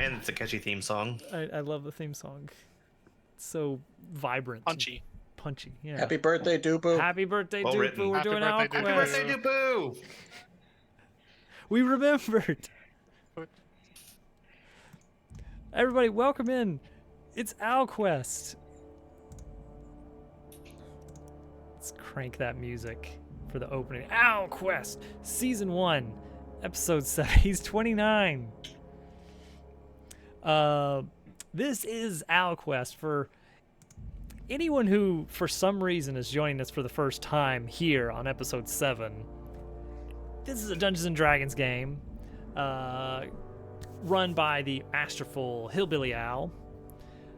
Man, it's a catchy theme song. I love the theme song. It's so vibrant. Punchy. Punchy, yeah. Happy birthday, Dubu. Happy birthday, Well Dupu. written. We're Happy doing birthday, Alquest. Happy birthday, Dupu! We remembered. Everybody, welcome in. It's Alquest. Let's crank that music for the opening. Alquest, Season 1, Episode 7. He's 29. This is Alquest. For anyone who, for some reason, is joining us for the first time here on Episode 7, this is a Dungeons & Dragons game run by the masterful Hillbilly Owl,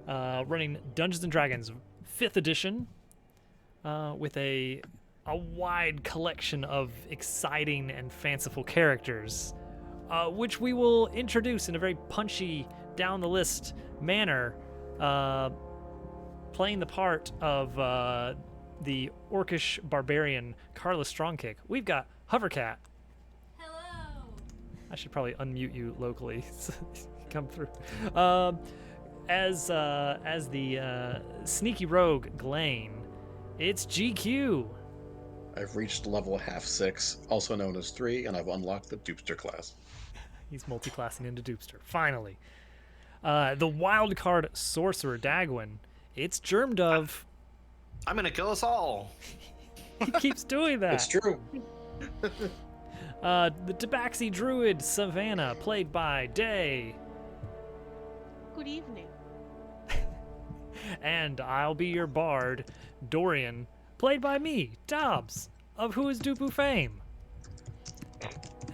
running Dungeons & Dragons 5th edition with a wide collection of exciting and fanciful characters, which we will introduce in a very punchy, down-the-list manner, playing the part of the orcish barbarian Carla Strongkick. We've got Hovercat. Hello. I should probably unmute you locally so you come through. As the sneaky rogue Glane, it's GQ. I've reached level half 6, also known as 3, and I've unlocked the Dupster class. He's multi-classing into Dupster. Finally. The wild card sorcerer Dagwin, it's Germdove. I'm gonna kill us all. He keeps doing that. It's true. The Tabaxi druid Savannah, played by Day. Good evening. And I'll be your bard, Dorian, played by me, Dobbs, of Who is Dupu fame.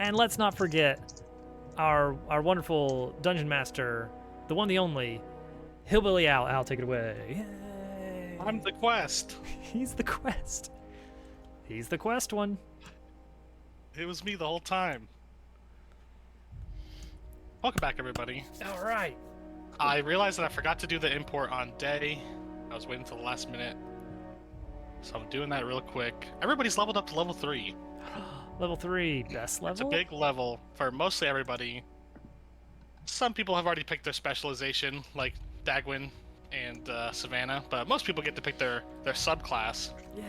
And let's not forget our wonderful dungeon master, the one, the only, Hillbilly Al. Al, take it away. Yay. I'm the quest. He's the quest. He's the quest one. It was me the whole time. Welcome back, everybody. All right. I realized that I forgot to do the import on Day. I was waiting till the last minute. So I'm doing that real quick. Everybody's leveled up to level 3. Level 3, best level? It's a big level for mostly everybody. Some people have already picked their specialization, like Dagwin and Savannah, but most people get to pick their subclass. Yay.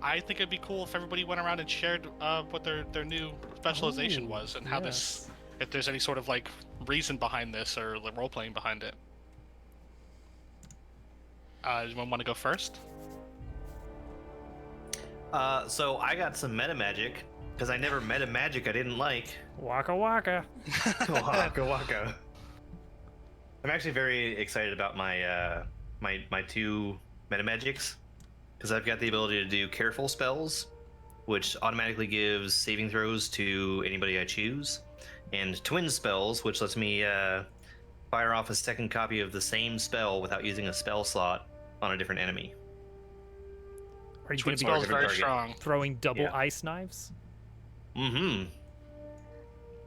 I think it'd be cool if everybody went around and shared what their new specialization was and how this, if there's any sort of like reason behind this or like, role playing behind it. Anyone want to go first? So I got some meta magic because I never met a magic I didn't like. Waka waka. Waka waka. I'm actually very excited about my my 2 meta magics because I've got the ability to do careful spells, which automatically gives saving throws to anybody I choose, and twin spells, which lets me fire off a second copy of the same spell without using a spell slot on a different enemy. Are you Twin going to be spell's very target. strong. throwing double Yeah. ice knives? Mm-hmm.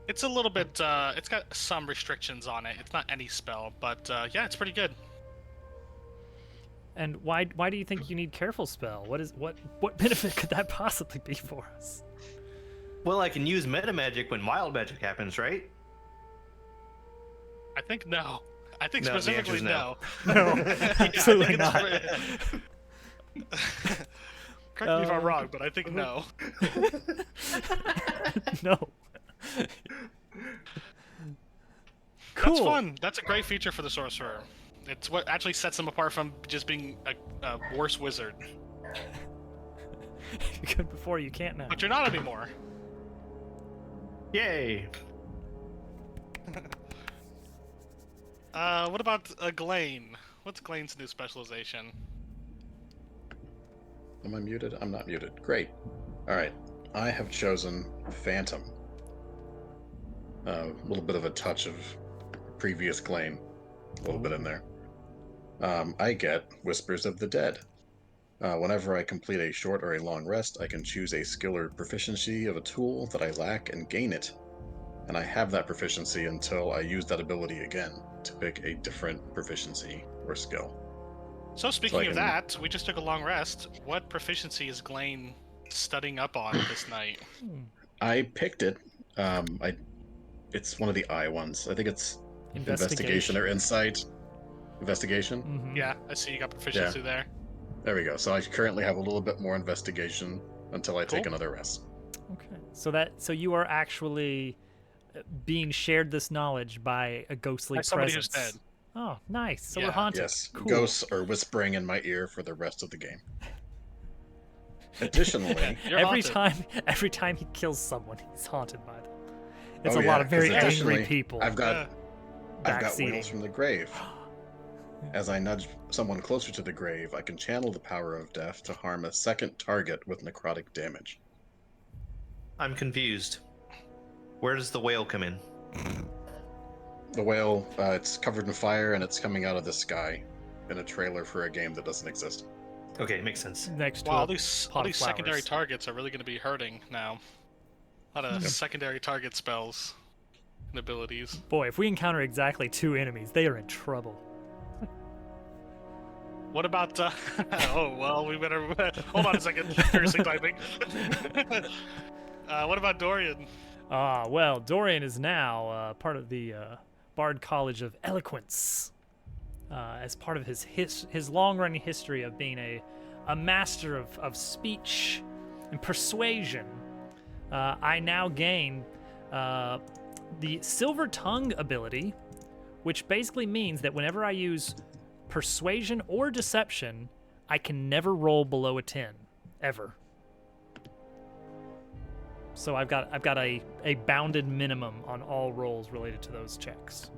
It's a little bit. It's got some restrictions on it. It's not any spell, but yeah, it's pretty good. And why do you think you need careful spell? What benefit could that possibly be for us? Well, I can use meta magic when wild magic happens, right? I think no. I think No, the specifically answer's no. No, Yeah, I absolutely think not. Correct me if I'm wrong, but I think no. No. Cool. That's fun. That's a great feature for the sorcerer. It's what actually sets them apart from just being a worse wizard. You could before, you can't now. But you're not anymore. Yay! What about Glane? What's Glane's new specialization? Am I muted? I'm not muted. Great. Alright. I have chosen Phantom. A little bit of a touch of previous Glane. A little bit in there. I get Whispers of the Dead. Whenever I complete a short or a long rest, I can choose a skill or proficiency of a tool that I lack and gain it. And I have that proficiency until I use that ability again to pick a different proficiency or skill. So speaking I of can- that, we just took a long rest. What proficiency is Glane studying up on this night? I picked it. It's one of the I ones. I think it's Investigation. investigation or insight. Investigation. Mhm. Yeah, I see you got proficiency there. There we go. So I currently have a little bit more investigation until I take Cool. another rest. Okay. So you are actually being shared this knowledge by a ghostly By somebody who's presence. dead. Oh, nice. So we're Yeah. haunted. Yes, Cool. ghosts are whispering in my ear for the rest of the game. Additionally, You're haunted. every time he kills someone, he's haunted by them. It's Oh, a yeah, lot of very 'cause angry additionally, people. I've got backseating. Wails from the grave. As I nudge someone closer to the grave, I can channel the power of death to harm a second target with necrotic damage. I'm confused. Where does the whale come in? The whale, it's covered in fire and it's coming out of the sky in a trailer for a game that doesn't exist. Okay, makes sense. Next to Wow, a all these pot of secondary flowers. targets are really going to be hurting now. A lot of secondary target spells and abilities. Boy, if we encounter exactly 2 enemies, they are in trouble. What about? Oh well, we better hold on a second. Furiously typing. What about Dorian? Well, Dorian is now part of the Bard College of Eloquence. As part of his long-running history of being a master of speech and persuasion, I now gain the Silver Tongue ability, which basically means that whenever I use persuasion or deception, I can never roll below a 10, ever. So I've got a bounded minimum on all rolls related to those checks.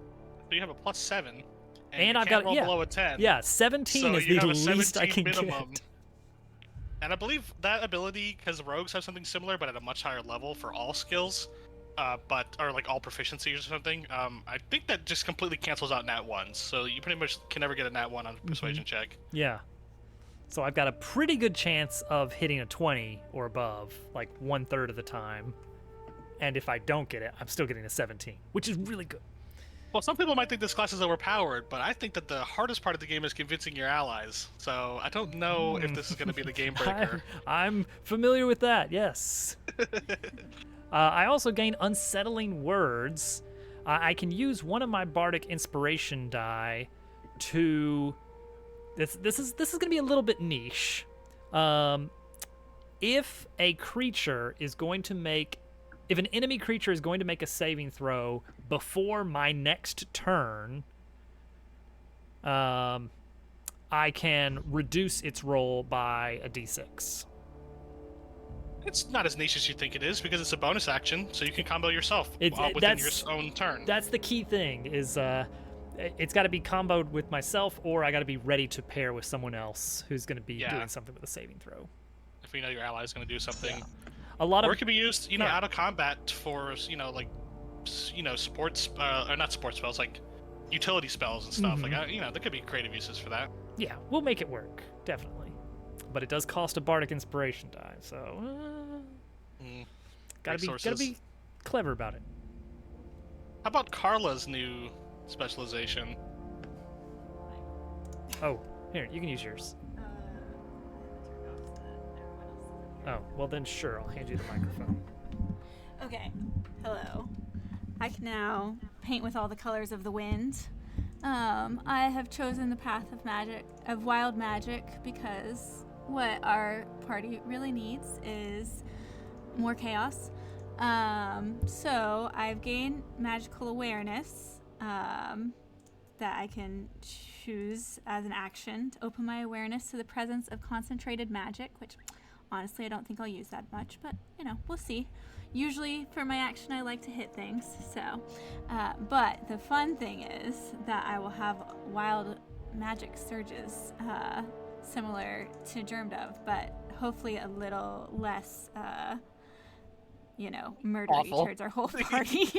So you have a +7, And you I've can't got- roll yeah. below a 10. Yeah, 17 So is you the have a least I 17 can minimum. get. And I believe that ability, because rogues have something similar, but at a much higher level for all skills, or like all proficiencies or something. I think that just completely cancels out nat ones, so you pretty much can never get a nat one on a persuasion check. Yeah. So I've got a pretty good chance of hitting a 20 or above, like 1/3 of the time. And if I don't get it, I'm still getting a 17, which is really good. Well, some people might think this class is overpowered, but I think that the hardest part of the game is convincing your allies. So I don't know if this is going to be the game breaker. I'm familiar with that, yes. I also gain Unsettling Words. I can use one of my Bardic Inspiration die to... This is going to be a little bit niche. If a creature is going to make... If an enemy creature is going to make a saving throw before my next turn, I can reduce its roll by a d6. It's not as niche as you think it is, because it's a bonus action, so you can combo yourself within your that's- own turn. That's the key thing, is it's got to be comboed with myself, or I got to be ready to pair with someone else who's going to be Yeah. doing something with a saving throw. If you know your ally is going to do something. A lot Or of it can be used, yeah. out of combat for, sports, or not sports spells, like utility spells and stuff. Mhm. Like, there could be creative uses for that. yeah, we'll make it work, definitely. But it does cost a Bardic Inspiration die, so gotta Resources. be clever about it. How about Carla's new specialization? Oh, here, you can use yours. Oh, well then sure, I'll hand you the microphone. Okay, hello. I can now paint with all the colors of the wind. I have chosen the path of wild magic, because what our party really needs is more chaos. So I've gained magical awareness that I can choose as an action to open my awareness to the presence of concentrated magic, which honestly I don't think I'll use that much, but we'll see. Usually for my action I like to hit things, so but the fun thing is that I will have wild magic surges similar to Germdove, but hopefully a little less murdery Awful. towards our whole party.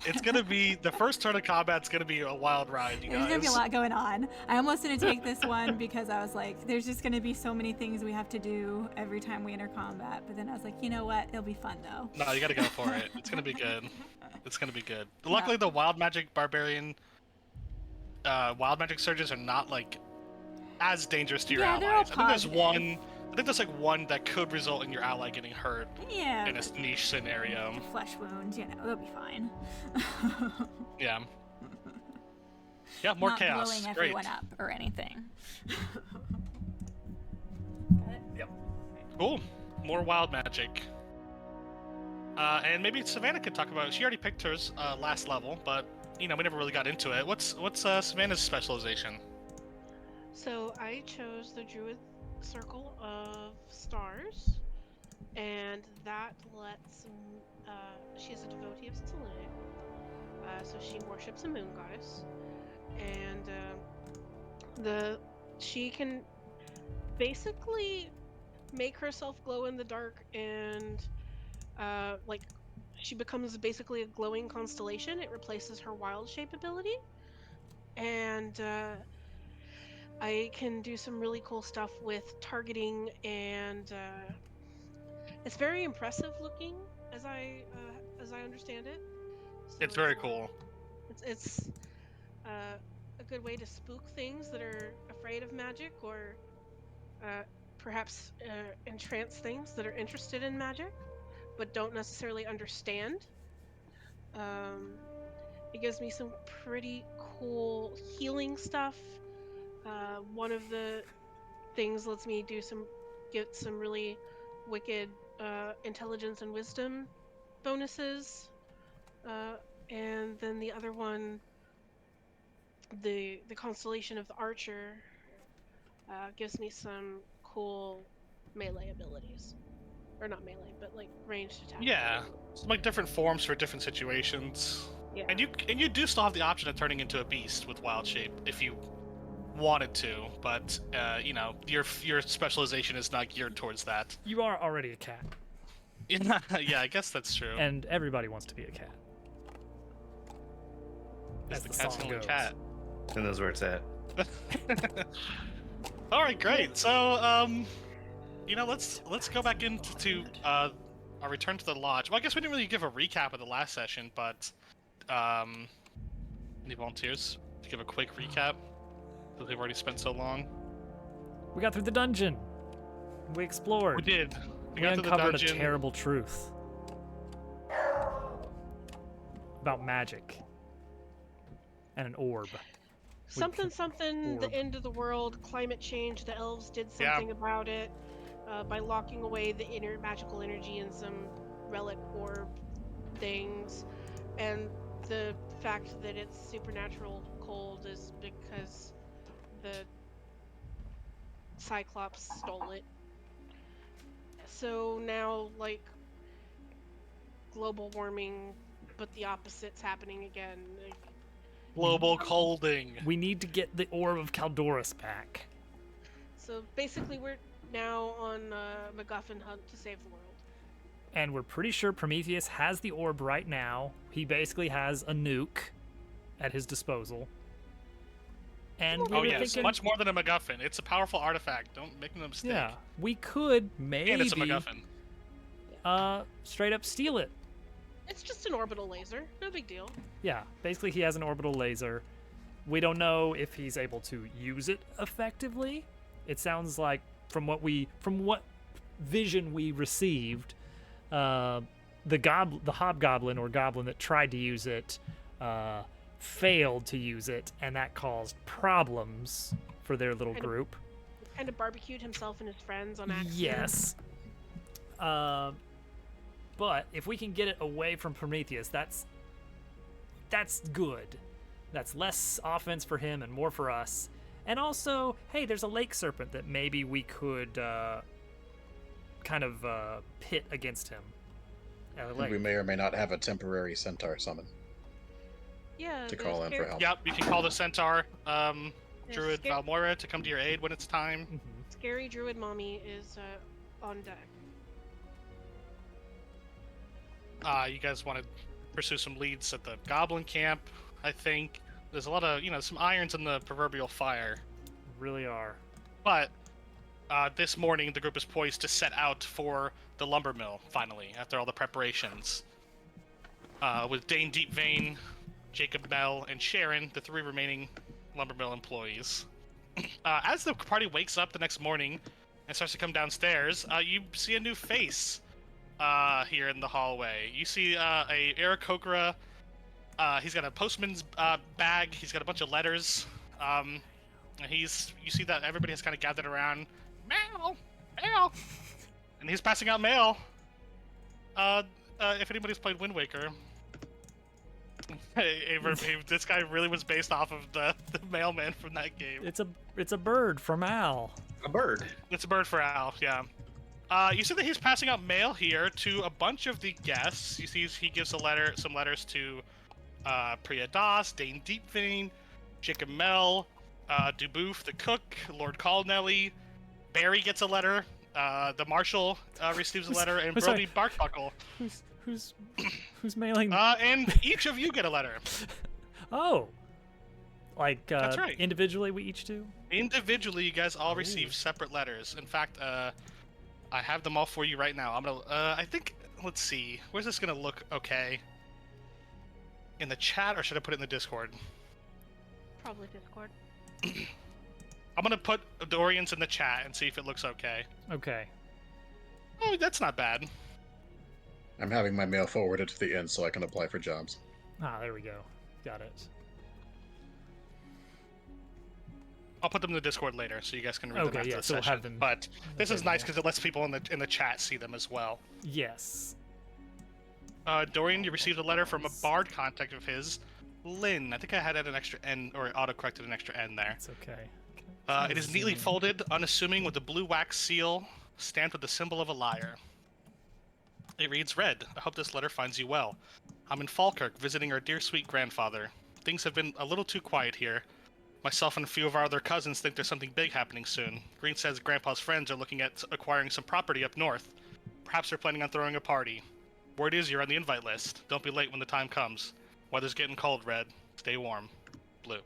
It's gonna be the first turn of combat's gonna be a wild ride, you There's guys. gonna be a lot going on. I almost didn't take this one because I was like, there's just gonna be so many things we have to do every time we enter combat. But then I was like, you know what? It'll be fun though. No, you gotta go for it. It's gonna be good. It's gonna be good. Luckily, the wild magic barbarian, wild magic surges are not like as dangerous to your Yeah, they're all allies. I think there's positive. I think there's like one that could result in your ally getting hurt Yeah. in a niche scenario. A flesh wound, you know, that'll be fine. Yeah. Yeah, more Not chaos. blowing Great. everyone up or anything. Cool. More wild magic. And maybe Savannah could talk about. She already picked hers last level, but we never really got into it. What's Savannah's specialization? So I chose the Druid Circle of Stars, and that lets. She's a devotee of Selene, so she worships a moon goddess, and she can basically make herself glow in the dark, and like she becomes basically a glowing constellation. It replaces her wild shape ability, and I can do some really cool stuff with targeting, and it's very impressive looking, as I understand it. So, It's very cool. It's a good way to spook things that are afraid of magic, or perhaps entrance things that are interested in magic, but don't necessarily understand. It gives me some pretty cool healing stuff. One of the things lets me get some really wicked intelligence and wisdom bonuses, and then the other one, the constellation of the archer, gives me some cool melee abilities, or not melee, but like ranged attack. Yeah, some like different forms for different situations. Yeah. And you do still have the option of turning into a beast with wild shape if you wanted to, but your specialization is not geared towards that. You are already a cat, Yeah, I guess that's true. and everybody wants to be a cat. Is As the the cat's song the only goes. cat. Who knows where it's at? All right, great. So, let's go back into our return to the lodge. Well, I guess we didn't really give a recap of the last session, but any volunteers to give a quick recap? Because we've already spent so long. We got through the dungeon. We explored. We did. We got to the uncovered a dungeon. terrible truth about magic and an orb. Something, the orb. end of the world, climate change. The elves did something about it by locking away the inner magical energy in some relic orb things, and the fact that it's supernatural cold is because the Cyclops stole it. So now, like, global warming, but the opposite's happening again. Like, Global colding. We need to get the orb of Caldoris back. so basically, we're now on a MacGuffin hunt to save the world. And we're pretty sure Prometheus has the orb right now. He basically has a nuke at his disposal. And we Oh were yes, thinking, much more than a MacGuffin. It's a powerful artifact. Don't make no mistake. yeah, we could maybe And it's a MacGuffin. straight up steal it. It's just an orbital laser, no big deal. Yeah, basically he has an orbital laser. We don't know if he's able to use it effectively. It sounds like from what vision we received, the hobgoblin or goblin that tried to use it failed to use it, and that caused problems for their little Kind of- group. Kind of barbecued himself and his friends on accident. Yes. But if we can get it away from Prometheus, that's good. That's less offense for him and more for us. And also, hey, there's a lake serpent that maybe we could kind of pit against him. At a We lake. may or may not have a temporary centaur summon Yeah. to the call in for help. Yep, you can call the centaur, the Druid scar- Valmora, to come to your aid when it's time. Mhm. Scary druid mommy is on deck. You guys want to pursue some leads at the Goblin camp, I think. There's a lot of, some irons in the proverbial fire. Really are. But this morning, the group is poised to set out for the lumber mill, finally, after all the preparations. With Dane Deepvein, Jacob Bell, and Sharon, the 3 remaining lumber mill employees. As the party wakes up the next morning and starts to come downstairs. You see a new face here in the hallway. You see a Eric Kokra. He's got a postman's bag. He's got a bunch of letters. You see that everybody has kind of gathered around. Mail! Mail! And he's passing out mail. If anybody's played Wind Waker, this guy really was based off of the mailman from that game. It's a bird from Al. A bird. It's a bird for Al, yeah. You see that he's passing out mail here to a bunch of the guests. You see he gives some letters to Priya Das, Dane Deepvein, Jacob Mel, Duboof the cook, Lord Colnelly, Barry gets a letter, the marshal receives a letter, and Brody Barkbuckle. Who's mailing? And each of you get a letter. Oh, like That's right. individually we each do. Individually, you guys all receive separate letters. In fact, I have them all for you right now. I'm gonna. I think. Let's see. Where's this gonna look okay? In the chat, or should I put it in the Discord? Probably Discord. I'm gonna put Dorian's in the chat and see if it looks okay. Okay. Oh, that's not bad. I'm having my mail forwarded to the inn so I can apply for jobs. Ah, there we go. Got it. I'll put them in the Discord later, so you guys can read them Okay, after yeah, the so we'll session. have them But this is available. nice because it lets people in the chat see them as well. Yes. Dorian, you received a letter from a bard contact of his, Lynn. I think I had an extra N, or auto-corrected an extra N there. It's okay. It is neatly folded, unassuming, with a blue wax seal, stamped with the symbol of a lyre. It reads, "Red, I hope this letter finds you well. I'm in Falkirk, visiting our dear sweet grandfather. Things have been a little too quiet here. Myself and a few of our other cousins think there's something big happening soon. Green says Grandpa's friends are looking at acquiring some property up north. Perhaps they're planning on throwing a party. Word is you're on the invite list. Don't be late when the time comes. Weather's getting cold, Red. Stay warm. Blue."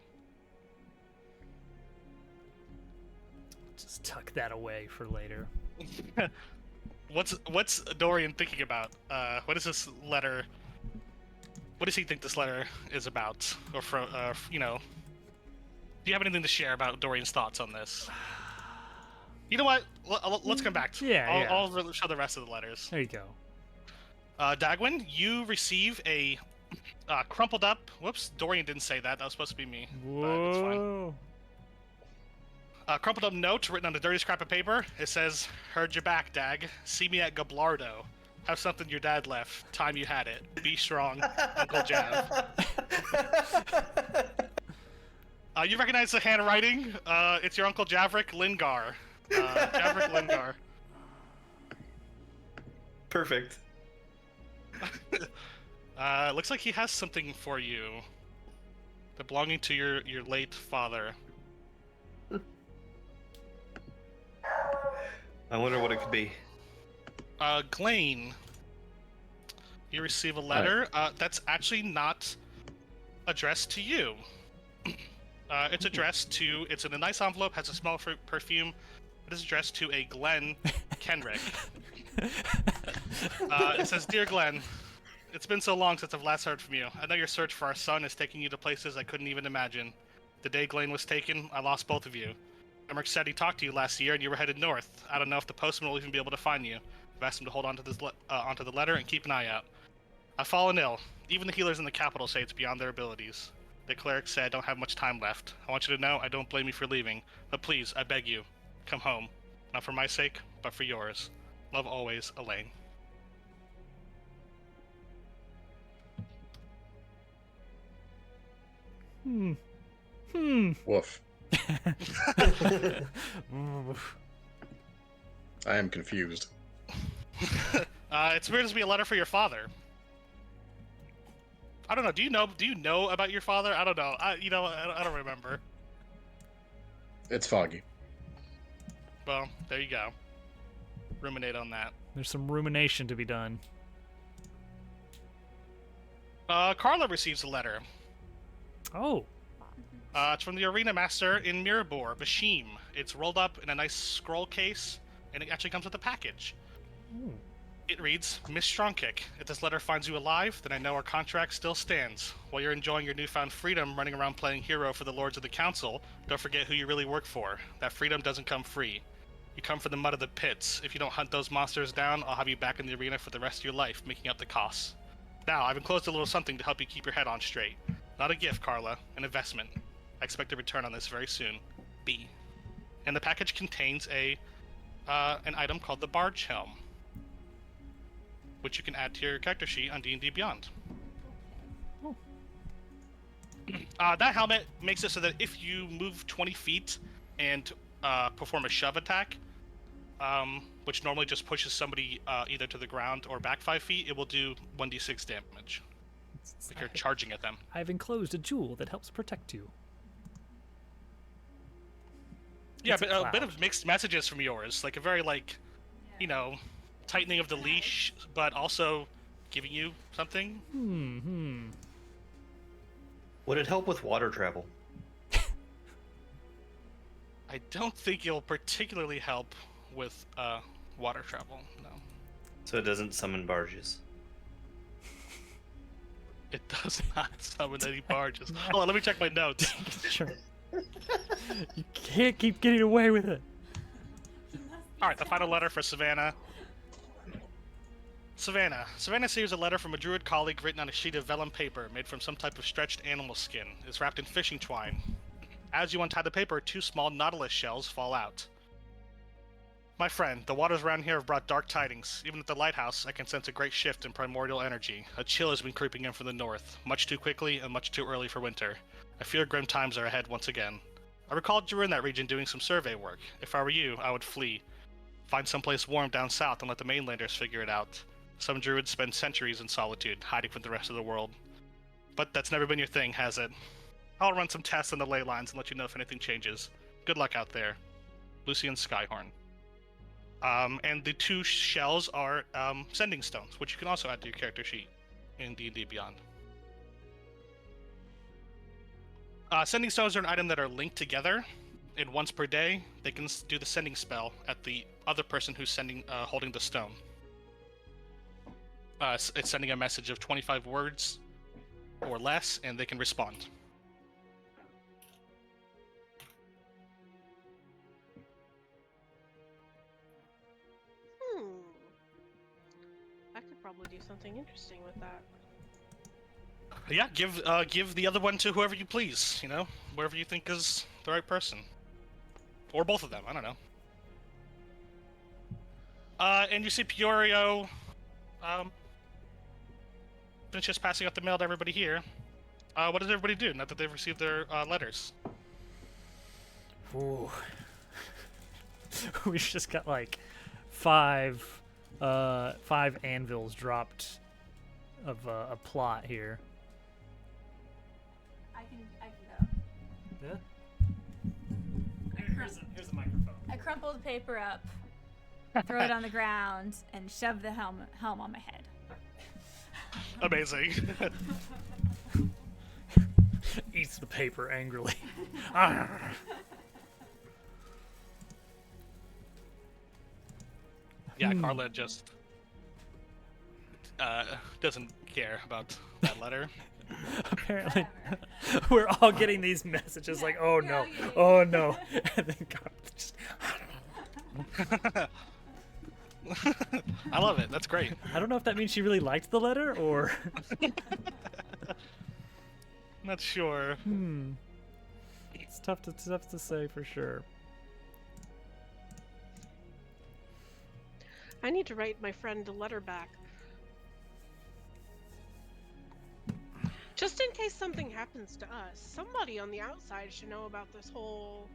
Just tuck that away for later. What's Dorian thinking about? What is this letter? What does he think this letter is about? Or from, do you have anything to share about Dorian's thoughts on this? You know what? Let's come back to Yeah, I'll show the rest of the letters. There you go. Dagwin, you receive a crumpled up. Whoops, Dorian didn't say that. That was supposed to be me. But it's fine. Whoa. A crumpled up note written on a dirty scrap of paper. It says, "Heard you back, Dag. See me at Gablardo. Have something your dad left. Time you had it. Be strong, Uncle Jav." You recognize the handwriting? It's your Uncle Javrik Lingar. Javrik Lingar. Perfect. Looks like he has something for you. Belonging to your late father. I wonder what it could be. Glane, you receive a letter that's actually not addressed to you. It's addressed to, it's in a nice envelope, has a smell of perfume. It is addressed to a Glenn Kenrick. It says, "Dear Glenn, it's been so long since I've last heard from you. I know your search for our son is taking you to places I couldn't even imagine. The day Glenn was taken, I lost both of you. Emmerich said he talked to you last year and you were headed north. I don't know if the postman will even be able to find you. I've asked him to hold on to this onto the letter and keep an eye out. I've fallen ill. Even the healers in the capital say it's beyond their abilities. The cleric said I don't have much time left. I want you to know I don't blame you for leaving. But please, I beg you, come home. Not for my sake, but for yours. Love always, Elaine." Woof. I am confused. It's weird to be a letter for your father. I don't know. Do you know about your father? I don't know. I don't remember. It's foggy. Well, there you go. Ruminate on that. There's some rumination to be done. Carla receives a letter. Oh. It's from the arena master in Mirabor, Bashim. It's rolled up in a nice scroll case, and it actually comes with a package. Ooh. It reads, "Miss Strongkick, if this letter finds you alive, then I know our contract still stands. While you're enjoying your newfound freedom running around playing hero for the Lords of the Council, don't forget who you really work for. That freedom doesn't come free. You come from the mud of the pits. If you don't hunt those monsters down, I'll have you back in the arena for the rest of your life, making up the costs. Now, I've enclosed a little something to help you keep your head on straight. Not a gift, Carla. An investment. I expect a return on this very soon. B. And the package contains an item called the Barge Helm, which you can add to your character sheet on D&D Beyond. That helmet makes it so that if you move 20 feet and perform a shove attack, which normally just pushes somebody either to the ground or back 5 feet, it will do 1d6 damage. Like you're charging at them. I've enclosed a jewel that helps protect you. Yeah, It's but a a bit cloud. of mixed messages from yours. Like a very, like, you know, tightening of the leash, but also giving you something. Would it help with water travel? I don't think it'll particularly help with water travel, no. So it doesn't summon barges. It does not summon any barges. Hold on, let me check my notes. Sure. You can't keep getting away with it. Alright, the final letter for Savannah. Savannah receives a letter from a druid colleague written on a sheet of vellum paper made from some type of stretched animal skin. It's wrapped in fishing twine. As you untie the paper, 2 small nautilus shells fall out. My friend, the waters around here have brought dark tidings. Even at the lighthouse, I can sense a great shift in primordial energy. A chill has been creeping in from the north, much too quickly and much too early for winter. I fear grim times are ahead once again. I recalled you were in that region doing some survey work. If I were you, I would flee. Find someplace warm down south and let the mainlanders figure it out. Some druids spend centuries in solitude, hiding from the rest of the world. But that's never been your thing, has it? I'll run some tests on the ley lines and let you know if anything changes. Good luck out there. Lucian Skyhorn. And the 2 shells are sending stones, which you can also add to your character sheet in D&D Beyond. Sending stones are an item that are linked together, and once per day, they can do the sending spell at the other person who's holding the stone. It's sending a message of 25 words or less, and they can respond. I could probably do something interesting with that. Yeah, give the other one to whoever you please, you know? Whoever you think is the right person. Or both of them, I don't know. And you see Piorio, finishes passing out the mail to everybody here. What does everybody do now that they've received their letters? Ooh. We've just got like 5 anvils dropped of a plot here. I can go. Yeah. Here's the microphone. I crumple the paper up, throw it on the ground, and shove the helm on my head. Amazing. Eats the paper angrily. Yeah, Carla just doesn't care about that letter. Apparently, we're all getting these messages like, "Oh no, oh no," and then God just. I love it. That's great. I don't know if that means she really liked the letter or. Not sure. It's tough to say for sure. I need to write my friend a letter back. Just in case something happens to us, somebody on the outside should know about this whole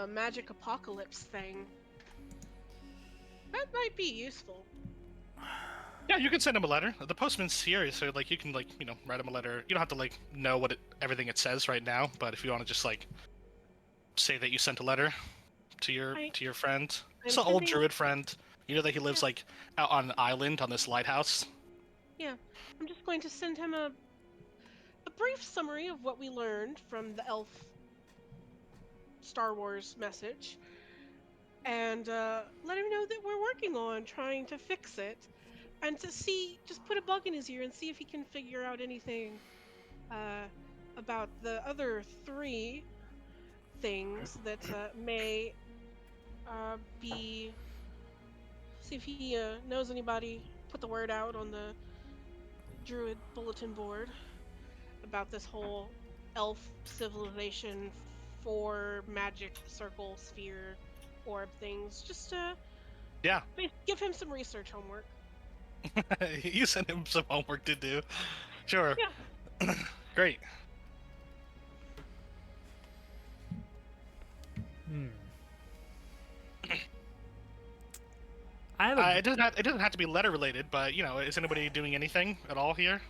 magic apocalypse thing. That might be useful. Yeah, you can send him a letter. The postman's here, so like you can write him a letter. You don't have to know what everything it says right now, but if you want to just say that you sent a letter to your friend, it's an old sending- druid friend. You know that he lives out on an island on this lighthouse. Yeah, I'm just going to send him a brief summary of what we learned from the elf Star Wars message, and let him know that we're working on trying to fix it, and to just put a bug in his ear and see if he can figure out anything about the other 3 things that may see if he knows anybody. Put the word out on the druid bulletin board about this whole elf civilization for magic circle sphere orb things. Just Yeah. give him some research homework. You sent him some homework to do. Sure. Yeah. Great. I have a, It doesn't have to be letter related, but you know, is anybody doing anything at all here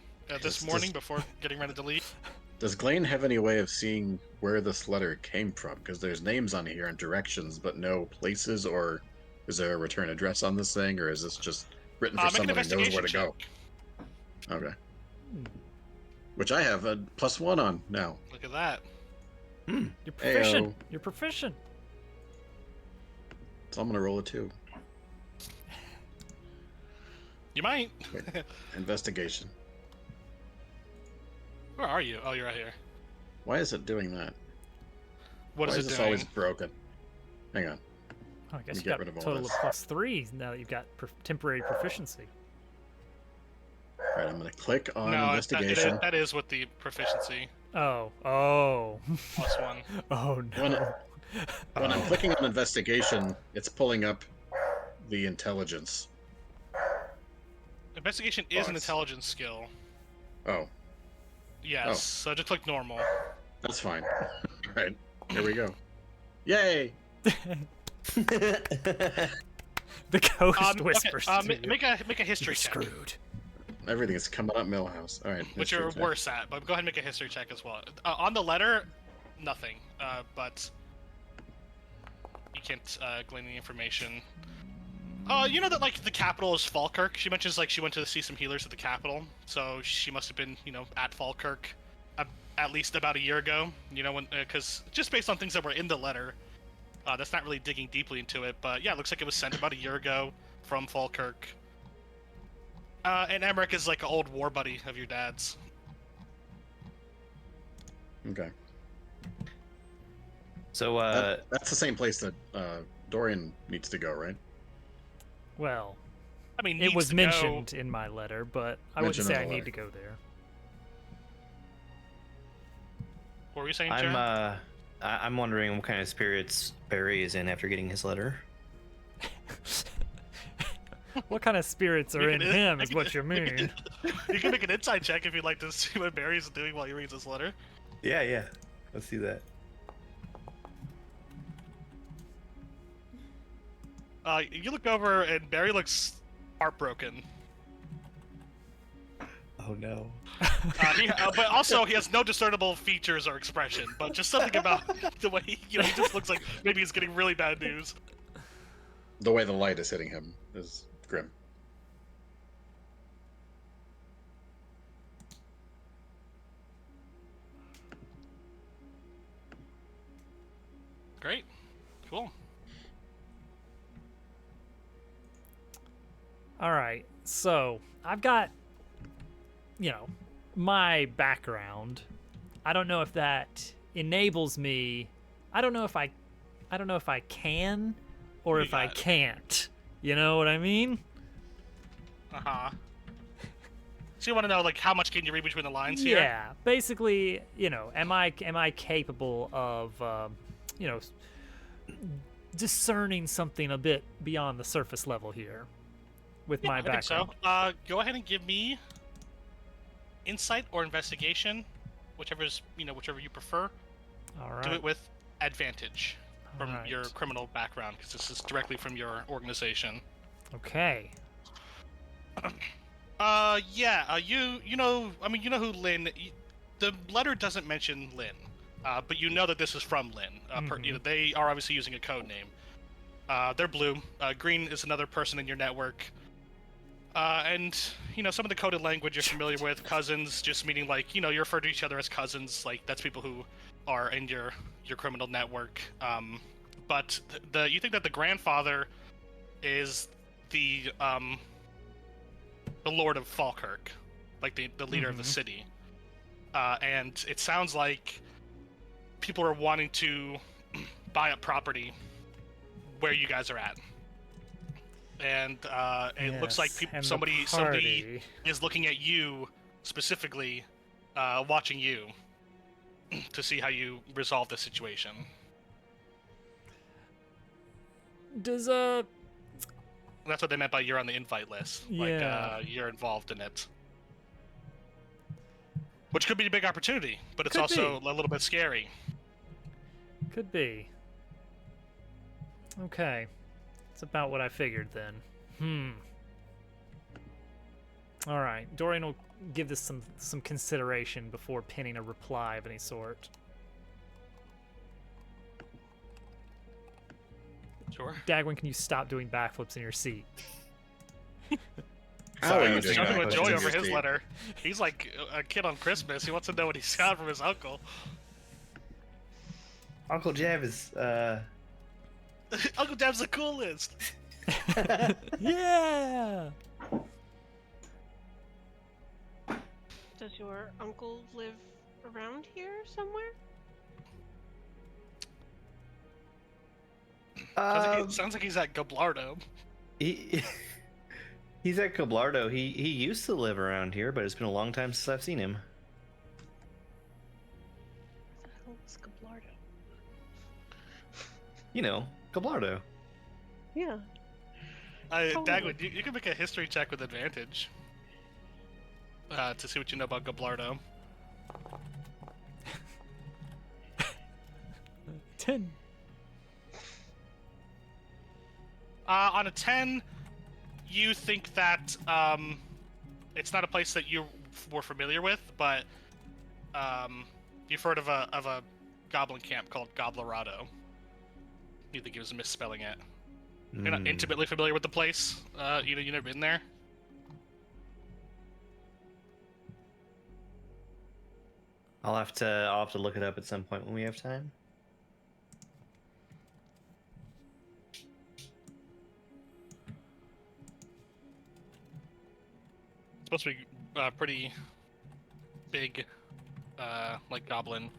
this morning before getting ready to leave? Does Glane have any way of seeing where this letter came from? Because there's names on here and directions, but no places, or is there a return address on this thing, or is this just written for Make an someone who knows where to investigation go? Okay. Which I have a +1 on now. Look at that. you're proficient. Ayo. You're proficient. So I'm gonna roll a 2. You might. Investigation. Where are you? Oh, you're right here. Why is it doing that? What Why is is it this doing? always broken? Hang on. Oh, I guess me you get got rid a of all total of this. +3 now that you've got temporary proficiency. Alright, I'm gonna click on No, investigation. that is with the proficiency Oh. +1. Oh no. When I'm clicking on investigation, it's pulling up the intelligence. Investigation is an Boss. intelligence skill. Oh, Yes. Oh. So just click normal. that's fine. Alright, here we go. Yay! The ghost whispers to you. Make a history You're check, screwed. Everything is coming up Millhouse. Alright. which you're worse at. But go ahead and make a history check as well. On the letter, nothing. But you can't glean any information. You know that like the capital is Falkirk. She mentions like she went to see some healers at the capital, so she must have been at Falkirk at least about a year ago. You know, when because just based on things that were in the letter, that's not really digging deeply into it. But yeah, it looks like it was sent about a year ago from Falkirk. And Emmerich is like an old war buddy of your dad's. Okay. So, That's the same place that Dorian needs to go, right? Well, I mean, it needs was to mentioned go. in my letter, but I wouldn't Mentioned say in I the need letter. to go there. What were you saying, I'm Jared? I'm wondering what kind of spirits Barry is in after getting his letter. What kind of spirits are in Make an- him make is an- what you make mean. You can make an inside check if you'd like to see what Barry's doing while he reads this letter. Yeah, let's do that. You look over and Barry looks heartbroken. Oh no. But also he has no discernible features or expression, but just something about the way he just looks like maybe he's getting really bad news. The way the light is hitting him is grim. Great, cool. All right, so I've got, my background. I don't know if that enables me. I don't know if I can, or You if I got it. can't. You know what I mean? Uh-huh. So you want to know like how much can you read between the lines here? Yeah, basically, am I capable of, discerning something a bit beyond the surface level here with my I think background? so. Go ahead and give me insight or investigation, whichever you prefer. All right. Do it with advantage from Alright. your criminal background, because this is directly from your organization. Okay. You know who Lynn. The letter doesn't mention Lynn, but you know that this is from Lynn. They are obviously using a code name. They're blue. Green is another person in your network. And some of the coded language you're familiar with. Cousins, just meaning like you refer to each other as cousins. Like that's people who are in your criminal network. But you think that the grandfather is the Lord of Falkirk, like the leader of the city. And it sounds like people are wanting to buy up property where you guys are at. And it looks like Yes, and the somebody party. is looking at you specifically, watching you to see how you resolve the situation. Does And that's what they meant by you're on the invite list. Yeah. Like you're involved in it. Which could be a big opportunity, but it's Could also be. a little bit scary. Could be. Okay. That's about what I figured then. All right. Dorian will give this some consideration before pinning a reply of any sort. Sure. Dagwin, can you stop doing backflips in your seat? How are you I was doing? Jumping doing with that joy question over in your his seat? letter. He's like a kid on Christmas. He wants to know what he's got from his uncle. Uncle Jab is Uncle Dab's the coolest. Yeah. Does your uncle live around here somewhere? Sounds like he's at Goblardo. he he's at Cablardo. He used to live around here, but it's been a long time since I've seen him. What the hell is Goblardo? You know, Cablardo. Yeah. Dagwood, Totally. you can make a history check with advantage to see what you know about Goblardo. 10. On a 10, you think that it's not a place that you were familiar with, but you've heard of a goblin camp called Goblarado. You think he was misspelling it. You're not intimately familiar with the place. You've never been there. I'll have to look it up at some point when we have time. It's supposed to be pretty big, like goblin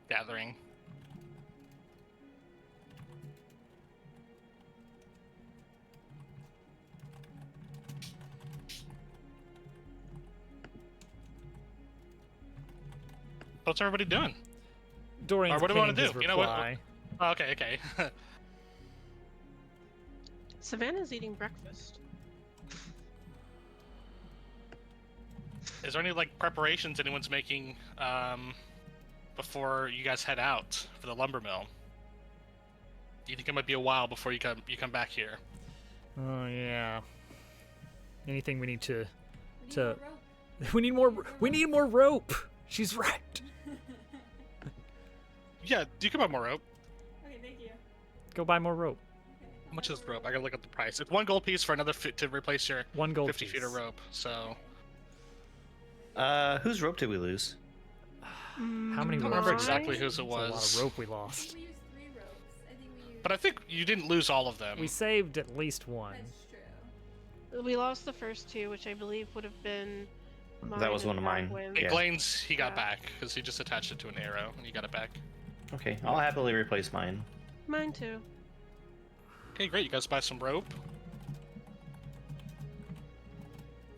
gathering. What's everybody doing? Dorian's what do we wanna pinning his do? You know what- reply. Oh, okay. Savannah's eating breakfast. Is there any like preparations anyone's making before you guys head out for the lumber mill? Do you think it might be a while before you come back here? Oh yeah. Anything we need to We need To- more rope. we need more rope. She's right. Yeah, you can buy more rope. Okay, thank you. Go buy more rope. How much is the rope? I gotta look up the price. It's 1 gold piece for another to replace your 1 gold 50 piece. feet of rope. So Whose rope did we lose? How many I don't ropes? remember did we exactly lose? whose it It's a lot was. of rope we I lost. think we used 3 ropes. I think we used. but I think you didn't lose all of them. We saved at least one. That's true. We lost the first 2, which I believe would have been. That was mine one of and mine. Dagwin's. Yeah. Glaine's he got Yeah. back because he just attached it to an arrow and he got it back. Okay, I'll happily replace mine. Mine too. Okay, great. You guys buy some rope.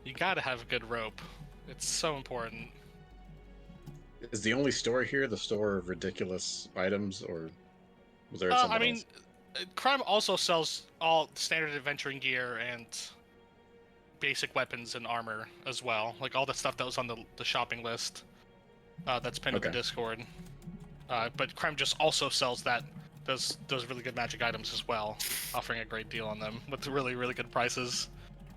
You gotta have a good rope. It's so important. Is the only store here the store of ridiculous items, or was there I something mean, else? Crime also sells all standard adventuring gear and basic weapons and armor as well. Like all the stuff that was on the shopping list that's pinned in the Okay. Discord. But Crime just also sells those really good magic items as well, offering a great deal on them with really, really good prices.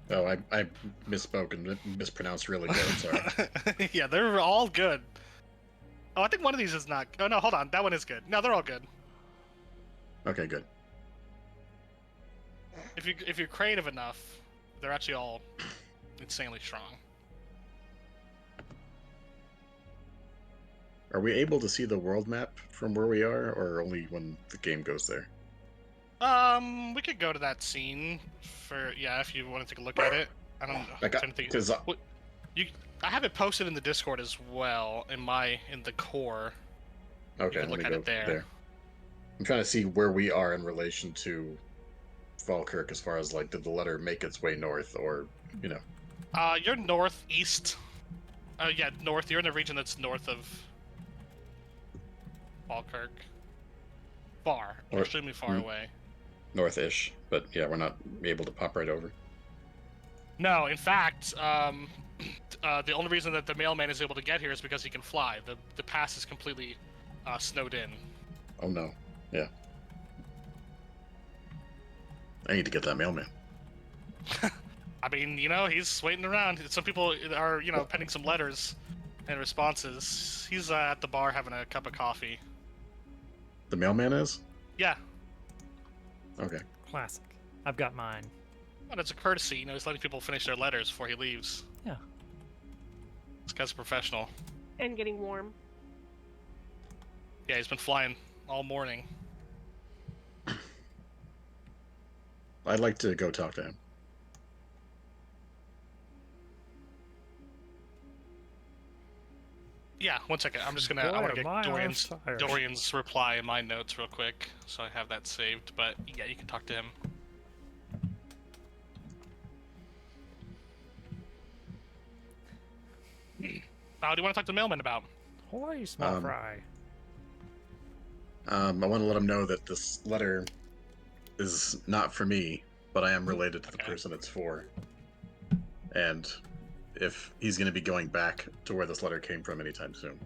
Oh, I misspoke and mispronounced really good. Sorry. Yeah, they're all good. Oh, I think one of these is not. Oh no, hold on, that one is good. No, they're all good. Okay, good. If you're creative enough, they're actually all insanely strong. Are we able to see the world map from where we are, or only when the game goes there? We could go to that scene for if you want to take a look at it. I don't know. Like, I'm trying to think. because I have it posted in the Discord as well in the core. okay, can let look me at go it there. I'm trying to see where we are in relation to Falkirk as far as like did the letter make its way north or you know. You're northeast. Yeah, north. You're in the region that's north of Falkirk. Far, Or- extremely far Hmm. away. North-ish, but yeah, we're not able to pop right over. No, in fact, the only reason that the mailman is able to get here is because he can fly. The pass is completely snowed in. Oh no. Yeah. I need to get that mailman. I mean, you know, he's waiting around. Some people are, you know, penning some letters and responses. He's at the bar having a cup of coffee. The mailman is? Yeah, Okay. Classic. I've got mine. well, it's a courtesy. You know, he's letting people finish their letters before he leaves. Yeah. This guy's a professional. And getting warm. Yeah, he's been flying all morning. I'd like to go talk to him. Yeah, one second. I'm just gonna. I Boy, want to am I get tired. Dorian's reply in my notes real quick, so I have that saved. But yeah, you can talk to him. What do you want to talk to the mailman about? Holy small Um, fry. I want to let him know that this letter is not for me, but I am related to the Okay. person it's for. And if he's going to be going back to where this letter came from anytime soon.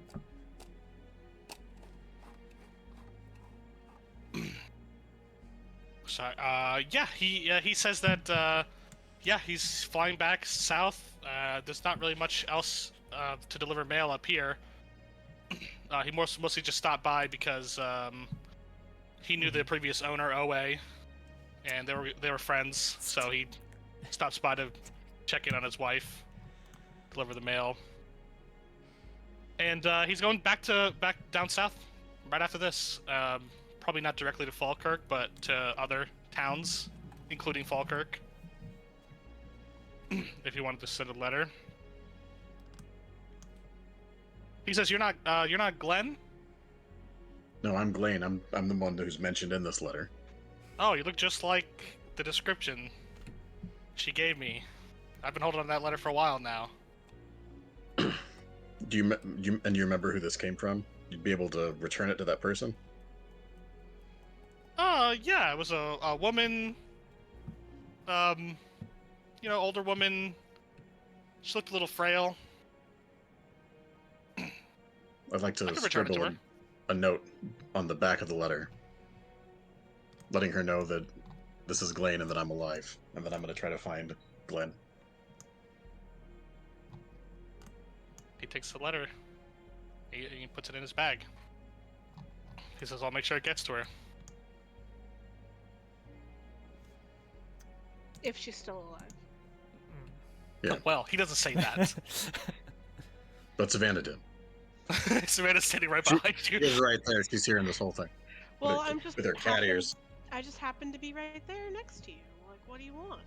Sorry. Yeah, he says that. Yeah, he's flying back south. There's not really much else to deliver mail up here. He mostly just stopped by because he knew the previous owner, Owe, and they were friends. So he stops by to check in on his wife, deliver the mail, and he's going back down south right after this. Probably not directly to Falkirk, but to other towns, including Falkirk. If you wanted to send a letter. He says you're not Glenn? No, I'm Glane. I'm the one who's mentioned in this letter. Oh, you look just like the description she gave me. I've been holding on to that letter for a while now. Do you remember who this came from? You'd be able to return it to that person? Yeah, it was a woman, you know, older woman. She looked a little frail. I'd like to I could return it to scribble her. a note on the back of the letter, letting her know that this is Glane and that I'm alive, and that I'm going to try to find Glenn. He takes the letter. He puts it in his bag. He says, I'll make sure it gets to her. If she's still alive. Yeah. Well, he doesn't say that. But Savannah did. Savannah's standing right behind you. She's right there. She's hearing this whole thing. Well, with her, I'm just with her cat ears. I just happened to be right there next to you. Like, what do you want?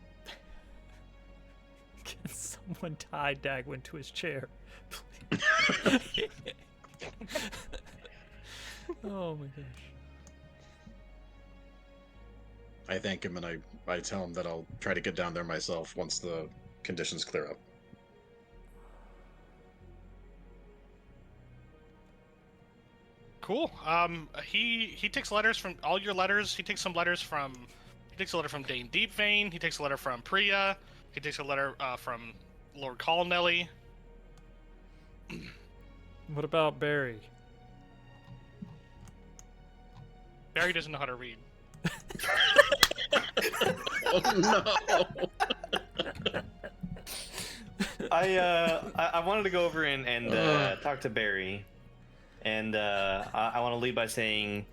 Can someone tie Dagwin to his chair? Please. Oh my gosh. I thank him and I tell him that I'll try to get down there myself once the conditions clear up. Cool. He takes letters from all your letters. He takes a letter from Dane Deepvein. He takes a letter from Priya. He takes a letter from Lord Colnelly. What about Barry? Barry doesn't know how to read. Oh no! I wanted to go over and talk to Barry, and I want to lead by saying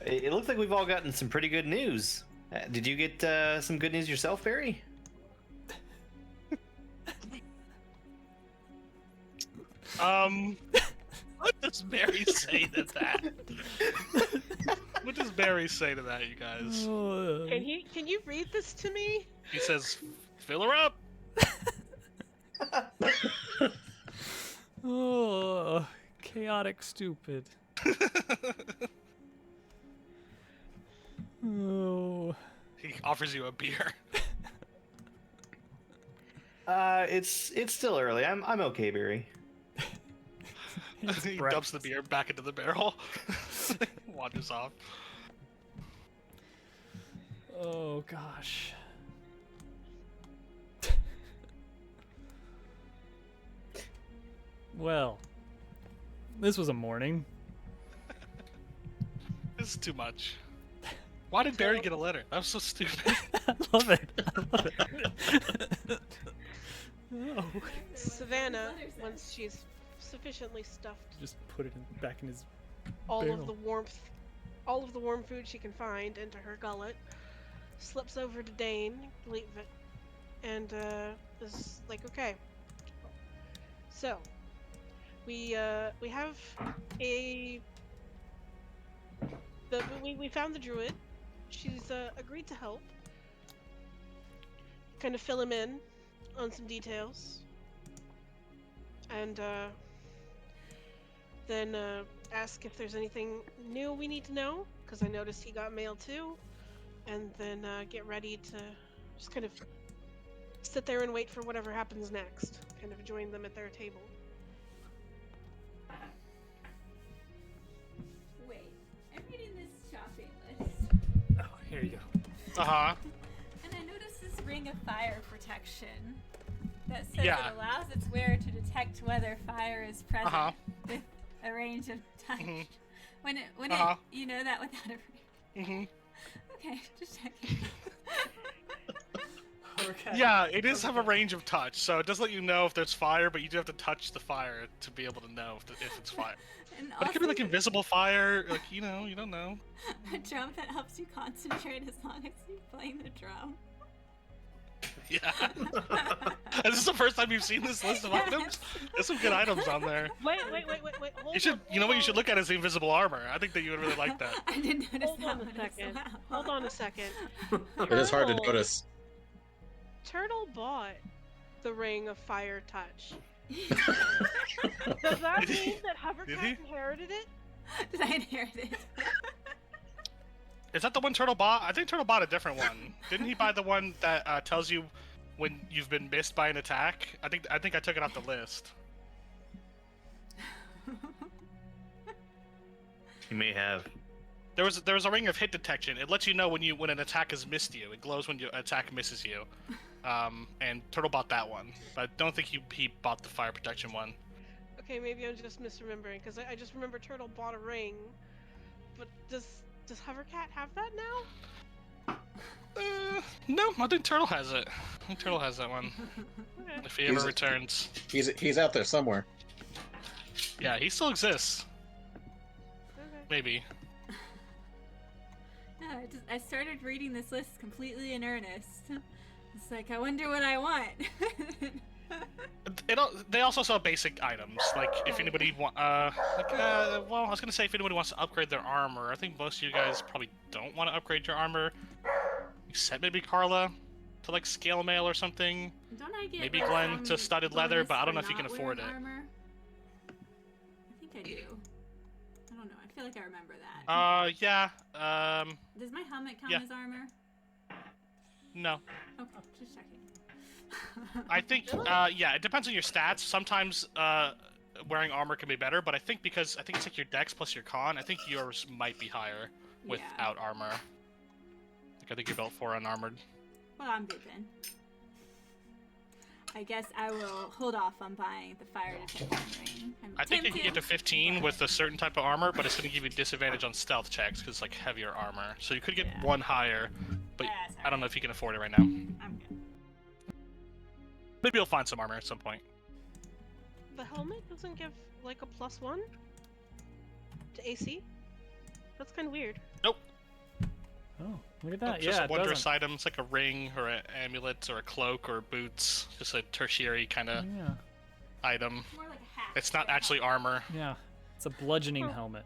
it looks like we've all gotten some pretty good news. Did you get some good news yourself, Barry? What does Barry say to that? What does Barry say to that, you guys? Can you read this to me? He says, "Fill her up." Oh, chaotic stupid. offers you a beer. It's still early. I'm okay, Barry. It's He breakfast. dumps the beer back into the barrel. Wanders off. Oh gosh. Well, this was a morning. This is too much. Why did Barry get a letter? That was so stupid. I love it. I love it. Oh, Savannah, once she's sufficiently stuffed just put it back in his. all Barrel. of the warmth, all of the warm food she can find into her gullet, slips over to Dane, and is like, okay. So, we have a we found the druid. She's agreed to help. Kind of fill him in on some details, and then ask if there's anything new we need to know, because I noticed he got mail too, and then get ready to just kind of sit there and wait for whatever happens next. Kind of join them at their table. Wait, I'm reading this shopping list, Oh, here you go. Uh-huh. and I noticed this ring of fire protection that says Yeah. it allows its wearer to detect whether fire is present Uh-huh. with a range of touch. Mhm. When Uh-huh. it, you know that without a ring. hmm Okay, just checking. Okay. Yeah, it does have a range of touch, so it does let you know if there's fire, but you do have to touch the fire to be able to know if it's fire. And But it could be like also invisible fire, like, you know, you don't know. a drum that helps you concentrate as long as you're playing the drum. Yeah. Is this the first time you've seen this list of items? There's some good items on there. Wait. Hold You should, on, you know what you hold should look at is the invisible armor. I think that you would really like that. I didn't notice Hold that on a one second. as well. Hold on a second. It is hard to Turtle- notice. Turtle bought the ring of fire touch. Does that Did he? mean that Did he? Hovercat inherited it? Did I inherit it? Is that the one Turtle bought? I think Turtle bought a different one. Didn't he buy the one that tells you when you've been missed by an attack? I think I took it off the list. You may have. There was a ring of hit detection. It lets you know when an attack has missed you. It glows when your attack misses you. And Turtle bought that one, but I don't think he bought the fire protection one. Okay, maybe I'm just misremembering, because I just remember Turtle bought a ring. But does Hovercat have that now? No, I think Turtle has it. I think Turtle has that one. Okay. If he ever returns. He's out there somewhere. Yeah, he still exists. Okay. Maybe. No, I started reading this list completely in earnest. It's like, I wonder what I want. They also sell basic items, like if anybody well, I was gonna say if anybody wants to upgrade their armor. I think most of you guys probably don't want to upgrade your armor, except maybe Carla to like scale mail or something. Don't I get Maybe like, Glenn to some studded leather, bonus but I don't for know if you can not afford wearing it. armor? I think I do. I don't know. I feel like I remember that. Yeah. Does my helmet count yeah. as armor? No. Okay, just checking. I think, yeah, it depends on your stats. Sometimes wearing armor can be better, but I think it's like your dex plus your con. I think yours might be higher without armor. Like I think you're built for unarmored. Well, I'm good then. I guess I will hold off on buying the fire detection ring. I think you can get to tempted, 15 but- with a certain type of armor, but it's going to give you disadvantage on stealth checks because it's like heavier armor. So you could get Yeah. one higher, but That's I don't know alright. if you can afford it right now. I'm good. Maybe you'll find some armor at some point. The helmet doesn't give like a +1 to AC? That's kind of weird. Nope. Oh, look at It's that. just Yeah, a it wondrous doesn't. item. It's like a ring or an amulet or a cloak or boots. Just a tertiary kind of Yeah, item. More like a hat. It's not than a actually helmet. armor. yeah. It's a bludgeoning Oh. helmet.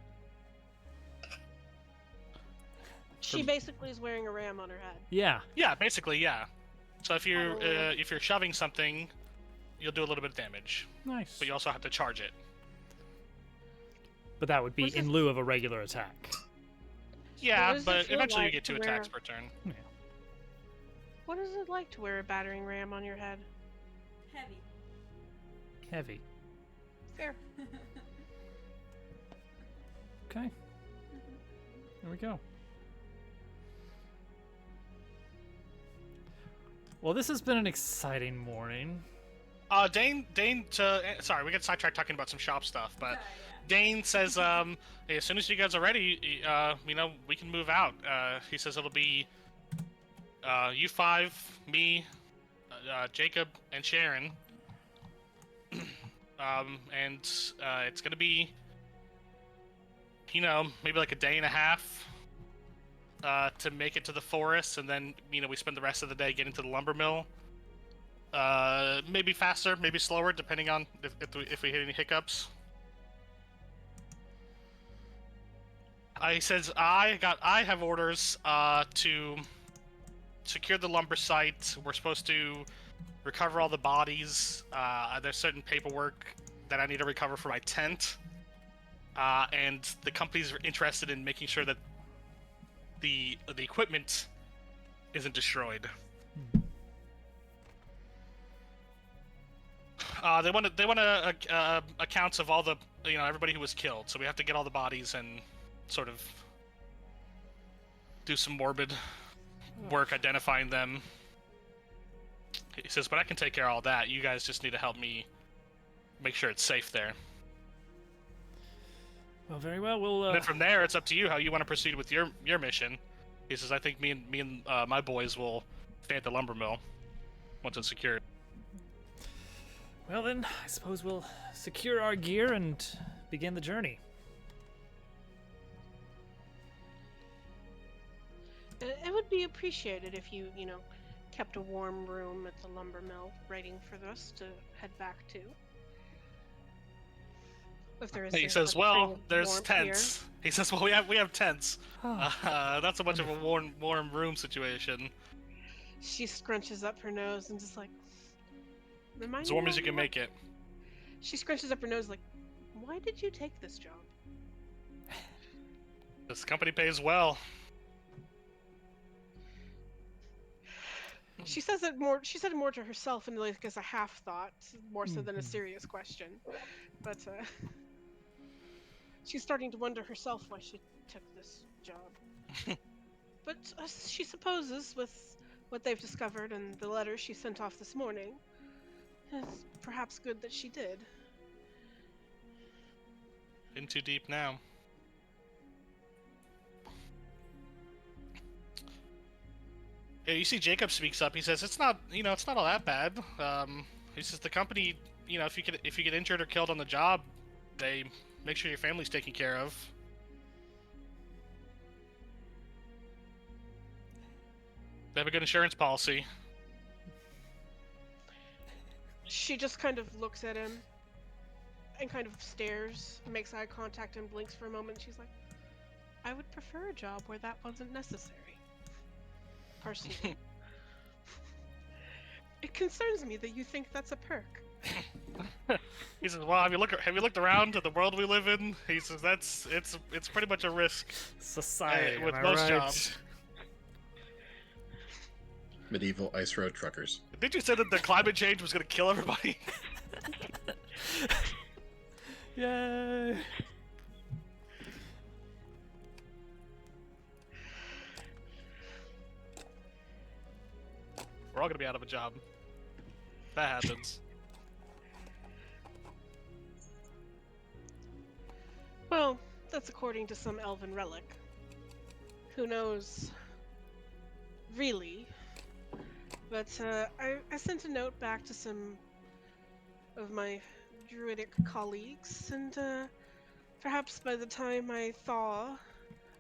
She basically is wearing a ram on her head. Yeah. Yeah, basically, yeah. So if you're Oh. if you're shoving something, you'll do a little bit of damage, Nice. but you also have to charge it. But that would be What's in this- lieu of a regular attack. Yeah, does it but feel eventually you like get to 2 wear- attacks per turn. Yeah. What is it like to wear a battering ram on your head? Heavy. Heavy. Fair. Okay. There we go. Well, this has been an exciting morning. Dane, sorry, we got sidetracked talking about some shop stuff, but Dane says, hey, as soon as you guys are ready, we can move out. He says it'll be, you five, me, Jacob, and Sharon. And it's gonna be, maybe like a day and a half, to make it to the forest, and then, we spend the rest of the day getting to the lumber mill. Maybe faster, maybe slower, depending on if we hit any hiccups. He says I have orders to secure the lumber site. We're supposed to recover all the bodies. There's certain paperwork that I need to recover for my tent, and the company's interested in making sure that the equipment isn't destroyed. They want accounts of all the everybody who was killed. So we have to get all the bodies and sort of do some morbid work identifying them. He says, but I can take care of all that. You guys just need to help me make sure it's safe there. Well, very well. We'll. And then from there, it's up to you how you want to proceed with your mission. He says, I think me and my boys will stay at the lumber mill once it's secured. Well then, I suppose we'll secure our gear and begin the journey. It would be appreciated if you, kept a warm room at the lumber mill waiting for us to head back to. If there is He says, well, there's tents. Here. He says, well, we have tents. Not so much of a warm room situation. She scrunches up her nose and just like, as warm as you can make it. She scrunches up her nose like, why did you take this job? This company pays well. She says it more. She said it more to herself and like as a half thought, more so than a serious question. But she's starting to wonder herself why she took this job. But she supposes, with what they've discovered and the letter she sent off this morning, it's perhaps good that she did. In too deep now. Yeah, you see Jacob speaks up. He says, it's not all that bad. He says the company, if you get injured or killed on the job, they make sure your family's taken care of. They have a good insurance policy. She just kind of looks at him and kind of stares, makes eye contact and blinks for a moment. She's like, I would prefer a job where that wasn't necessary. Personally. It concerns me that you think that's a perk. He says, well, have you looked around at the world we live in? He says it's pretty much a risk. Society, with most jobs. Medieval ice road truckers. Did you say that the climate change was going to kill everybody? Yay! We're all going to be out of a job. That happens. Well, that's according to some elven relic. Who knows, really? But I sent a note back to some of my druidic colleagues, and perhaps by the time I thaw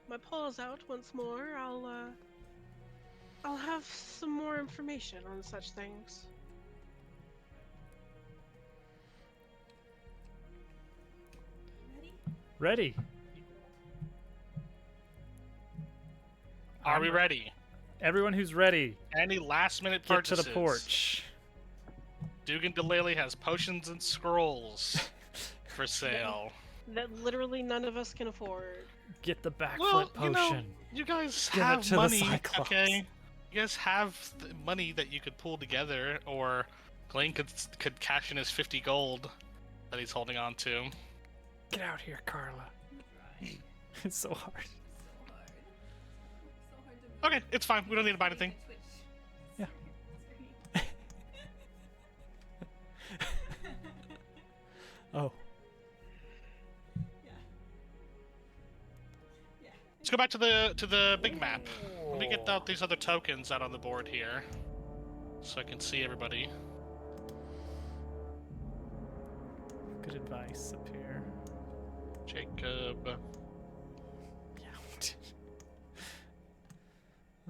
my paws out once more, I'll have some more information on such things. Ready? Are we ready? Everyone who's ready, Any last-minute get purchases? to the porch. Dugan Delele has potions and scrolls for sale. That literally none of us can afford. Get the backflip Well, potion. you guys Give it have to the money, Cyclops. okay? you guys have the money that you could pull together, or Glenn could cash in his 50 gold that he's holding on to. Get out here, Carla. It's so hard. Okay, it's fine. We don't need to buy anything. Yeah. Oh. Let's go back to the big map. Let me get out these other tokens out on the board here, so I can see everybody. Good advice up here. Jacob.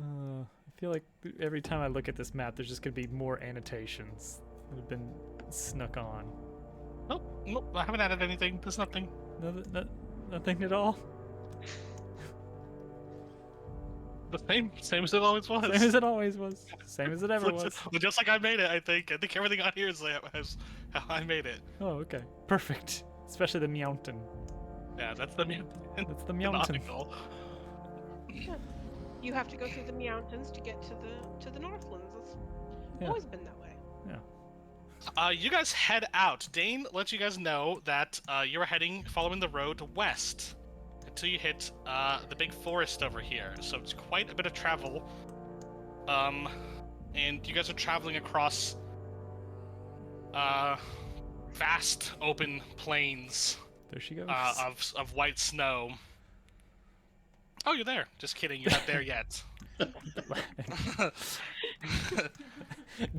I feel like every time I look at this map, there's just gonna be more annotations that have been snuck on. Nope, I haven't added anything. There's nothing. Nothing at all. The same as it always was. Same as it always was. Same as it ever was. Just like I made it, I think. I think everything on here is how I made it. Oh, okay. Perfect. Especially the mountain. Yeah, that's the That's the mountain. nautical. You have to go through the mountains to get to the Northlands. It's Yeah. always been that way. You guys head out. Dane lets you guys know that you're heading, following the road west until you hit the big forest over here. So it's quite a bit of travel. And you guys are traveling across vast open plains There she goes. of white snow. Oh, you're there. Just kidding. You're not there yet.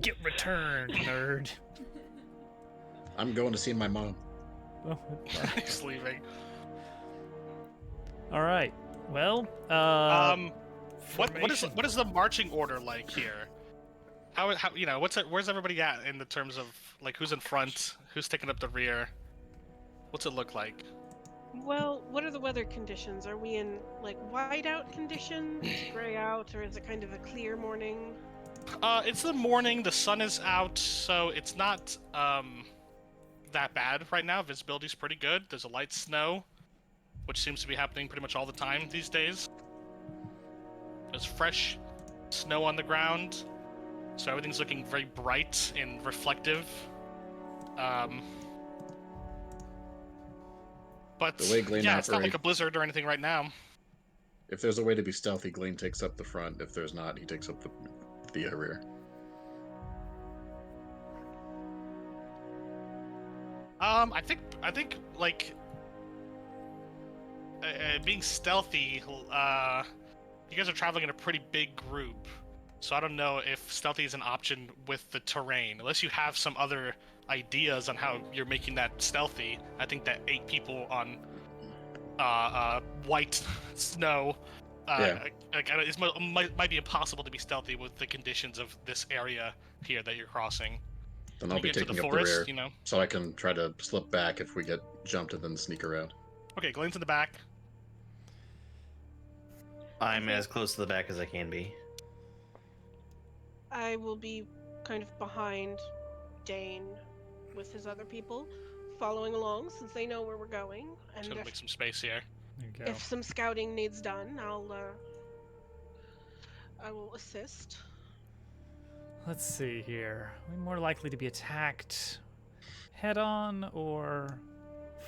Get returned, nerd. I'm going to see my mom. Oh, He's leaving. all right. Well, What is the marching order like here? How where's everybody at in the terms of like who's in front, who's taking up the rear? What's it look like? Well, what are the weather conditions? Are we in like whiteout conditions, gray out, or is it kind of a clear morning? It's the morning. The sun is out, so it's not that bad right now. Visibility's pretty good. There's a light snow, which seems to be happening pretty much all the time these days. There's fresh snow on the ground, so everything's looking very bright and reflective. But The way Glenn yeah, it's not like operates- a blizzard or anything right now. If there's a way to be stealthy, Glean takes up the front. If there's not, he takes up the rear. I think like being stealthy. You guys are traveling in a pretty big group, so I don't know if stealthy is an option with the terrain. Unless you have some other ideas on how you're making that stealthy. I think that 8 people on white snow might be impossible to be stealthy with the conditions of this area here that you're crossing. Then I'll You be get to taking the up forest, the rear, so I can try to slip back if we get jumped and then sneak around. Okay, Glenn's in the back. I'm as close to the back as I can be. I will be kind of behind Dane with his other people, following along since they know where we're going. Just And gonna make some space here. There you go. if some scouting needs done, I will assist. Let's see here. Are we more likely to be attacked head on or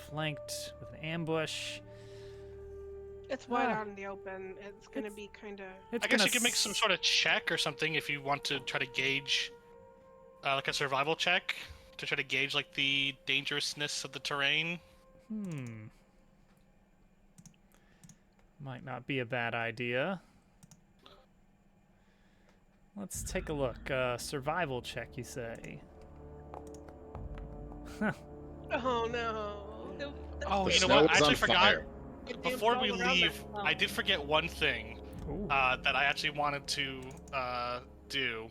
flanked with an ambush? It's wide Ah. out in the open. It's gonna be kind of. It's I guess gonna you could make some sort of check or something if you want to try to gauge, like a survival check to try to gauge like the dangerousness of the terrain. Might not be a bad idea. Let's take a look. Survival check, you say? Oh no! Oh, The you know snow what? I is on actually forgot. fire. Before we leave, I did forget one thing Ooh. that I actually wanted to do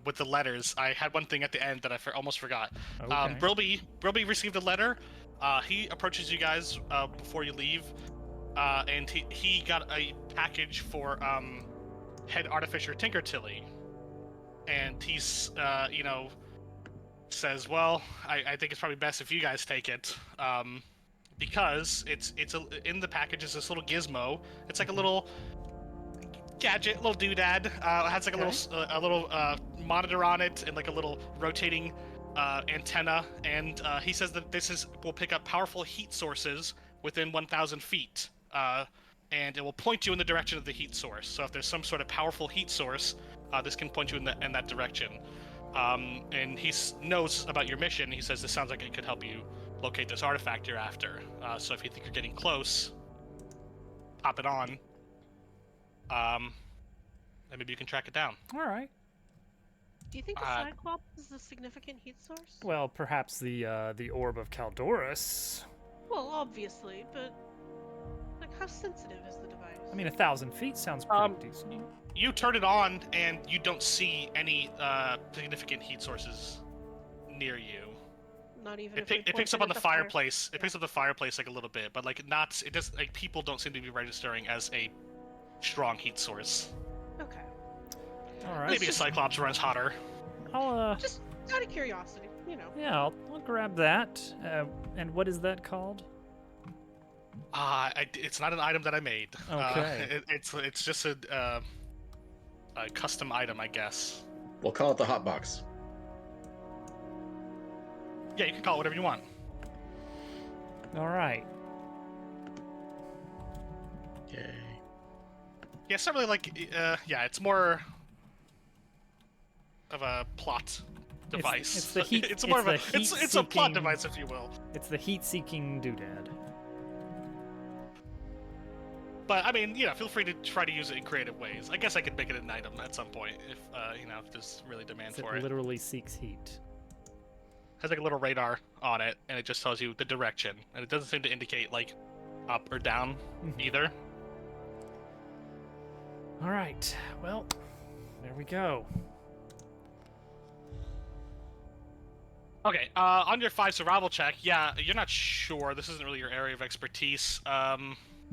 with the letters. I had one thing at the end that I almost forgot. Okay. Brilby received a letter. He approaches you guys before you leave, and he got a package for head artificer Tinker Tilly, and he's says, well, I think it's probably best if you guys take it, because in the package is this little gizmo. It's like a little gadget, little doodad. It has like a little monitor on it and like a little rotating antenna. And he says that will pick up powerful heat sources within 1,000 feet. And it will point you in the direction of the heat source. So if there's some sort of powerful heat source, this can point you in that direction. And he knows about your mission. He says this sounds like it could help you locate this artifact you're after. So if you think you're getting close, pop it on. And maybe you can track it down. All right. Do you think the Cyclops is a significant heat source? Well, perhaps the orb of Caldorus. Well, obviously, but like, how sensitive is the device? I mean, 1,000 feet sounds pretty decent. You turn it on, and you don't see any significant heat sources near you. Not even. It picks up on the fireplace. It picks up the fireplace like a little bit, but like not. It does like people don't seem to be registering as a strong heat source. Okay. All right. Maybe a Cyclops runs hotter. I'll Just out of curiosity, you know. yeah, I'll grab that. And what is that called? It's not an item that I made. Okay. It's just a custom item, I guess. We'll call it the hot box. Yeah, you can call it whatever you want. All right. Yay. Yeah, it's not really like. Yeah, it's more of a plot device. It's the heat. It's more of a. the It's a plot heat-seeking- device, if you will. It's the heat-seeking doodad. But I mean, you know, feel free to try to use it in creative ways. I guess I could make it an item at some point if if there's really demand for It it. literally seeks heat. Has like a little radar on it, and it just tells you the direction, and it doesn't seem to indicate like up or down either. All right. Well, there we go. Okay, on your 5 survival check, yeah, you're not sure. This isn't really your area of expertise.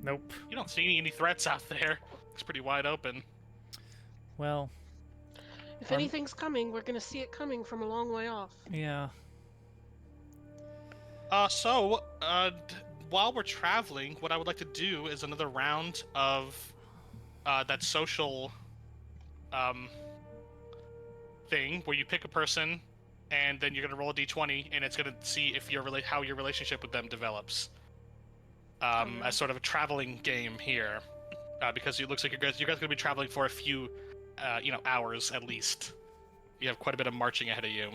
Nope. You don't see any threats out there. It's pretty wide open. Well, If anything's coming, we're gonna see it coming from a long way off. yeah. While we're traveling, what I would like to do is another round of that social thing where you pick a person and then you're gonna roll a d20 and it's gonna see if how your relationship with them develops. As sort of a traveling game here, because it looks like you guys are gonna be traveling for a few, hours at least. You have quite a bit of marching ahead of you.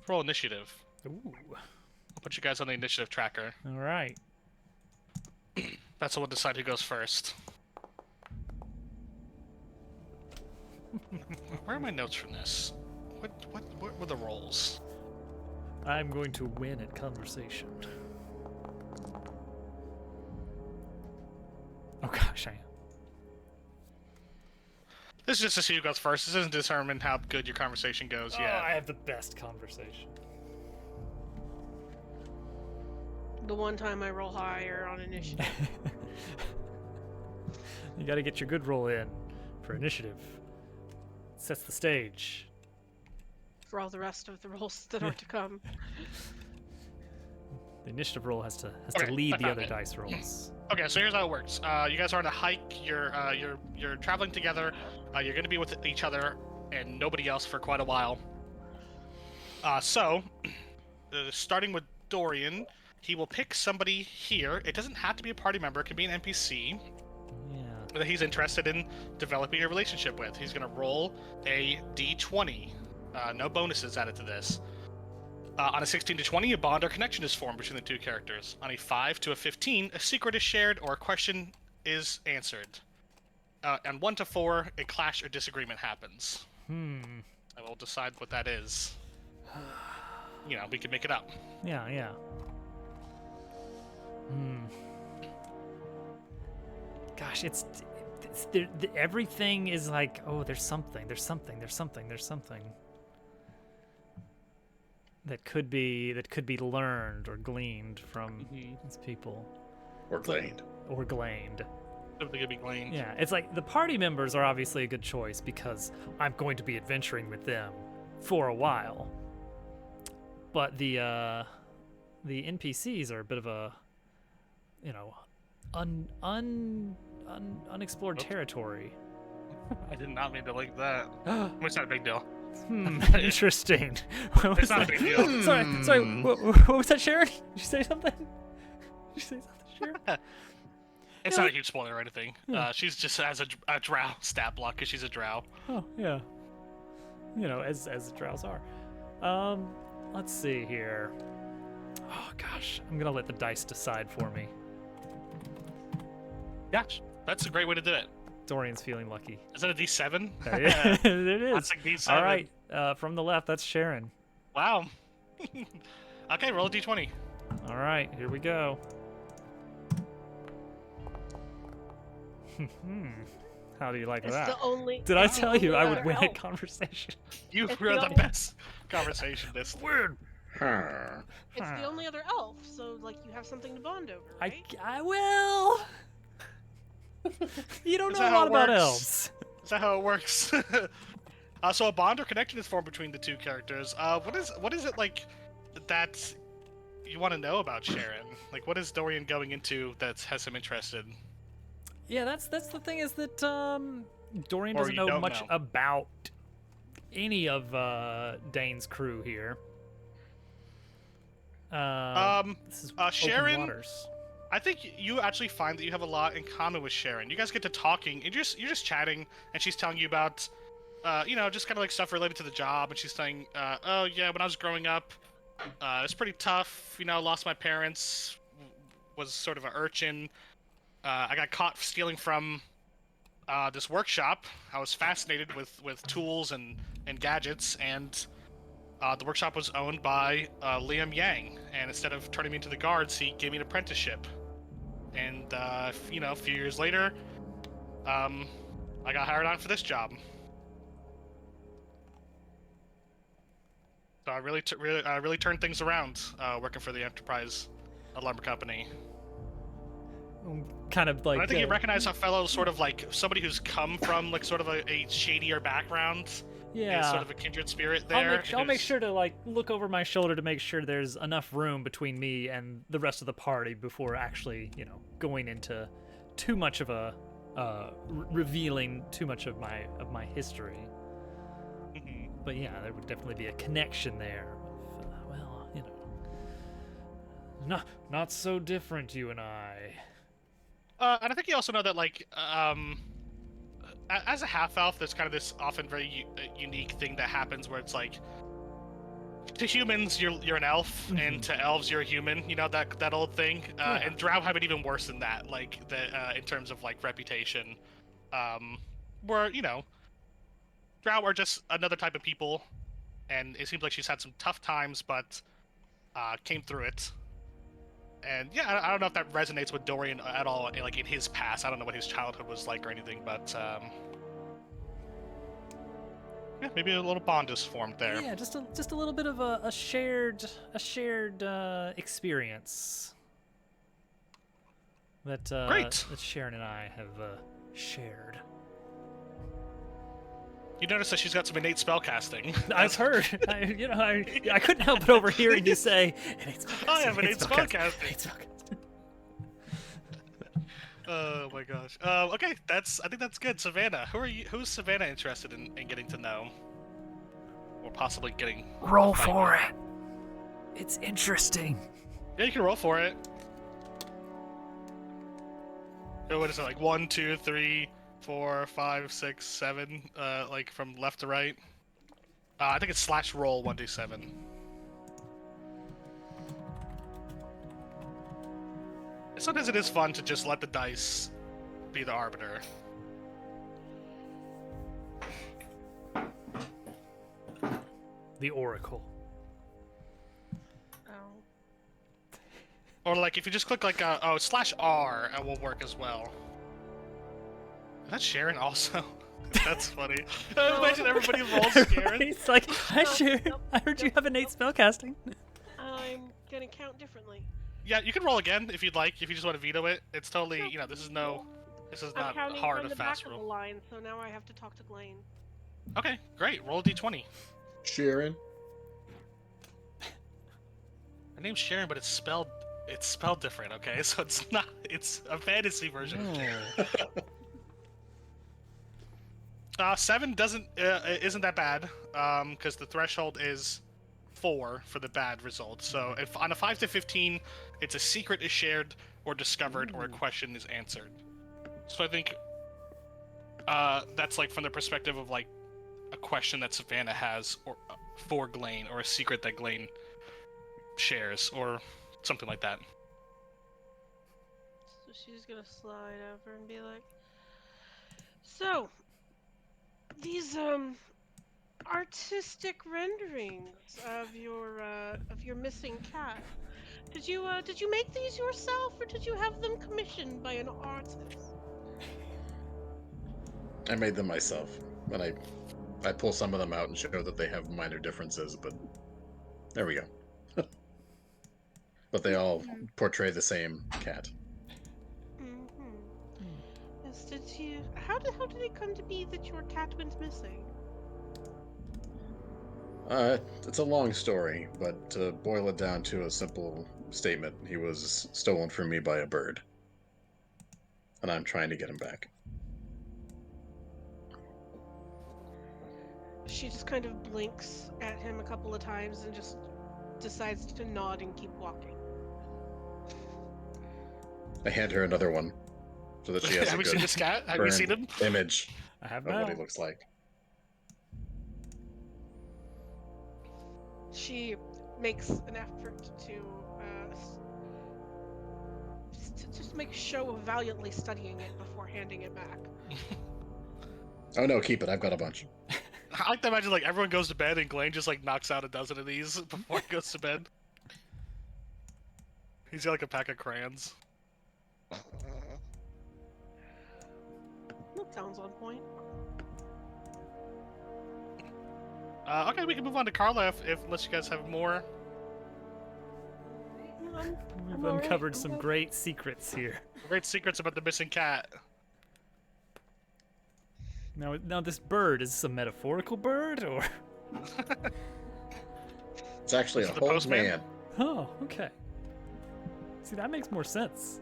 Roll initiative. Ooh. I'll put you guys on the initiative tracker. All right. That's what will decide who goes first. Where are my notes from this? What were the rolls? I'm going to win at conversation. Oh gosh, I am. This is just to see who goes first. This doesn't determine how good your conversation goes Oh, yet. I have the best conversation. The one time I roll higher on initiative. You got to get your good roll in for initiative. Sets the stage. For all the rest of the rolls that are to come. The initiative roll has to Okay, lead I the found other it. dice rolls. Okay, so here's how it works. You guys are on a hike. You're traveling together. You're going to be with each other and nobody else for quite a while. Starting with Dorian, he will pick somebody here. It doesn't have to be a party member. It can be an NPC Yeah. that he's interested in developing a relationship with. He's going to roll a d20. No bonuses added to this. On a 16 to 20, a bond or connection is formed between the two characters. On a 5 to a 15, a secret is shared or a question is answered. And 1 to 4, a clash or disagreement happens. I will decide what that is. We can make it up. Yeah. Gosh, everything is like, oh, there's something that could be learned or gleaned from these people. Or gleaned. Or gleaned. Something could be gleaned. Yeah, it's like the party members are obviously a good choice because I'm going to be adventuring with them for a while. But the the NPCs are a bit of a, you know, unexplored Oops. territory. I did not mean to link that. It's not a big deal. Interesting. It's not a big deal. Sorry. What was that, Sharon? Did you say something? Did you say something, Sharon? It's Yeah. not a huge spoiler or anything. She's just as a drow stat block because she's a drow. Oh yeah. You know, as the drows are. Let's see here. Oh gosh, I'm gonna let the dice decide for me. Yeah, that's a great way to do it. Dorian's feeling lucky. Is that a D7? it is. Classic D7. All right, from the left, that's Sharon. Wow. Okay, roll a D20. All right, here we go. How do you like It's that? the only. Did I it's the tell you only I would other win a elf. conversation? You It's were the the only- best conversationist. Weird. Huh. It's the only other elf, so like you have something to bond over, right? I will. You don't Is know a that how lot it about works? elves. Is that how it works? So a bond or connection is formed between the two characters. What is it like that you want to know about Sharon? Like, what is Dorian going into that has him interested? Yeah, that's the thing is that Dorian Or doesn't you know don't much know. about any of Dane's crew here. This is open Sharon- waters. I think you actually find that you have a lot in common with Sharon. You guys get to talking, and you're just chatting, and she's telling you about, just kind of like stuff related to the job, and she's saying, oh yeah, when I was growing up, it was pretty tough. You know, lost my parents, was sort of an urchin. I got caught stealing from this workshop. I was fascinated with tools and gadgets, and the workshop was owned by Liam Yang, and instead of turning me into the guards, he gave me an apprenticeship. And a few years later, I got hired on for this job. So I really turned things around working for the Enterprise Lumber Company. Kind of like And I think you recognize a fellow sort of like somebody who's come from like sort of a shadier background. yeah. Is sort of a kindred spirit there. I'll make who's- sure to like look over my shoulder to make sure there's enough room between me and the rest of the party before actually, going into too much of a revealing too much of my history. Mhm. But yeah, there would definitely be a connection there. Not so different, you and I. And I think you also know that, like, as a half-elf, there's kind of this often very unique thing that happens where it's like, to humans, you're an elf, and to elves, you're a human. You know, that old thing. Yeah. And Drow have it even worse than that, like, in terms of, like, reputation. Where, Drow are just another type of people, and it seems like she's had some tough times, but came through it. And yeah, I don't know if that resonates with Dorian at all, like in his past. I don't know what his childhood was like or anything, but yeah, maybe a little bond is formed there. Yeah, just a little bit of a shared experience that Great. that Sharon and I have shared. You notice that she's got some innate spellcasting. I've heard. I couldn't help but overhearing you say. I have innate spellcasting. spellcasting. Innate spellcasting. Oh my gosh. Okay, I think that's good. Savannah, who's Savannah interested in getting to know, or possibly getting? Roll for it. It's interesting. Yeah, you can roll for it. What is it, like 1, 2, 3, 4, 5, 6, 7, like from left to right? I think it's /roll 1d7. Sometimes it is fun to just let the dice be the arbiter. The Oracle. Oh. Or like if you just click like /R, it will work as well. Is that Sharon also? That's funny. Imagine everybody rolls Sharon. It's like, hi No, Sharon. nope, I heard you nope, have innate spellcasting. I'm gonna count differently. Yeah, you can roll again if you'd like. If you just want to veto it, it's totally. No. This is I'm not counting hard from or the fast back of the roll. line, so now I have to talk to Glane. Okay, great. Roll a d20. Sharon, Her name's Sharon, but it's spelled different. Okay, so it's a fantasy version. Oh. 7 isn't that bad, because the threshold is 4 for the bad result. So if on a 5 to 15, it's a secret is shared or discovered or a question is answered. So I think that's like from the perspective of like a question that Savannah has or for Glane, or a secret that Glane shares, or something like that. So she's gonna slide over and be like, so these artistic renderings of your missing cat. Did you make these yourself, or did you have them commissioned by an artist? I made them myself, and I pull some of them out and show that they have minor differences, but there we go. But they all portray the same cat. Yes, how did it come to be that your cat went missing? It's a long story, but to boil it down to a simple statement, he was stolen from me by a bird. And I'm trying to get him back. She just kind of blinks at him a couple of times and just decides to nod and keep walking. I hand her another one, so that she has Have a you seen good this cat? Have you seen him? image I have of what not. he looks like. She makes an effort to just make a show of valiantly studying it before handing it back. Oh no, keep it. I've got a bunch. I like to imagine like everyone goes to bed and Glane just like knocks out a dozen of these before he goes to bed. He's got like a pack of crayons. That sounds on point. Okay, we can move on to Carla unless you guys have more. We've uncovered some great secrets here. Great secrets about the missing cat. Now this bird, is this a metaphorical bird, or? It's actually Is a it the whole postman? man. Oh, okay. See, that makes more sense.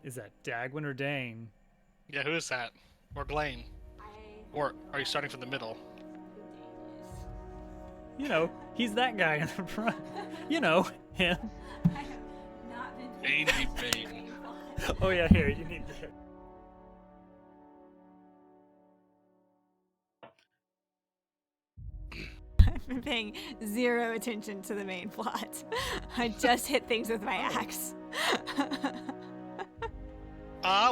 Is that Dagwin or Dane? Yeah, who is that? Or Glane? Or are you starting from the middle? You know, he's that guy in the front. You know, him. I have not been Andy Bane. Oh yeah, here, you need to. I've been paying zero attention to the main plot. I just hit things with my axe.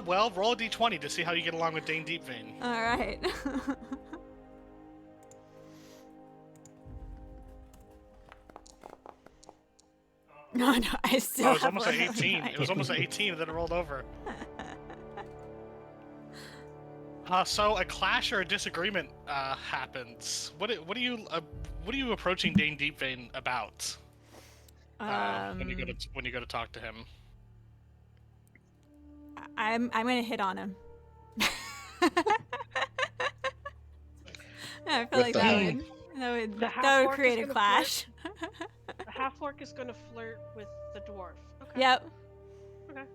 Well, roll a d20 to see how you get along with Dane Deepvein. All right. No, I still Oh, it was have almost at one. 18. It was almost at 18, and then it rolled over. So a clash or a disagreement happens. What are you approaching Dane Deepvein about when you go to talk to him? I'm gonna hit on him. I feel like that would The half-orc create is a gonna clash. The half-orc is gonna flirt with the dwarf. Okay. Yep. Okay.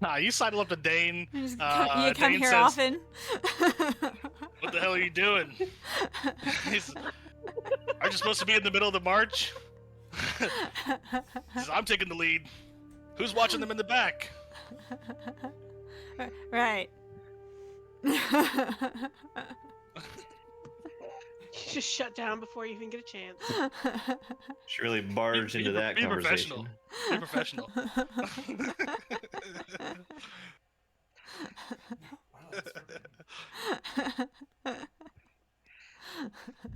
Nah, you sidle up to Dane. You come Dane here says, often. "What the hell are you doing? Aren't you supposed to be in the middle of the march?" He says, "I'm taking the lead. Who's watching them in the back?" Right. You just shut down before you even get a chance. She really barged into that be conversation. professional. Be professional.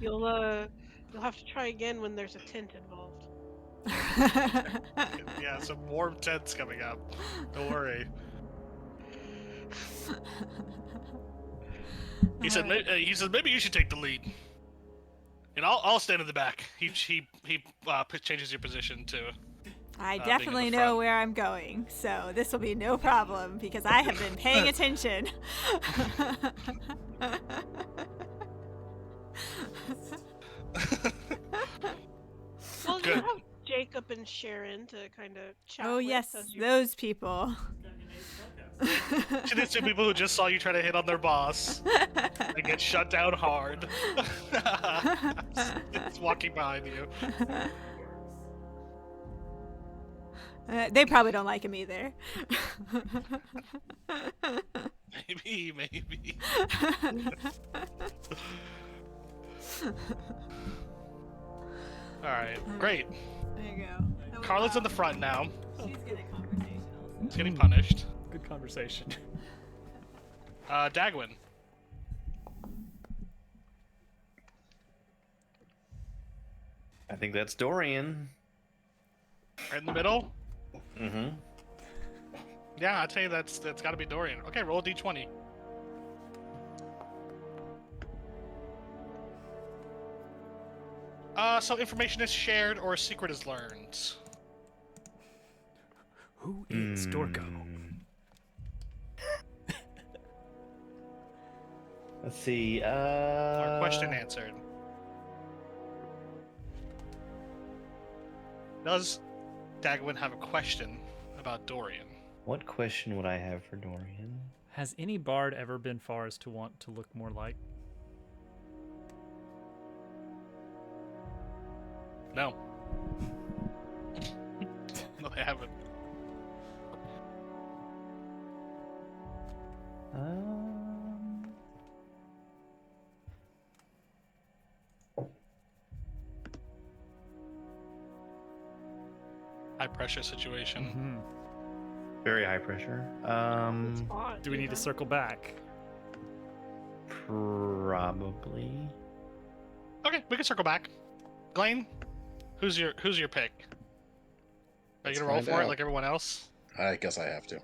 You'll have to try again when there's a tent involved. Yeah, some warm tents coming up. Don't worry. He said maybe you should take the lead, and I'll stand in the back. He changes your position to. I being in definitely the know front. where I'm going, so this will be no problem because I have been paying attention. Sharon to kind of chat Oh with yes, as you- those people. To these two people who just saw you try to hit on their boss and get shut down hard. It's walking behind you. They probably don't like him either. Maybe. Alright, great. There you go. Carla's in the front now. She's good at conversation also. She's getting punished. Good conversation. Dagwin. I think that's Dorian. Right in the middle? Mm-hmm. Yeah, I'd say that's gotta be Dorian. Okay, roll a d20. So information is shared or a secret is learned. Who is Dorko? Let's see. Or question answered. Does Dagwin have a question about Dorian? What question would I have for Dorian? Has any bard ever been far as to want to look more like? No. No, they haven't. High pressure situation. Very high pressure. Spot, Do we need to yeah. circle back? Probably. Okay, we can circle back. Glane, who's your pick? Are you Let's gonna roll find for it out. like everyone else? I guess I have to.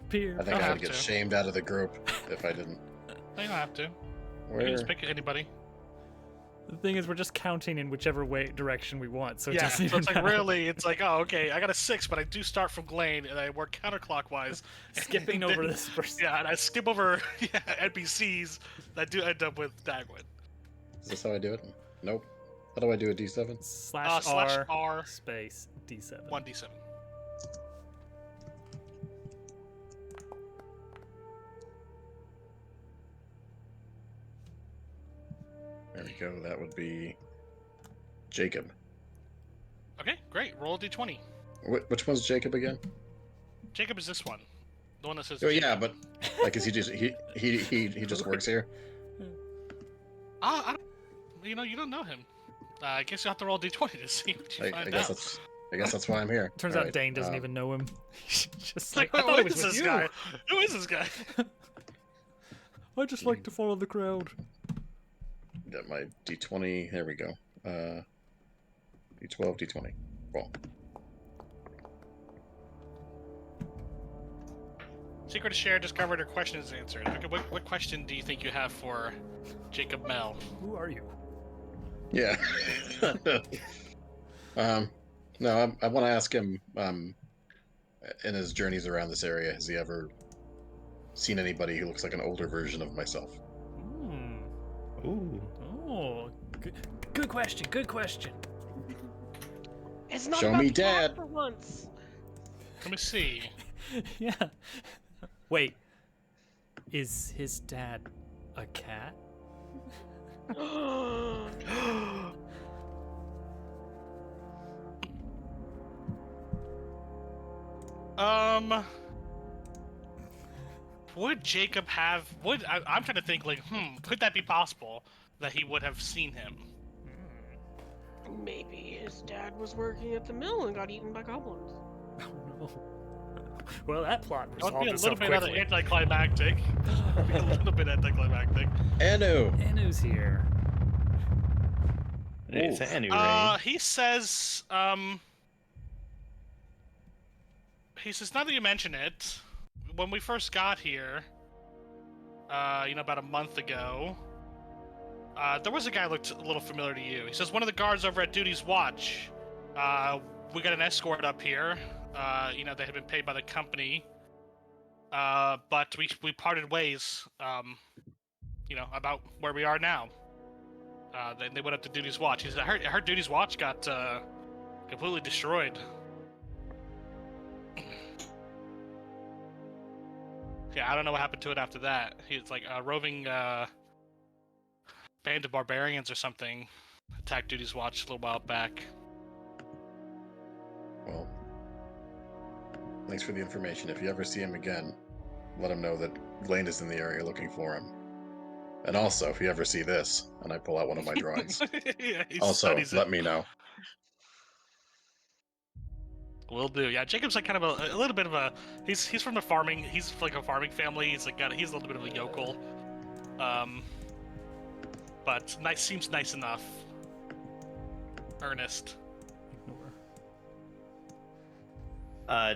Peer. I think Don't I have would get to. shamed out of the group if I didn't. No, you don't have to. You Where? can just pick anybody. The thing is, we're just counting in whichever way direction we want, so it Yeah, doesn't so even it's like matter. really, it's like, oh, okay, I got a 6, but I do start from Glane, and I work counterclockwise. Skipping and over then- this person. Yeah, and I skip over NPCs that do end up with Dagwin. Is this how I do it? Nope. How do I do a D7? Slash Slash R, R, space D7. 1d7. There we go. That would be Jacob. Okay, great. Roll a d20. Which one's Jacob again? Jacob is this one. The one that says Oh yeah, Jacob. but like, is he just he just works here? I don't, you don't know him. I guess you have to roll a d20 to see what you I find guess out. that's why I'm here. Turns All out right, Dane doesn't even know him. He's just It's like, like, I thought it who was is with this you. guy? Who is this guy? I just like to follow the crowd. Got my D20. There we go. D12, D20. Roll. Secret is shared, discovered, or question is answered. Okay, what question do you think you have for Jacob Mel? Who are you? Yeah. No, I want to ask him. In his journeys around this area, has he ever seen anybody who looks like an older version of myself? Hmm. Ooh. Oh, good question. Good question. It's not Show about me the cat Dad. for once. Let me see. Yeah. Wait. Is his dad a cat? Would Jacob have? I'm trying to think. Like, could that be possible that he would have seen him? Maybe his dad was working at the mill and got eaten by goblins. Oh no. Well, that plot That would resolved be a itself little bit quickly. anticlimactic. Be a little bit anticlimactic. Anu. Anu's here. It's anyway. He says, now that you mention it, when we first got here, about a month ago, there was a guy who looked a little familiar to you. He says, one of the guards over at Duty's Watch, we got an escort up here. They had been paid by the company, but we parted ways, about where we are now. They went up to Duty's Watch. He said, I heard Duty's Watch got completely destroyed. Yeah, I don't know what happened to it after that. It's like a roving band of barbarians or something attacked Duty's Watch a little while back. Well, thanks for the information. If you ever see him again, let him know that Lane is in the area looking for him. And also, if you ever see this, and I pull out one of my drawings, Yeah, he also studies let it. me know. Will do. Yeah, Jacob's like kind of a little bit of a he's from the farming. He's like a farming family. He's he's a little bit of a yokel. But nice seems nice enough. Earnest. Ignore.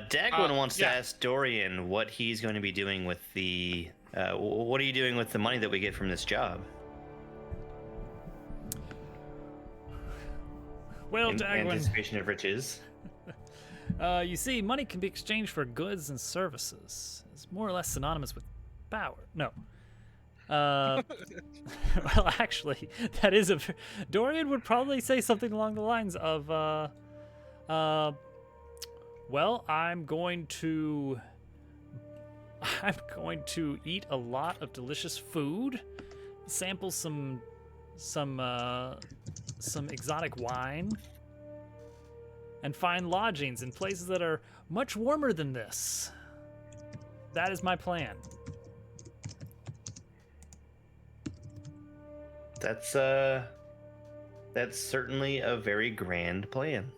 Dagwin wants to yeah. ask Dorian what he's going to be doing with the. What are you doing with the money that we get from this job? Well, In Dagwin, anticipation of riches. you see, money can be exchanged for goods and services. It's more or less synonymous with power. No. Well, actually, that is a. Dorian would probably say something along the lines of, well, I'm going to eat a lot of delicious food, sample some exotic wine, and find lodgings in places that are much warmer than this. That is my plan. That's certainly a very grand plan.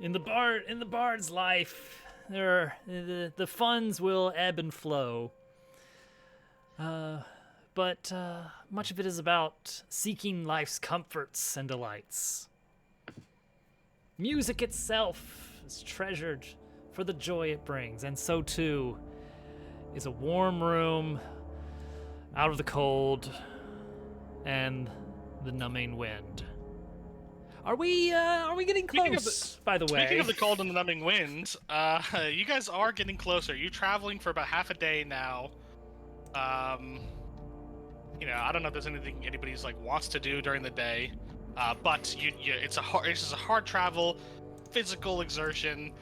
In the bard's life, the funds will ebb and flow. But much of it is about seeking life's comforts and delights. Music itself is treasured for the joy it brings, and so too is a warm room out of the cold and the numbing wind. Are we getting close, by the way? Speaking of the cold and the numbing wind, you guys are getting closer. You're traveling for about half a day now. I don't know if there's anything anybody's wants to do during the day, but it's just a hard travel, physical exertion,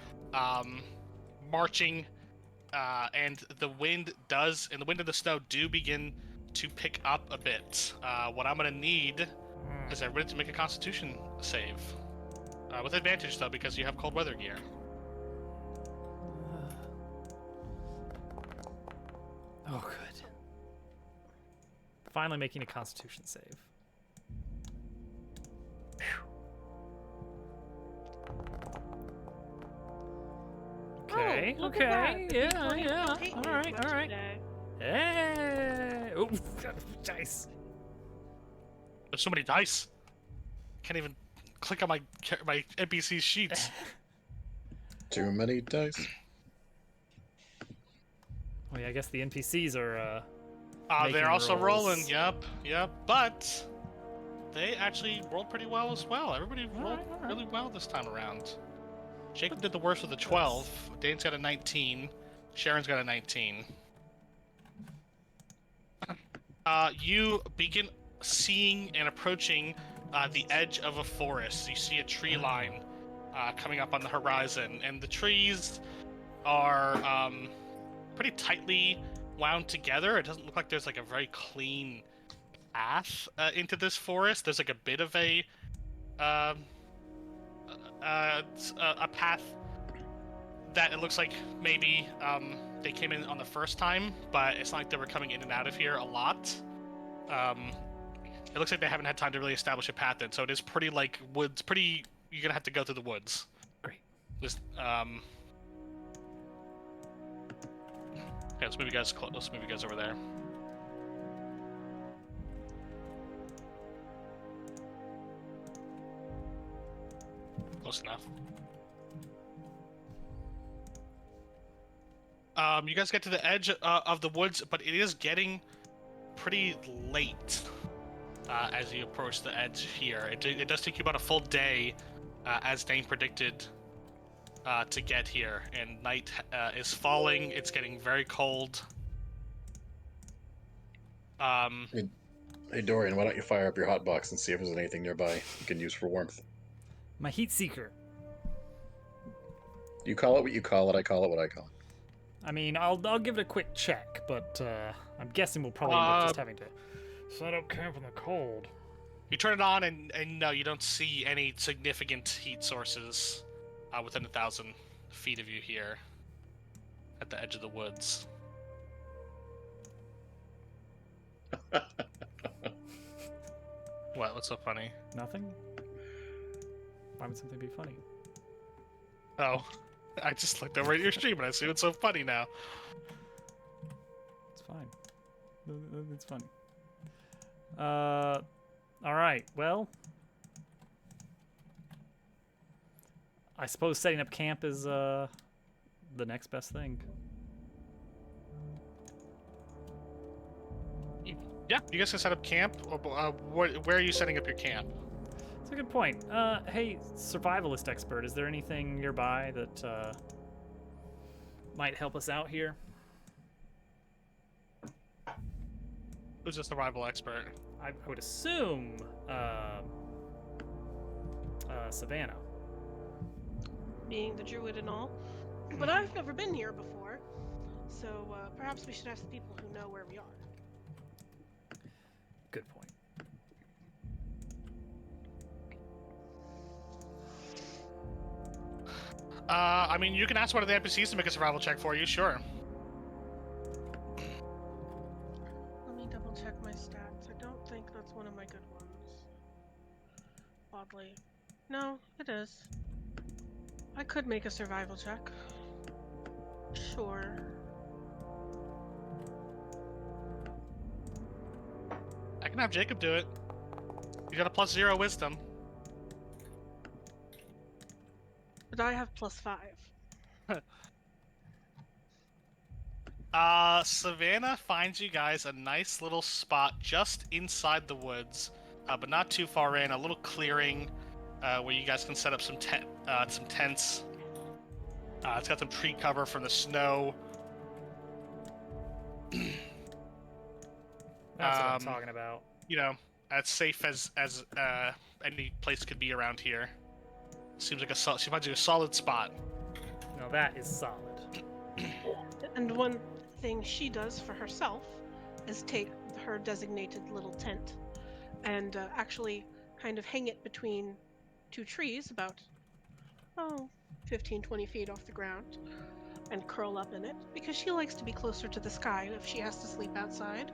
marching, and the wind and the snow do begin to pick up a bit. What I'm gonna need is everybody to make a Constitution save, with advantage though because you have cold weather gear. Oh, good. Finally making a Constitution save. Okay, Oh, look at okay, that. yeah, People yeah. don't hate All me as right, much all right. today. Hey! Oh, dice. There's so many dice. Can't even click on my NPC sheets. Too many dice. Oh yeah, I guess the NPCs are. They're making also rolls. rolling. Yep. But they actually rolled pretty well as well. Everybody rolled all right. really well this time around. Jacob did the worst with a 12. Dane's got a 19. Sharon's got a 19. You begin seeing and approaching the edge of a forest. You see a tree line coming up on the horizon, and the trees are pretty tightly wound together. It doesn't look like there's a very clean path into this forest. There's a bit of a path that it looks like maybe they came in on the first time, but it's not like they were coming in and out of here a lot. It looks like they haven't had time to really establish a path in, so it is pretty woods. You're gonna have to go through the woods. Great. Just okay, let's move you guys. Let's move you guys over there. Close enough. You guys get to the edge of the woods, but it is getting pretty late as you approach the edge here. It does take you about a full day, as Dane predicted, to get here. And night is falling. It's getting very cold. Hey, Hey Dorian, why don't you fire up your hotbox and see if there's anything nearby you can use for warmth? My heat seeker. You call it what you call it. I call it what I call it. I mean, I'll give it a quick check, but I'm guessing we'll probably end up just having to set up camp in the cold. You turn it on, and no, you don't see any significant heat sources within 1,000 feet of you here at the edge of the woods. What? What's so funny? Nothing? Why would something be funny? Oh, I just looked over at your stream and I see what's so funny now. It's fine. It's funny. Alright, well. I suppose setting up camp is, the next best thing. Yeah, you guys can set up camp. Where are you setting up your camp? That's a good point. Hey, survivalist expert, is there anything nearby that, might help us out here? Who's a survival expert? I would assume, Savannah. Being the druid and all. But I've never been here before, so perhaps we should ask the people who know where we are. Good point. I mean, you can ask one of the NPCs to make a survival check for you, sure. Let me double check my stats. I don't think that's one of my good ones. Oddly. No, it is. I could make a survival check. Sure. I can have Jacob do it. You got a +0 wisdom. But I have +5. Savannah finds you guys a nice little spot just inside the woods, but not too far in. A little clearing where you guys can set up some tents. It's got some tree cover from the snow. That's what I'm talking about. You know, as safe as any place could be around here. Seems like she finds you a solid spot. No, that is solid. And one thing she does for herself is take her designated little tent and actually kind of hang it between two trees about 15-20 feet off the ground and curl up in it because she likes to be closer to the sky if she has to sleep outside.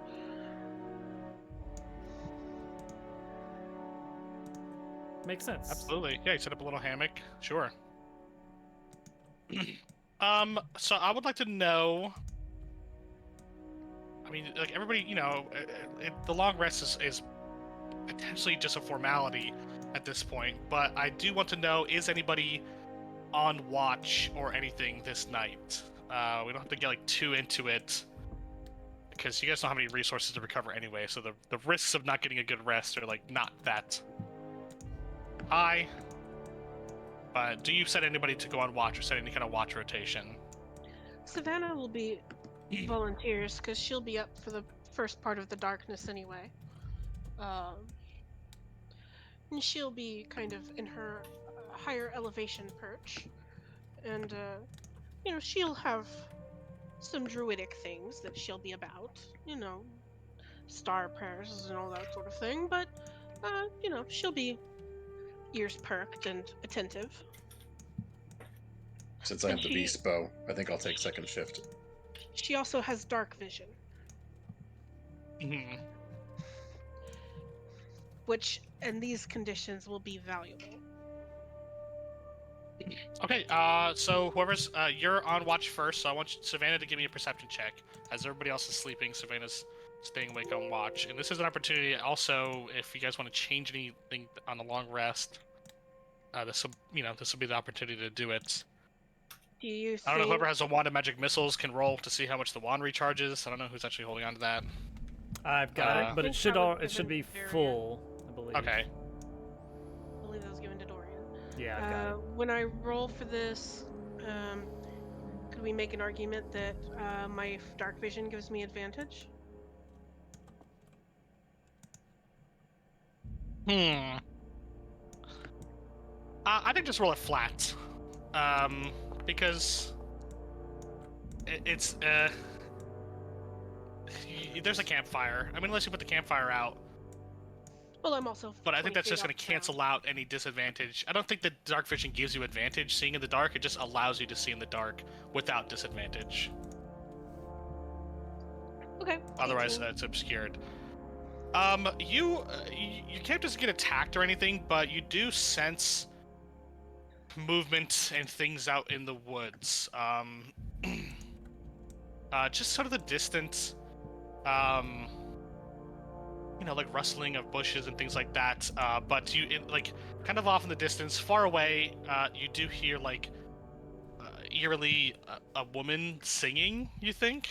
Makes sense. Absolutely. Yeah, you set up a little hammock. Sure. So I would like to know. I mean, like everybody, you know, the long rest is potentially just a formality at this point. But I do want to know: is anybody on watch or anything this night? We don't have to get like too into it because you guys don't have any resources to recover anyway. So the risks of not getting a good rest are like not that high. But do you set anybody to go on watch or set any kind of watch rotation? Savannah will be volunteers because she'll be up for the first part of the darkness anyway. And she'll be kind of in her higher elevation perch. And, you know, she'll have some druidic things that she'll be about. You know, star prayers and all that sort of thing. But, you know, she'll be ears perked and attentive. Since I have the beast bow, I think I'll take second shift. She also has dark vision, Mm-hmm. which in these conditions will be valuable. Okay, so whoever's you're on watch first, so I want Savannah to give me a perception check. As everybody else is sleeping, Savannah's staying awake on watch. And this is an opportunity also, if you guys want to change anything on the long rest, this will be the opportunity to do it. Do you think... I don't know, whoever has a wand of magic missiles can roll to see how much the wand recharges. I don't know who's actually holding on to that. I've got it, but I it think that should was be given to Dorian. full, I believe. Okay. I believe that was given to Dorian. Yeah, I've got it. When I roll for this, could we make an argument that my dark vision gives me advantage? Hmm. I think just roll it flat. Because it's there's a campfire. I mean, unless you put the campfire out. Well, I'm also. But I think 20 that's feet just going off to the ground. cancel out any disadvantage. I don't think that dark vision gives you advantage seeing in the dark. It just allows you to see in the dark without disadvantage. Okay. Otherwise, 18. it's obscured. You can't just get attacked or anything, but you do sense movement and things out in the woods. Just sort of the distance. Like rustling of bushes and things like that. But like kind of off in the distance, far away, you do hear like eerily a woman singing. You think,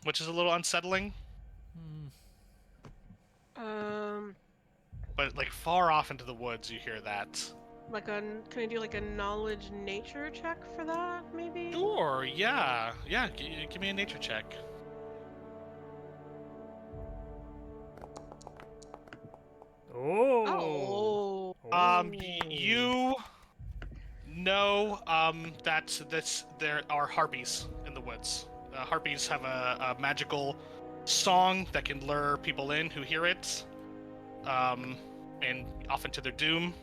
which is a little unsettling. But like far off into the woods, you hear that. Can I do like a knowledge nature check for that, maybe? Sure. Yeah. Give me a nature check. Oh. You know that there are harpies in the woods. Harpies have a magical song that can lure people in who hear it, and often to their doom.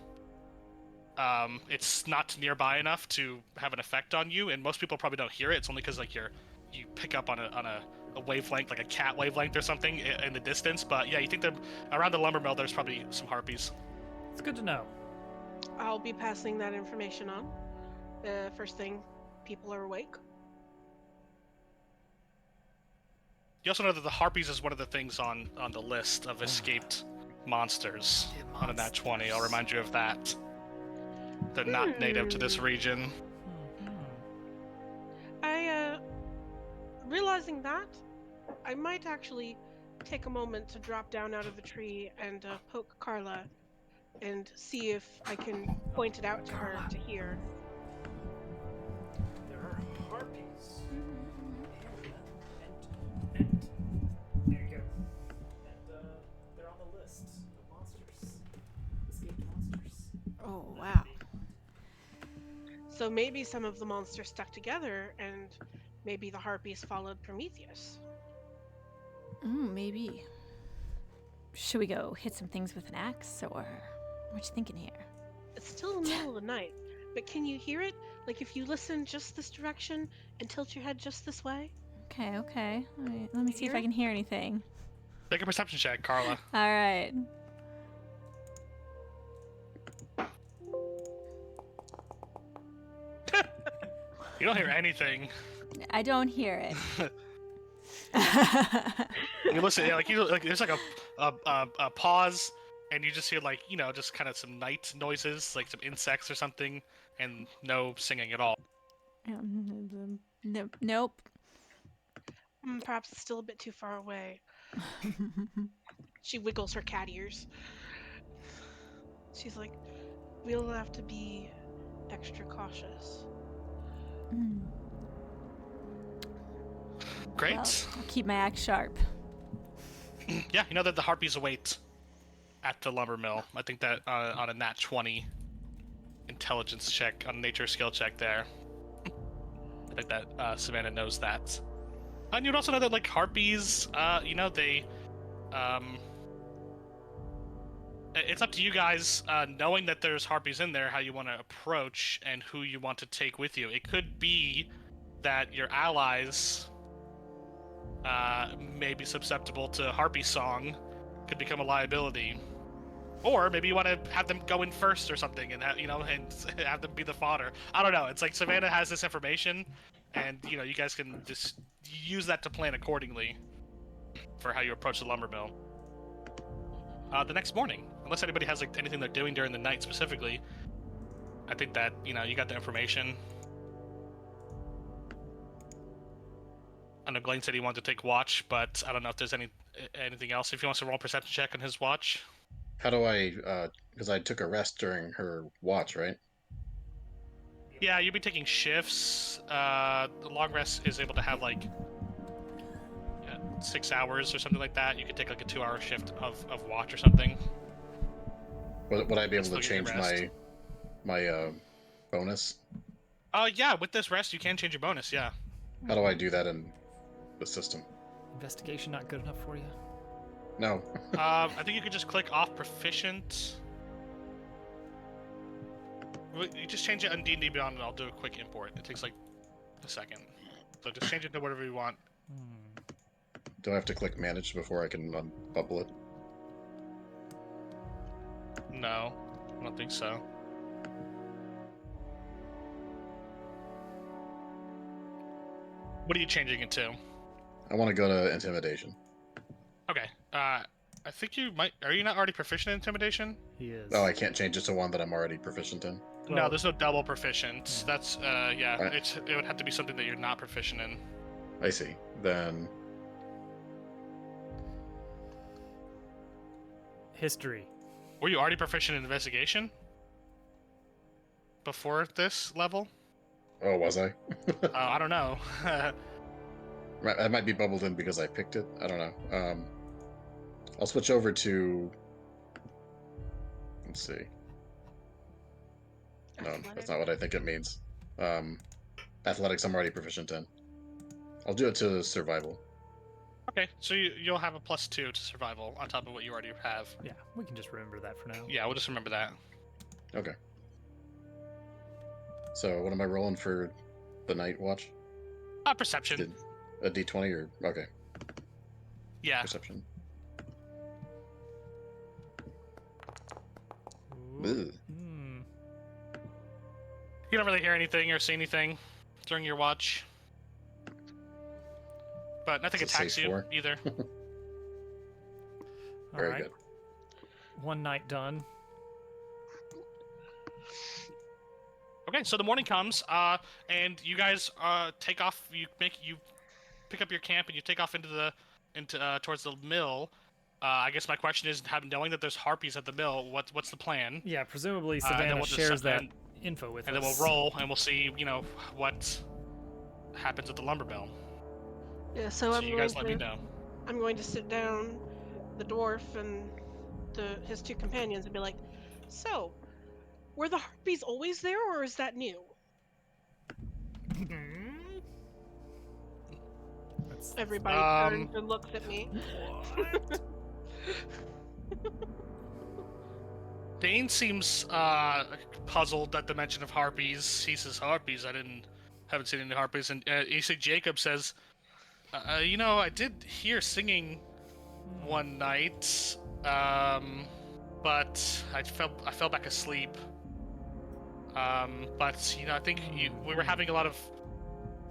It's not nearby enough to have an effect on you, and most people probably don't hear it. It's only because like you pick up on a wavelength, like a cat wavelength or something in the distance. But yeah, you think that around the lumber mill there's probably some harpies. It's good to know. I'll be passing that information on. The first thing people are awake. You also know that the harpies is one of the things on the list of escaped monsters on a nat 20. I'll remind you of that. They're not native to this region. Realizing that, I might actually take a moment to drop down out of the tree and poke Carla and see if I can point it out to her to hear. There are harpies. And there you go. And they're on the list of monsters. Escaped monsters. Oh, wow. So maybe some of the monsters stuck together and maybe the harpies followed Prometheus. Maybe. Should we go hit some things with an axe, or what you thinking here? It's still the middle of the night, but can you hear it? Like if you listen just this direction and tilt your head just this way? Okay. All right, let me see if I Hear? can hear anything. Make a perception check, Carla. All right. You don't hear anything. I don't hear it. You listen, there's like a pause, and you just hear like just kind of some night noises, like some insects or something, and no singing at all. Nope. Perhaps it's still a bit too far away. She wiggles her cat ears. She's like, we'll have to be extra cautious. Great. Well, I'll keep my axe sharp. Yeah, you know that the harpies await at the lumber mill. I think that on a nat 20 intelligence check, on a nature skill check there. I think that Savannah knows that. And you'd also know that like harpies, they it's up to you guys, knowing that there's harpies in there, how you want to approach and who you want to take with you. It could be that your allies may be susceptible to harpy song, could become a liability. Or maybe you want to have them go in first or something and have them be the fodder. I don't know. It's like Savannah has this information, and you guys can just use that to plan accordingly for how you approach the lumber mill. The next morning, unless anybody has like anything they're doing during the night specifically, I think that you got the information. I know Glenn said he wanted to take watch, but I don't know if there's anything else. If he wants to roll a perception check on his watch. How do I, because I took a rest during her watch, right? Yeah, you'll be taking shifts. The long rest is able to have like 6 hours or something like that, you could take like a 2-hour shift of watch or something. Would I be able Still to get your change rest. my bonus? Yeah, with this rest, you can change your bonus. Yeah. How do I do that in the system? Investigation not good enough for you. No. I think you could just click off proficient. You just change it on D&D Beyond, and I'll do a quick import. It takes like a second. So just change it to whatever you want. Do I have to click manage before I can unbubble it? No, I don't think so. What are you changing it to? I want to go to intimidation. Okay. I think you might. Are you not already proficient in intimidation? He is. Oh, I can't change it to one that I'm already proficient in. No, Well- there's no double proficient. Yeah. That's yeah. Alright. It would have to be something that you're not proficient in. I see. Then History. Were you already proficient in investigation? Before this level? oh, was I? I don't know. I might be bubbled in because I picked it. I don't know. I'll switch over to. Let's see. No, that's Athletic. not what I think it means. Athletics, I'm already proficient in. I'll do it to survival. Okay, so you'll have a +2 to survival on top of what you already have. Yeah, we can just remember that for now. Yeah, we'll just remember that. Okay. So, what am I rolling for the night watch? Perception. Did a d20 or okay, Yeah. perception. Ooh. Ugh. Hmm. You don't really hear anything or see anything during your watch. But nothing Does it attacks say you 4? either. Very Alright, good. one night done. Okay, so the morning comes, and you guys take off. You pick up your camp and you take off into towards the mill. I guess my question is, knowing that there's harpies at the mill, what's the plan? Yeah, presumably And then Savannah we'll just- shares that and- info with And then us. we'll roll and we'll see, what happens at the lumber mill. Yeah, so So you guys let me know. I'm going to sit down the dwarf and his two companions and be like, so, were the harpies always there, or is that new? That's- Everybody turns and looks at me. Dane seems puzzled at the mention of harpies. He says, "Harpies? Haven't seen any harpies." And you see, Jacob says, I did hear singing one night, but I fell back asleep. But I think we were having a lot of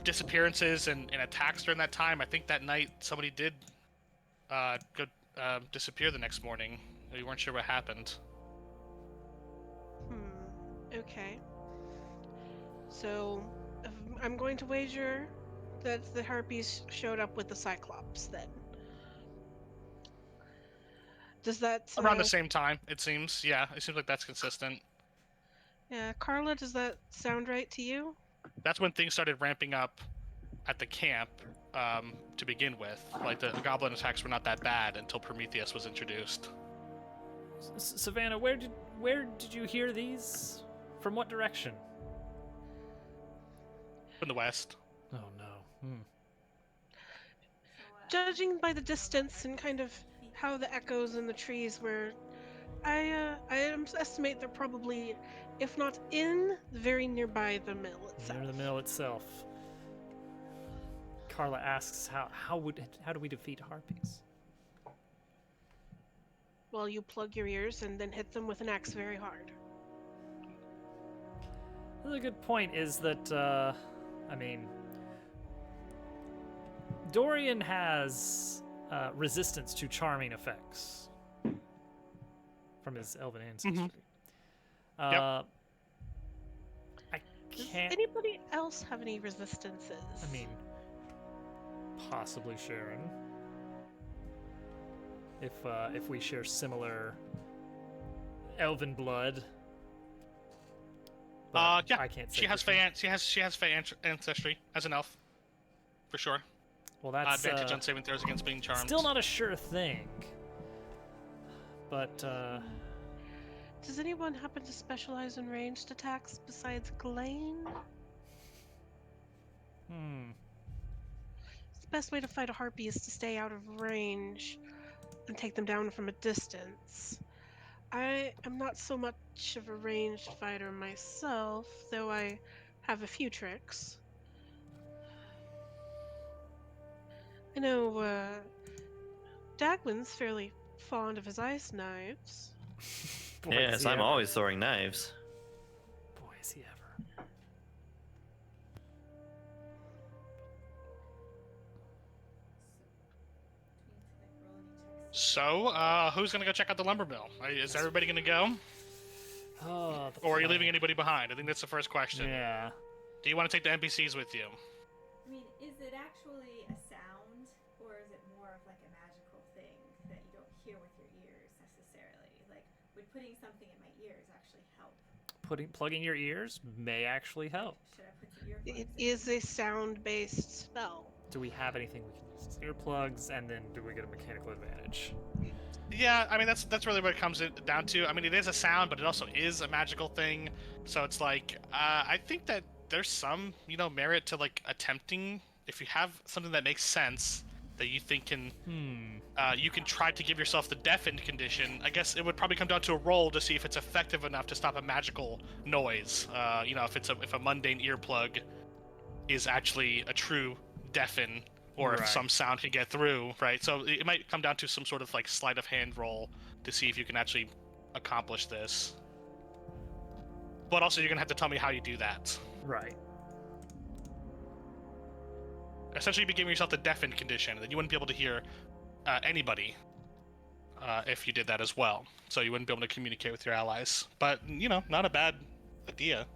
disappearances and attacks during that time. I think that night somebody did go disappear the next morning. We weren't sure what happened. Okay. So, I'm going to wager that the harpies showed up with the Cyclops then. Does that Around the same time, it seems. Yeah, it seems like that's consistent. Yeah, Carla, does that sound right to you? That's when things started ramping up at the camp to begin with. Like the goblin attacks were not that bad until Prometheus was introduced. Savannah, where did you hear these? From what direction? From the west. Oh no. Judging by the distance and kind of how the echoes in the trees were, I estimate they're probably, if not in, very nearby the mill itself. Near the mill itself. Carla asks, how do we defeat harpies? Well, you plug your ears and then hit them with an axe very hard. The good point is that, Dorian has resistance to charming effects from his elven ancestry. I Does can't. anybody else have any resistances? Possibly Sharon. If we share similar elven blood. But Yeah. I can't say She has for sure. Fey ancestry as an elf, for sure. Well, that's Advantage on saving throws against being charmed. still not a sure thing. But Does anyone happen to specialize in ranged attacks besides Glane? The best way to fight a harpy is to stay out of range and take them down from a distance. I am not so much of a ranged fighter myself, though I have a few tricks. I know Dagwin's fairly fond of his ice knives. boy, is Yes, he I'm ever. always throwing knives. Boy, is he ever. So, who's gonna go check out the lumber mill? Is everybody gonna go, Oh, the or are you plan. leaving anybody behind? I think that's the first question. Yeah. Do you want to take the NPCs with you? I mean, is it actually a sound, or is it more of like a magical thing that you don't hear with your ears necessarily? Like, would putting something in my ears actually help? Plugging your ears may actually help. Should I put some earplugs It in? is a sound-based spell. Do we have anything we can use as earplugs, and then do we get a mechanical advantage? Yeah, I mean that's really what it comes down to. I mean, it is a sound, but it also is a magical thing. So it's like I think that there's some merit to like attempting if you have something that makes sense that you think can you can try to give yourself the deafened condition. I guess it would probably come down to a roll to see if it's effective enough to stop a magical noise. If a mundane earplug is actually a true deafen, or if Right. some sound can get through, right? So it might come down to some sort of like sleight of hand roll to see if you can actually accomplish this. But also, you're gonna have to tell me how you do that. Right. Essentially, you'd be giving yourself the deafened condition, that you wouldn't be able to hear anybody if you did that as well. So you wouldn't be able to communicate with your allies. But not a bad idea.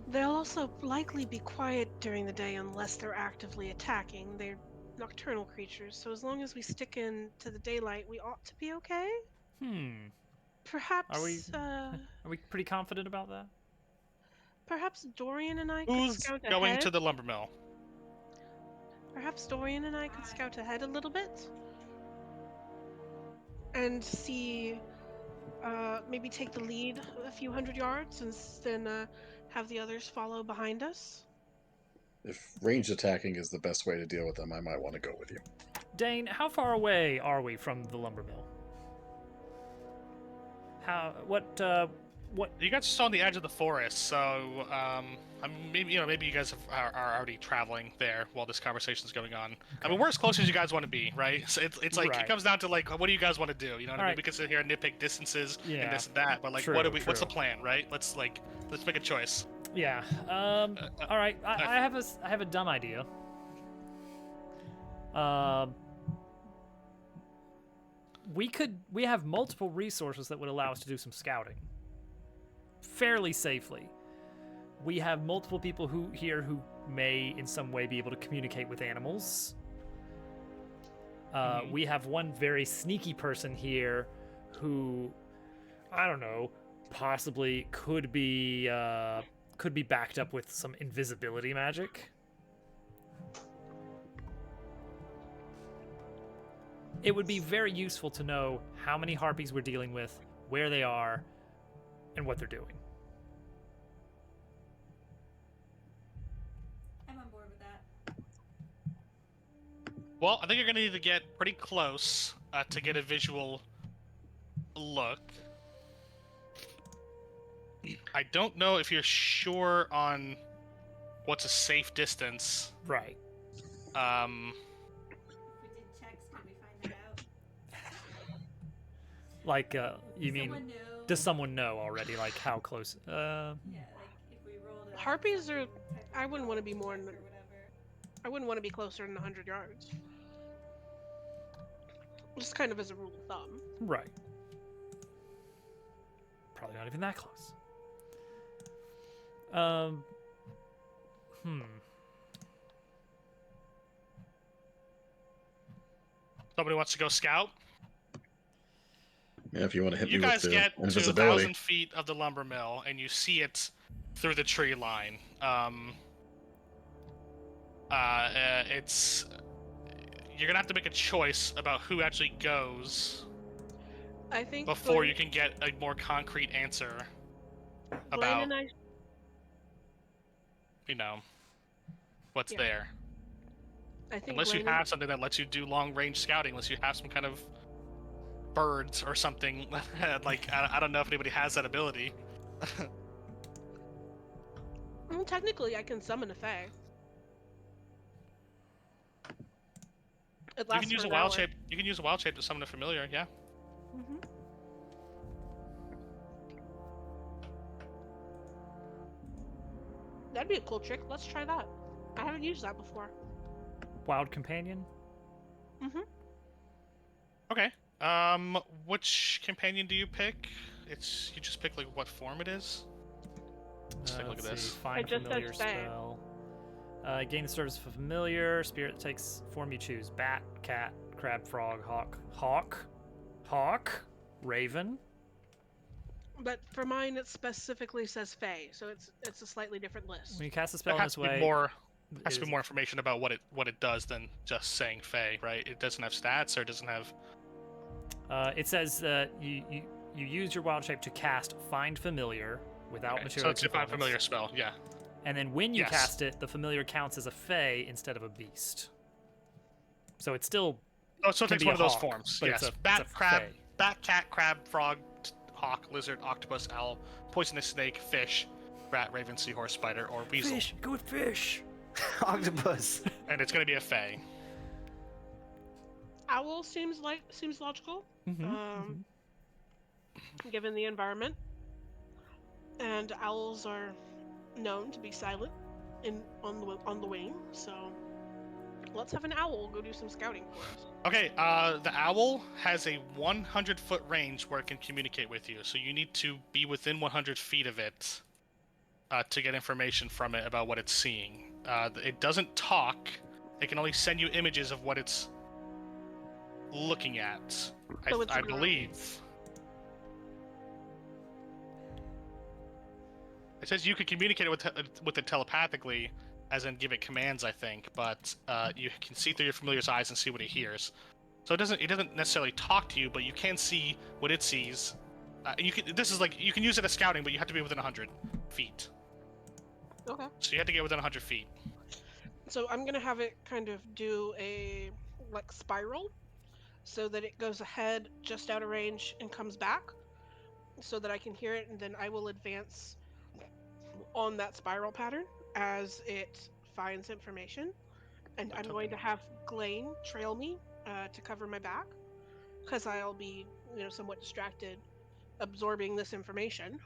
They'll also likely be quiet during the day unless they're actively attacking. They're nocturnal creatures, so as long as we stick in to the daylight, we ought to be okay. Perhaps Are we pretty confident about that? perhaps Dorian and I could Who's scout going ahead. to the lumber mill? Perhaps Dorian and I could scout ahead a little bit and see, maybe take the lead a few hundred yards and then have the others follow behind us. If ranged attacking is the best way to deal with them, I might want to go with you. Dane, how far away are we from the lumber mill? What You guys are still on the edge of the forest, so maybe you guys are already traveling there while this conversation is going on. I mean, we're as close as you guys want to be, right? So it's like Right. it comes down to like, what do you guys want to do? You know what I mean? Alright. We can sit here and nitpick distances Yeah. and this and that, but like, True, what's the true. plan, right? Let's make a choice. Yeah. All right. I have a dumb idea. We have multiple resources that would allow us to do some scouting fairly safely. We have multiple people who may in some way be able to communicate with animals. We have one very sneaky person here who, I don't know, possibly could be backed up with some invisibility magic. It would be very useful to know how many harpies we're dealing with, where they are, and what they're doing. I'm on board with that. Well, I think you're gonna need to get pretty close to get a visual look. I don't know if you're sure on what's a safe distance. Right. If we did checks, could we find that out? Like, you Does mean, someone know? does someone know already, like, how close? Yeah, like if we rolled a Harpies are. type of I wouldn't want to be more check than. or whatever. I wouldn't want to be closer than 100 yards. Just kind of as a rule of thumb. Right. Probably not even that close. Somebody wants to go scout. Yeah, if you want to hit You me with guys the get to invisibility. 1,000 feet of the lumber mill, and you see it through the tree line. It's you're gonna have to make a choice about who actually goes I think before Glenn, you can get a more concrete answer Glenn about and I. what's Yeah. there. I think Unless you Glenn and- have something that lets you do long range scouting, unless you have some kind of birds or something. Like I don't know if anybody has that ability. Well, technically, I can summon a fae. It You lasts can use for a an wild hour. shape. You can use a wild shape to summon a familiar. Yeah. Mm-hmm. That'd be a cool trick. Let's try that. I haven't used that before. Wild companion. Mm-hmm. Okay. Which companion do you pick? You just pick like what form it is. Let's take a look at Let's see, this. Find It just says familiar fae. spell. Gain the service of a familiar. Spirit takes form you choose. Bat, cat, crab, frog, hawk, raven. But for mine, it specifically says fae, so it's a slightly different list. When you cast a spell There in has this to be way, more. it Has to be is- more information about what it does than just saying Fey, right? It doesn't have stats or it doesn't have. It says that you use your wild shape to cast Find Familiar without Okay, material so it's a find components. familiar spell, yeah. And then when you Yes. cast it, the familiar counts as a fae instead of a beast. So it's still Oh, so it can takes be one a of those hawk, forms. but Yes. it's a Bat, crab, fae. bat, cat, crab, frog, hawk, lizard, octopus, owl, poisonous snake, fish, rat, raven, seahorse, spider, or weasel. fish. Go with fish. Octopus. And it's going to be a Fey. Owl seems logical, Mm-hmm. given the environment. And owls are known to be silent on the wing, so let's have an owl go do some scouting for us. Okay, the owl has a 100-foot range where it can communicate with you, so you need to be within 100 feet of it to get information from it about what it's seeing. It doesn't talk. It can only send you images of what it's looking at. So it's I a girl. believe. It says you can communicate with it telepathically, as in give it commands, I think, but you can see through your familiar's eyes and see what it hears. So it doesn't necessarily talk to you, but you can see what it sees. You can use it as scouting, but you have to be within 100 feet. Okay. So you have to get within 100 feet. So I'm gonna have it kind of do a spiral, so that it goes ahead just out of range and comes back, so that I can hear it, and then I will advance on that spiral pattern as it finds information. And I'm going to have Glane trail me to cover my back, because I'll be somewhat distracted absorbing this information.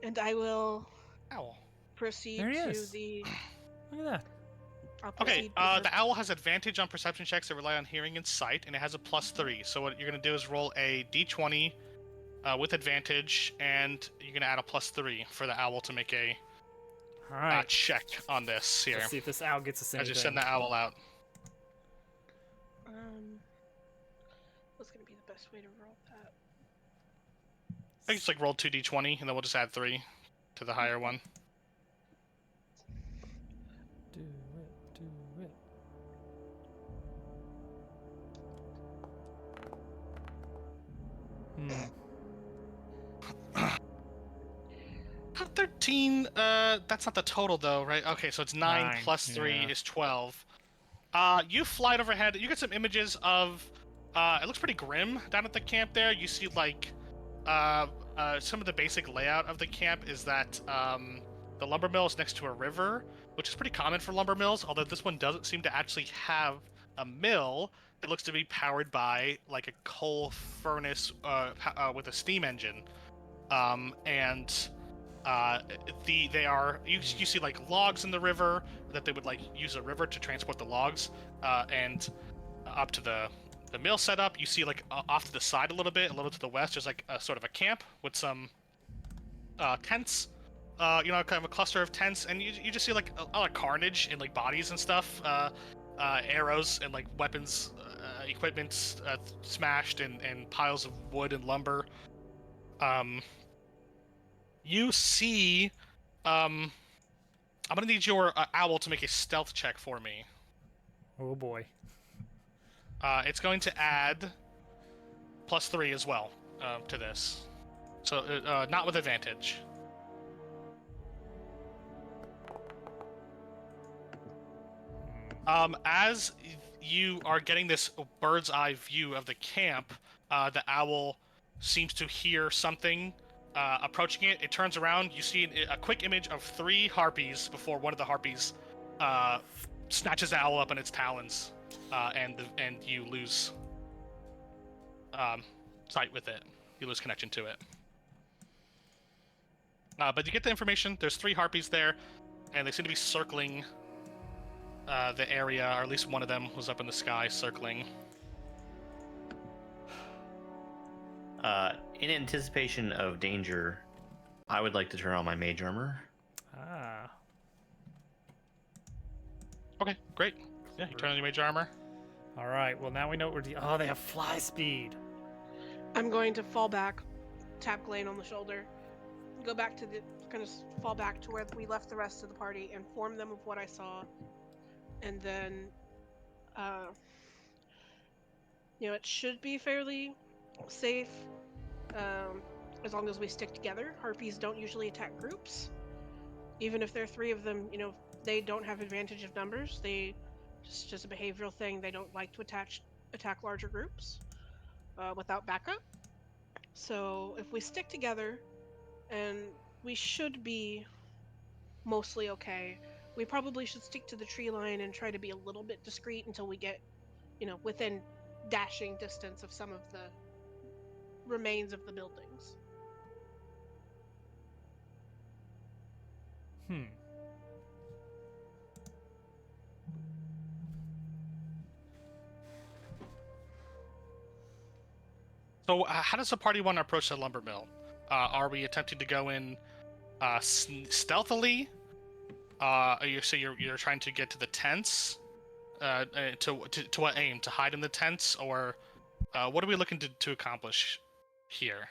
And I will Owl. proceed There he to is. the. Look at that. I'll Okay, proceed to the owl has advantage on perception checks that rely on hearing and sight, and it has a +3. So what you're going to do is roll a d20 with advantage, and you're going to add a +3 for the owl to make a All right. check on this here. Let's see if this owl gets us I anything. just send the owl out. What's going to be the best way to roll that? I think it's like roll 2d20, and then we'll just add 3 to the higher one. Do it. Hmm. 13, that's not the total though, right? Okay, so it's 9 9, plus 3 yeah. is 12. You fly it overhead, you get some images of, it looks pretty grim down at the camp there. You see like, some of the basic layout of the camp is that, the lumber mill is next to a river, which is pretty common for lumber mills, although this one doesn't seem to actually have a mill. It looks to be powered by like a coal furnace with a steam engine. You see like logs in the river that they would like use a river to transport the logs, and up to the mill setup. You see like off to the side a little to the west, there's like a sort of a camp with some tents, kind of a cluster of tents, and you just see like a lot of carnage and like bodies and stuff, arrows and like weapons, equipment smashed, and piles of wood and lumber. you see, I'm gonna need your owl to make a stealth check for me. Oh boy. It's going to add +3 as well to this, so not with advantage. As you are getting this bird's eye view of the camp, the owl seems to hear something approaching it. It turns around. You see a quick image of 3 harpies before one of the harpies snatches the owl up in its talons, and you lose sight with it. You lose connection to it. But you get the information. There's 3 harpies there, and they seem to be circling the area, or at least one of them was up in the sky circling. In anticipation of danger, I would like to turn on my mage armor. Ah. Okay, great. Yeah, you turn on your mage armor. All right. Well, now we know what we're. Oh, they have fly speed. I'm going to fall back, tap Glane on the shoulder, go back to fall back to where we left the rest of the party, inform them of what I saw, and then, it should be fairly safe, as long as we stick together. Harpies don't usually attack groups. Even if there are 3 of them, they don't have advantage of numbers. It's just a behavioral thing. They don't like to attack larger groups without backup. So if we stick together, and we should be mostly okay. We probably should stick to the tree line and try to be a little bit discreet until we get, within dashing distance of some of the remains of the buildings. So how does the party want to approach the lumber mill? Are we attempting to go in stealthily? You're trying to get to the tents? To what aim? To hide in the tents, or what are we looking to accomplish here?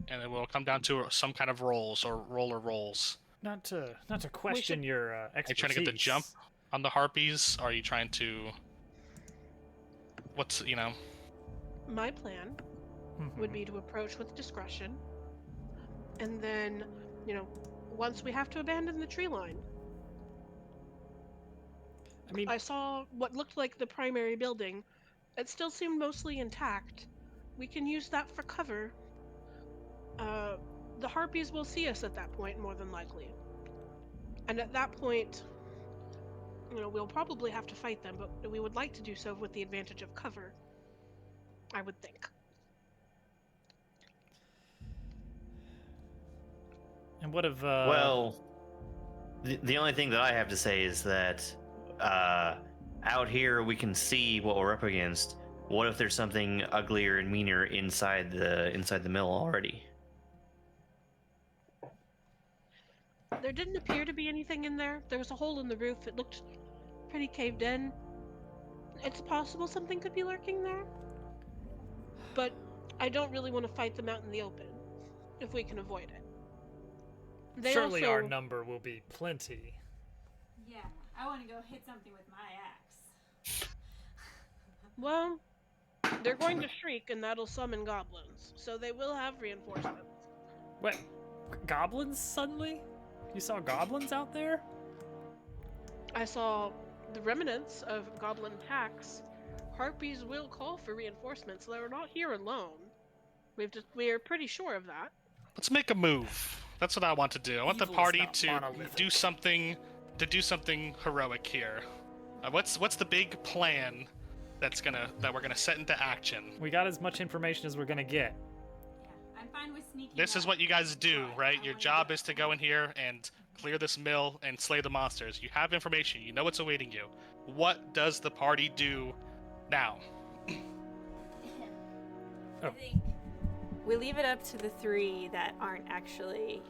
And it will come down to some kind of rolls or rolls. Not to question your expertise. Are you trying to get the jump on the harpies? Or are you trying to? My plan would be to approach with discretion, and then, once we have to abandon the tree line. I saw what looked like the primary building. It still seemed mostly intact. We can use that for cover. The harpies will see us at that point, more than likely. And at that point, we'll probably have to fight them, but we would like to do so with the advantage of cover, I would think. And what if? Well, the only thing that I have to say is that out here we can see what we're up against. What if there's something uglier and meaner inside the mill already? There didn't appear to be anything in there. There was a hole in the roof. It looked pretty caved in. It's possible something could be lurking there. But I don't really want to fight them out in the open, if we can avoid it. Surely our number will be plenty. Yeah, I want to go hit something with my axe. Well, they're going to shriek, and that'll summon goblins, so they will have reinforcements. What? Goblins suddenly? You saw goblins out there? I saw the remnants of goblin attacks. Harpies will call for reinforcements. They're not here alone. We are pretty sure of that. Let's make a move. That's what I want to do. I want the Evil's party not to monolithic. do something heroic here. What's the big plan that we're gonna set into action? We got as much information as we're gonna get. Yeah, I'm fine with sneaking. This is up. what you guys do, But right? I Your wanna job go is to go in here and clear this mill and slay the monsters. You have information. You know what's awaiting you. What does the party do now? I think we leave it up to the 3 that aren't actually,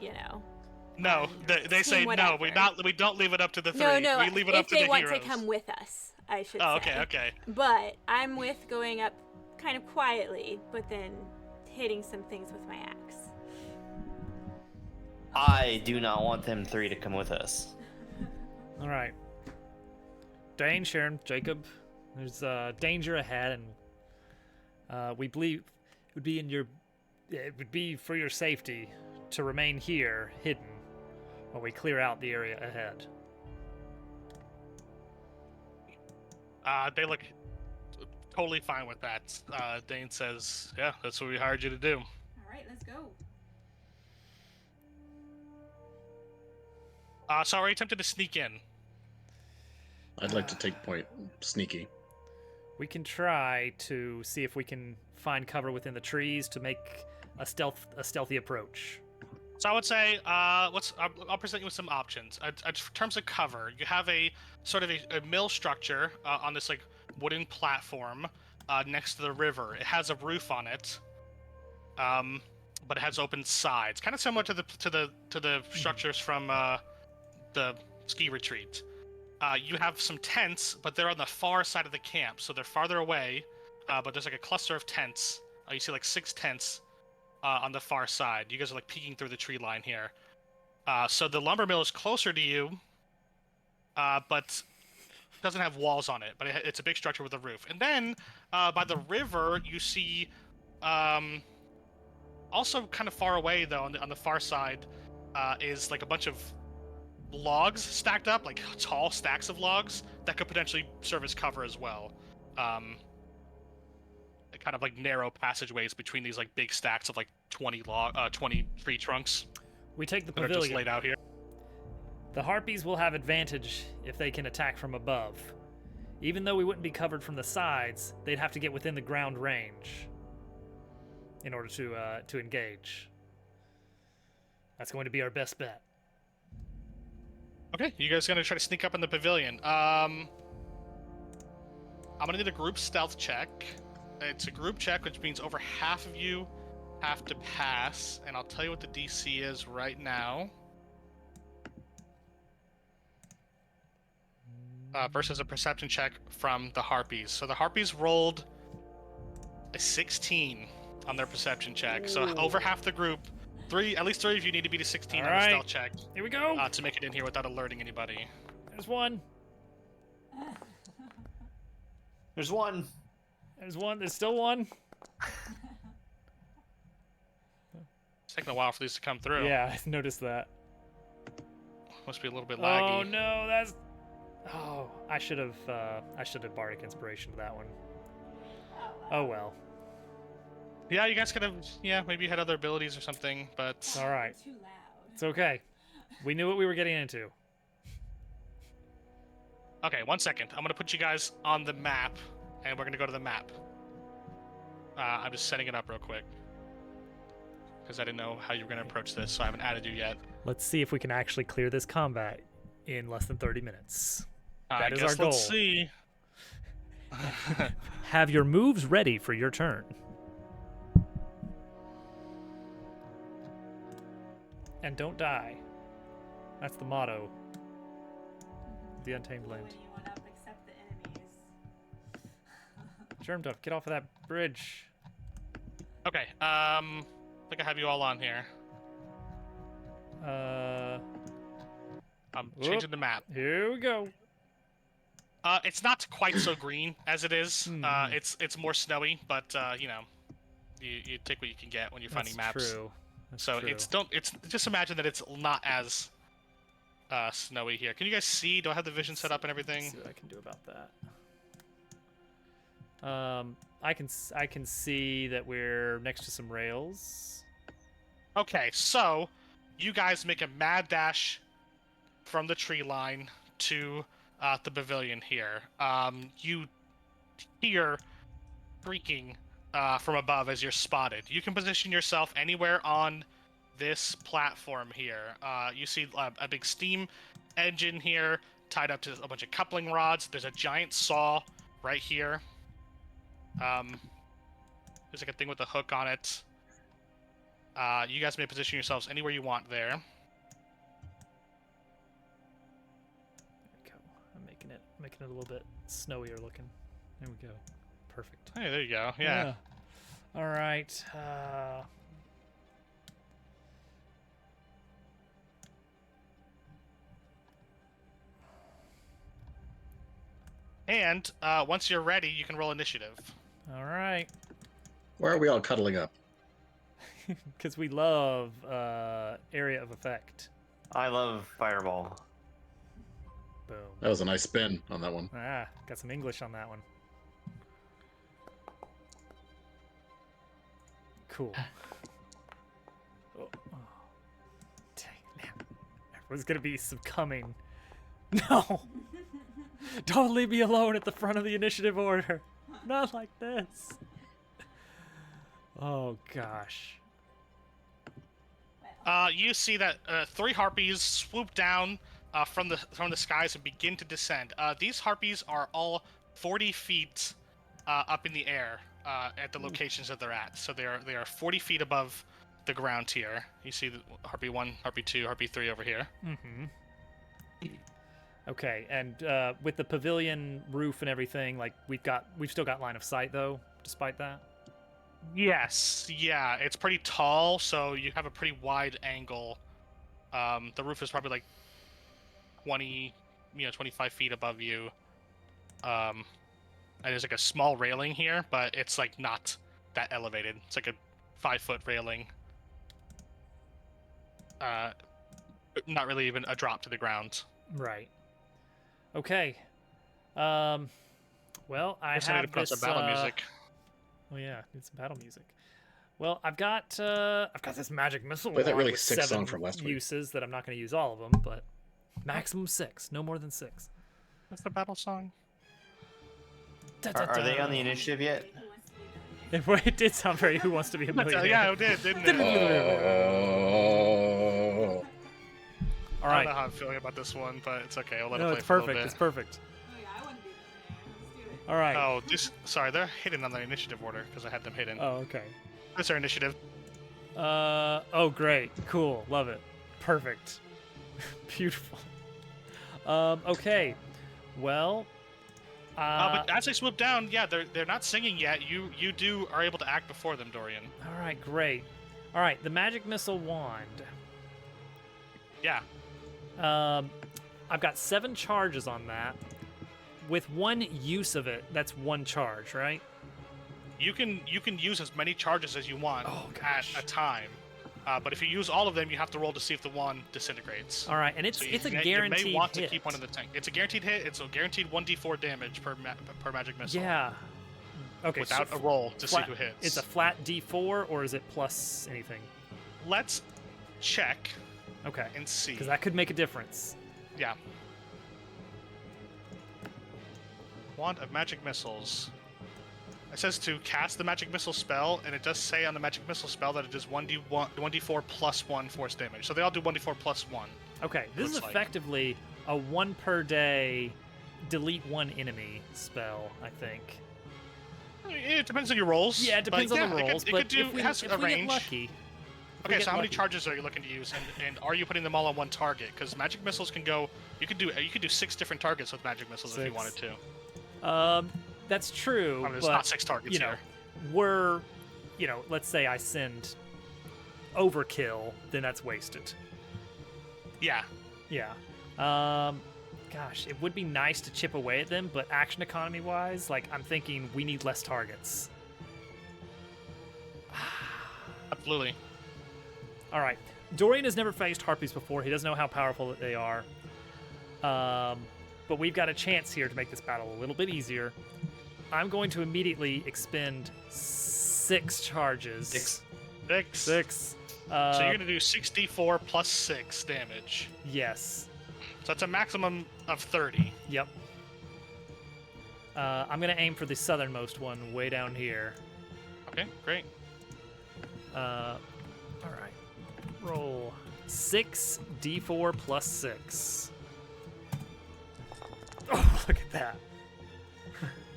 No, they say Team no. whatever. We don't leave it up to the 3. No, we leave it up if to they the want heroes. to come with us, I should Oh, say. okay. But I'm with going up kind of quietly, but then hitting some things with my axe. I do not want them three to come with us. All right. Dane, Sharon, Jacob, there's danger ahead, and we believe it would be for your safety to remain here, hidden, while we clear out the area ahead. They look totally fine with that. Dane says, "Yeah, that's what we hired you to do." All right, let's go. So are you attempted to sneak in? I'd like to take point sneaky. We can try to see if we can find cover within the trees to make a stealthy approach. So I would say, I'll present you with some options. In terms of cover, you have a sort of a mill structure on this like wooden platform next to the river. It has a roof on it, but it has open sides, kind of similar to the structures from the ski retreat. You have some tents, but they're on the far side of the camp, so they're farther away. But there's like a cluster of tents. You see like 6 tents on the far side. You guys are like peeking through the tree line here. So the lumber mill is closer to you, but doesn't have walls on it. But it's a big structure with a roof. And then by the river, you see, also kind of far away though, on the far side, is like a bunch of logs stacked up, like tall stacks of logs that could potentially serve as cover as well. Kind of like narrow passageways between these like big stacks of like 20 tree trunks We take the that are just pavilion. laid out here. The harpies will have advantage if they can attack from above. Even though we wouldn't be covered from the sides, they'd have to get within the ground range in order to engage. That's going to be our best bet. Okay, you guys gonna try to sneak up in the pavilion. I'm gonna need a group stealth check. It's a group check, which means over half of you have to pass, and I'll tell you what the DC is right now. Versus a perception check from the harpies. So the harpies rolled a 16 on their perception check. So over half the group, at least three of you need to beat a 16 on the Alright. stealth check Here we go. to make it in here without alerting anybody. There's one. There's one. There's one. There's still one. It's taking a while for these to come through. Yeah, I noticed that. Must be a little bit laggy. Oh no, that's. Oh, I should have bardic inspiration to that one. Oh well. Yeah, you guys could have. Yeah, maybe you had other abilities or something, but All right. Too loud. It's okay. We knew what we were getting into. okay. 1 second. I'm gonna put you guys on the map, and we're gonna go to the map. I'm just setting it up real quick because I didn't know how you were gonna approach this, so I haven't added you yet. Let's see if we can actually clear this combat in less than 30 minutes. I That is guess our goal. Let's see. Have your moves ready for your turn. And don't die. That's the motto. The Untamed Land. When you want up, accept the enemies. Germduff, get off of that bridge. Okay. I think I have you all on here. I'm changing the map. Here we go. It's not quite so green as it is. It's more snowy, but you know, you take what you can get when you're finding That's maps. true. That's So true. it's just imagine that it's not as snowy here. Can you guys see? Do I have the vision set up and Let's everything? see what I can do about that. I can see that we're next to some rails. Okay, so you guys make a mad dash from the tree line to the pavilion here. You hear shrieking from above as you're spotted. You can position yourself anywhere on this platform here. You see a big steam engine here tied up to a bunch of coupling rods. There's a giant saw right here. There's like a thing with a hook on it. You guys may position yourselves anywhere you want there. There we go. I'm making it a little bit snowier looking. There we go. Perfect. Hey, there you go. Yeah. All right. And once you're ready, you can roll initiative. All right. Why are we all cuddling up? Because we love area of effect. I love Fireball. Boom. That was a nice spin on that one. Ah, got some English on that one. Cool. Oh, oh. Dang, now everyone's gonna be succumbing. No! Don't leave me alone at the front of the initiative order. Not like this. Oh gosh. You see that 3 harpies swoop down from the skies and begin to descend. These harpies are all 40 feet up in the air at the locations that they're at. So they are 40 feet above the ground here. You see the harpy 1, harpy 2, harpy 3 over here. Mm-hmm. Okay, and with the pavilion roof and everything, like we've still got line of sight though, despite that. Yes, yeah, it's pretty tall, so you have a pretty wide angle. The roof is probably like 25 feet above you. And there's like a small railing here, but it's like not that elevated. It's like a 5-foot railing. Not really even a drop to the ground. Right. Okay. Well, I Guess I need to have put this. some battle music. Oh yeah, need some battle music. Well, I've got this magic missile Play that wand really with sick 7 song from last week. uses that I'm not going to use all of them, but maximum 6, no more than 6. What's the battle song? Are they on the initiative yet? It did sound very Who Wants to Be a Millionaire. Yeah, it did, didn't it? Oh. All I right. don't know how I'm feeling about this one, but it's okay. I'll let No, it play it's for a little perfect. bit. It's perfect. Oh yeah, I want to be the Let's do it. All right. Oh, sorry, they're hidden on the initiative order because I had them hidden. Oh, okay. That's our initiative. Oh, great. Cool. Love it. Perfect. Beautiful. Okay. Well, But as they swoop down, yeah, they're not singing yet. You are able to act before them, Dorian. all right, great. All right, the magic missile wand. Yeah. I've got 7 charges on that. With 1 use of it, that's 1 charge, right? You can use as many charges as you want Oh, at gosh. a time. But if you use all of them, you have to roll to see if the wand disintegrates. All right, and it's So it's a you guaranteed may want hit. to keep one in the tank. It's a guaranteed hit. It's a guaranteed 1d4 damage per magic missile. Yeah. Okay. Without so a roll to flat- see who hits. It's a flat D4, or is it plus anything? Let's check Okay. and see. Because that could make a difference. Yeah. Wand of Magic Missiles. It says to cast the Magic Missile spell, and it does say on the Magic Missile spell that it does 1d4 plus 1 force damage. So they all do 1d4 plus 1. Okay, this is Looks like. effectively a 1 per day delete 1 enemy spell, I think. It depends on your rolls. Yeah, it depends but on the yeah, rolls, It but could do, if we, it has if a we range. get lucky. Okay, get so how many lucky. charges are you looking to use, and are you putting them all on one target? Because magic missiles can go. You could do 6 different targets with magic missiles if you 6. wanted to. That's true, I mean, there's but not 6 targets you know, here. let's say I send overkill, then that's wasted. Yeah. Yeah. Gosh, it would be nice to chip away at them, but action economy wise, like I'm thinking we need less targets. Absolutely. All right. Dorian has never faced harpies before. He doesn't know how powerful that they are. But we've got a chance here to make this battle a little bit easier. I'm going to immediately expend 6 charges. 6. 6. So you're gonna do 64 plus 6 damage. Yes. So that's a maximum of 30. Yep. I'm going to aim for the southernmost one way down here. Okay, great. All right. Roll 6 d4 plus 6. Oh, look at that.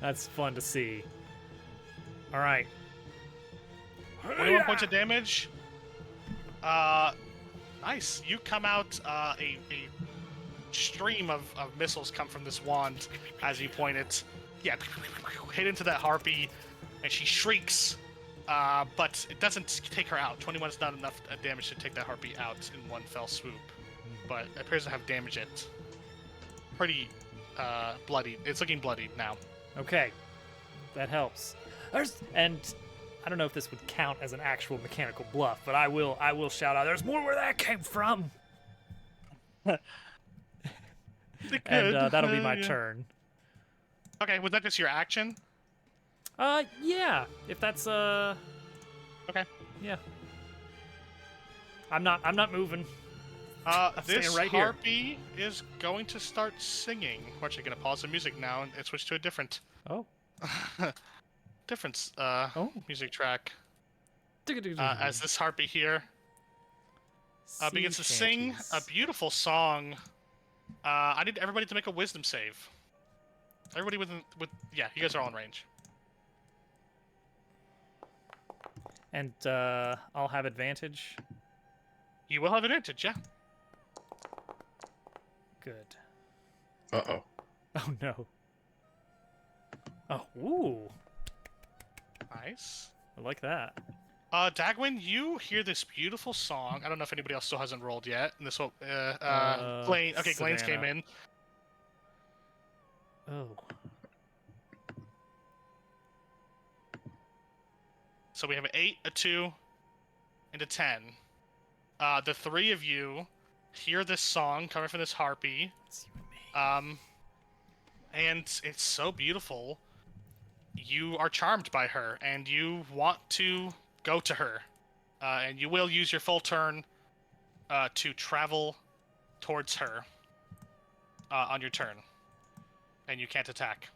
That's fun to see. All right. 21 points of damage. Nice. You come out. A stream of missiles come from this wand as you point it. Yeah, hit into that harpy, and she shrieks. But it doesn't take her out. 21 is not enough damage to take that harpy out in one fell swoop. But it appears to have damaged it pretty bloody. It's looking bloody now. Okay, that helps. And I don't know if this would count as an actual mechanical bluff, but I will shout out. There's more where that came from. And that'll be my turn. Okay, was that just your action? Yeah. If that's Okay. yeah. I'm not moving. This staying right here. harpy is going to start singing. We're actually gonna pause the music now and switch to a different, Oh. music track. As this harpy here begins to sing a beautiful song. I need everybody to make a wisdom save. Everybody yeah, you guys are all in range. And I'll have advantage. You will have advantage, yeah. Good. Uh-oh. Oh no. Oh, ooh. Nice. I like that. Dagwin, you hear this beautiful song. I don't know if anybody else still hasn't rolled yet. And this will, Glane. Okay, Glane's came Savannah. in. Oh. So we have an 8, a 2, and a 10. The three of you hear this song coming from this harpy. It's you and me. And it's so beautiful. You are charmed by her, and you want to go to her. And you will use your full turn to travel towards her on your turn. And you can't attack.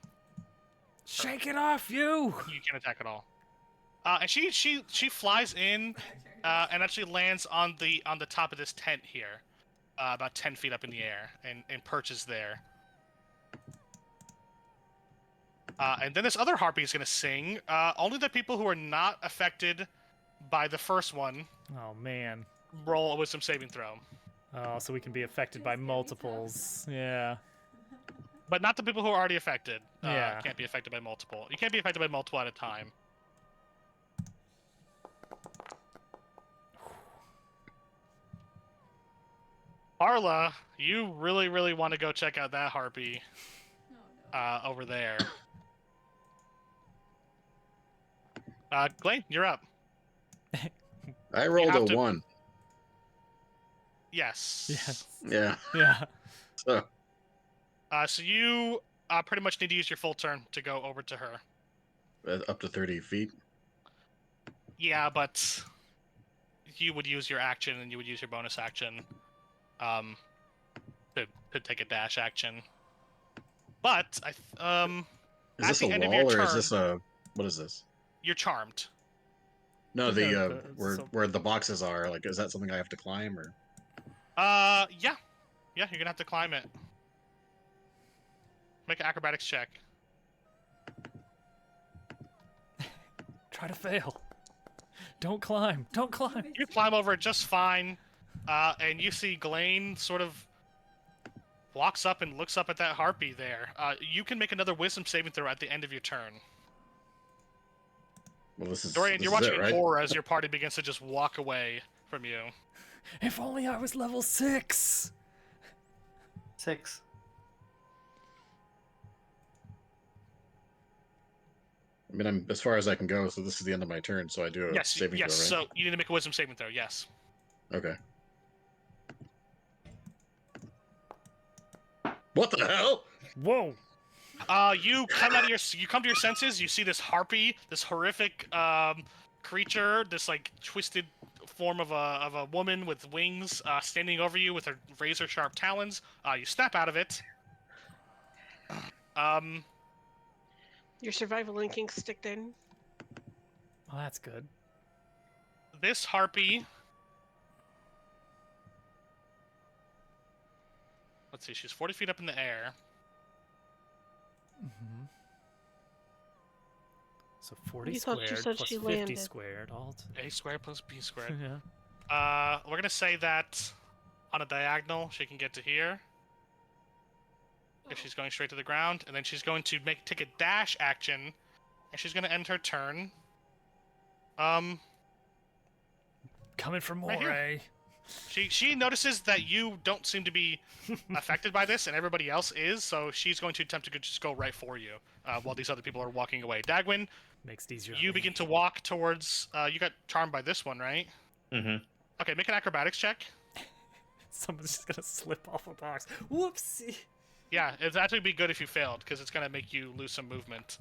Shake it off, you! You can't attack at all. And she flies in and actually lands on the top of this tent here, about 10 feet up in the air, and perches there. And then this other harpy is going to sing. Only the people who are not affected by the first one Oh man. roll a wisdom saving throw. Oh, so we can be affected by multiples. Yeah. But not the people who are already affected. Yeah. Can't be affected by multiple. You can't be affected by multiple at a time. Arla, you really, really want to go check out that harpy over there. Glane, you're up. I rolled have a to- 1. Yes. Yes. Yeah. Yeah. So, So you pretty much need to use your full turn to go over to her. up to 30 feet. Yeah, but you would use your action and you would use your bonus action to take a dash action. But Is at this the a end of your wall or is turn- this a... What is this? you're charmed. No, No, the the- where the boxes are. Like, is that something I have to climb or? Yeah, you're gonna have to climb it. Make an acrobatics check. Try to fail. Don't climb. Don't climb. You climb over it just fine, and you see Glane sort of walks up and looks up at that harpy there. You can make another wisdom saving throw at the end of your turn. Well, this is. Dorian, this you're is watching it, in right? horror as your party begins to just walk away from you. If only I was level 6. 6. I mean, I'm as far as I can go, so this is the end of my turn. So I do a Yes, saving yes. throw, right? So you need to make a wisdom saving throw. Yes. Okay. What the hell? Whoa. You come to your senses. You see this harpy, this horrific creature, this like twisted form of a woman with wings, standing over you with her razor sharp talons. You snap out of it. Your survival instincts sticked in. Oh, that's good. This harpy. Let's see. She's 40 feet up in the air. Mm-hmm. So 40 You thought you squared said plus she 50 landed. squared. All A squared plus B squared. yeah. We're gonna say that on a diagonal, she can get to here. If she's going straight to the ground, and then she's going to take a dash action, and she's gonna end her turn. Coming for more, Right here. eh? She notices that you don't seem to be affected by this, and everybody else is. So she's going to attempt to just go right for you, while these other people are walking away. Dagwin, Makes it easier. on you me. begin to walk towards. You got charmed by this one, right? Mm-hmm. Okay, make an acrobatics check. Someone's just gonna slip off a box. Whoopsie. Yeah, it'd actually be good if you failed, because it's gonna make you lose some movement.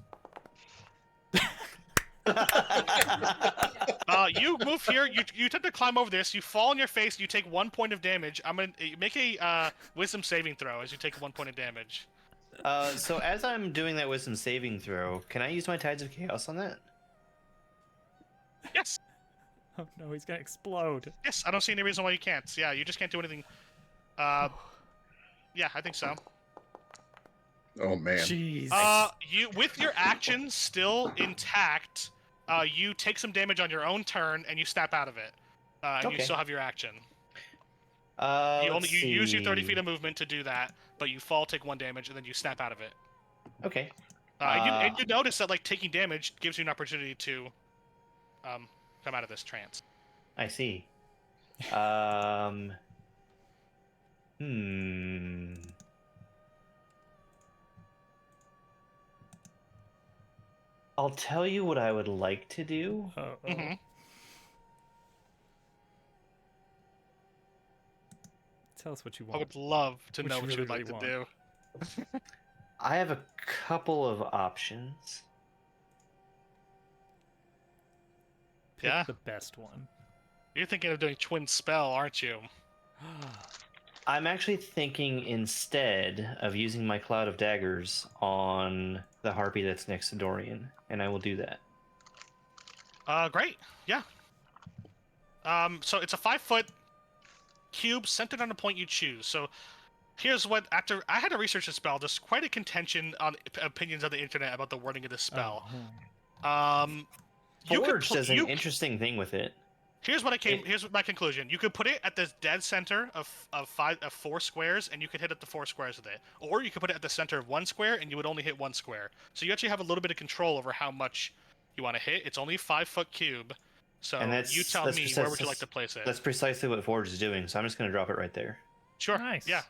You move here. You attempt to climb over this. You fall on your face. You take 1 point of damage. I'm gonna make a wisdom saving throw as you take 1 point of damage. So as I'm doing that wisdom saving throw, can I use my Tides of Chaos on that? Yes, Oh no, he's gonna explode. yes. I don't see any reason why you can't. Yeah, you just can't do anything. Yeah, I think so. Oh man. Jeez. You with your action still intact, you take some damage on your own turn and you snap out of it. And you Okay. still have your action. You Let's use your 30 see. feet of movement to do that, but you fall, take 1 damage, and then you snap out of it. Okay. And you notice that like taking damage gives you an opportunity to come out of this trance. I see. Hmm. I'll tell you what I would like to do. Mhm. Tell us what you I want. would love to Which know you what you would really, like really to do. I have a couple of options. Pick Yeah. the best one. You're thinking of doing twin spell, aren't you? I'm actually thinking instead of using my Cloud of Daggers on the harpy that's next to Dorian, and I will do that. Great. Yeah. So it's a 5-foot cube centered on a point you choose. So here's what, after I had to research the spell, there's quite a contention on opinions on the internet about the wording of this spell. You could Forge pl- does an interesting thing with it. Here's my conclusion. You could put it at the dead center of 4 squares, and you could hit up to 4 squares with it. Or you could put it at the center of 1 square, and you would only hit 1 square. So you actually have a little bit of control over how much you want to hit. It's only a 5-foot cube. So And that's- you tell that's me, precise- where would you like to place it? That's precisely what Forge is doing, so I'm just going to drop it right there. Sure. Nice. Yeah.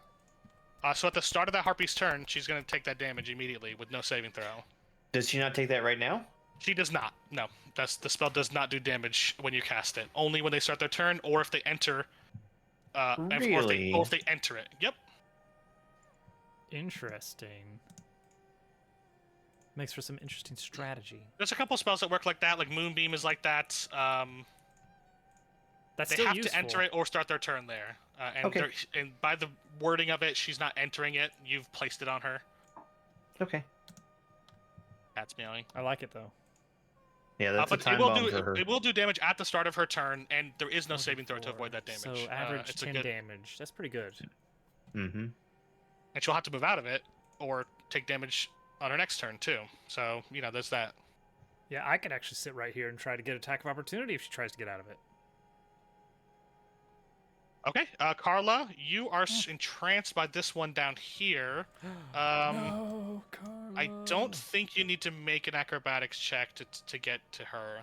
So at the start of that harpy's turn, she's going to take that damage immediately with no saving throw. Does she not take that right now? She does not. No, the spell does not do damage when you cast it. Only when they start their turn, or if they enter. Really? Or if they enter it. Yep. Interesting. Makes for some interesting strategy. There's a couple spells that work like that. Like Moonbeam is like that. That's They still have useful. to enter it or start their turn there. Okay. And by the wording of it, she's not entering it. You've placed it on her. Okay. That's meowing. I like it though. Yeah, that's a But time it will bomb do for her. it will do damage at the start of her turn, and there is no saving throw to 1d4. avoid that damage. So average it's a 10 good- damage. That's pretty good. Mm-hmm. And she'll have to move out of it or take damage on her next turn too. So there's that. Yeah, I could actually sit right here and try to get attack of opportunity if she tries to get out of it. Okay, Carla, you are entranced by this one down here. No, Carla. I don't think you need to make an acrobatics check to get to her.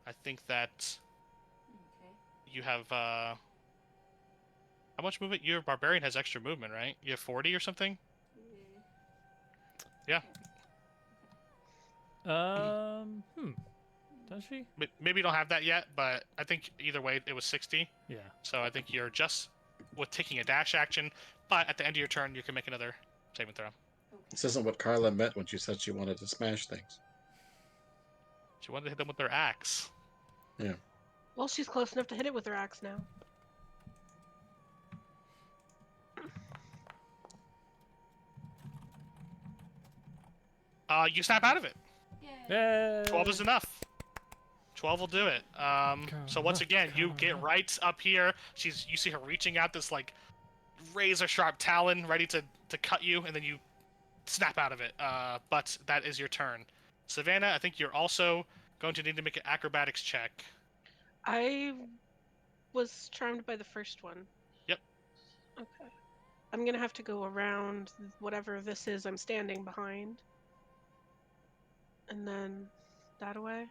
I think that you have how much movement? Your barbarian has extra movement, right? You have 40 or something? Yeah. Does she? Maybe you don't have that yet, but I think either way it was 60. Yeah. So I think you're just with taking a dash action, but at the end of your turn you can make another saving throw. This isn't what Carla meant when she said she wanted to smash things. She wanted to hit them with their axe. Yeah. Well, she's close enough to hit it with her axe now. You snap out of it. Yay! 12 is enough. 12 will do it. So once again, you get right up here. You see her reaching out this like razor sharp talon, ready to cut you, and then you snap out of it. But that is your turn. Savannah, I think you're also going to need to make an acrobatics check. I was charmed by the first one. Yep. Okay. I'm gonna have to go around whatever this is I'm standing behind. And then that away.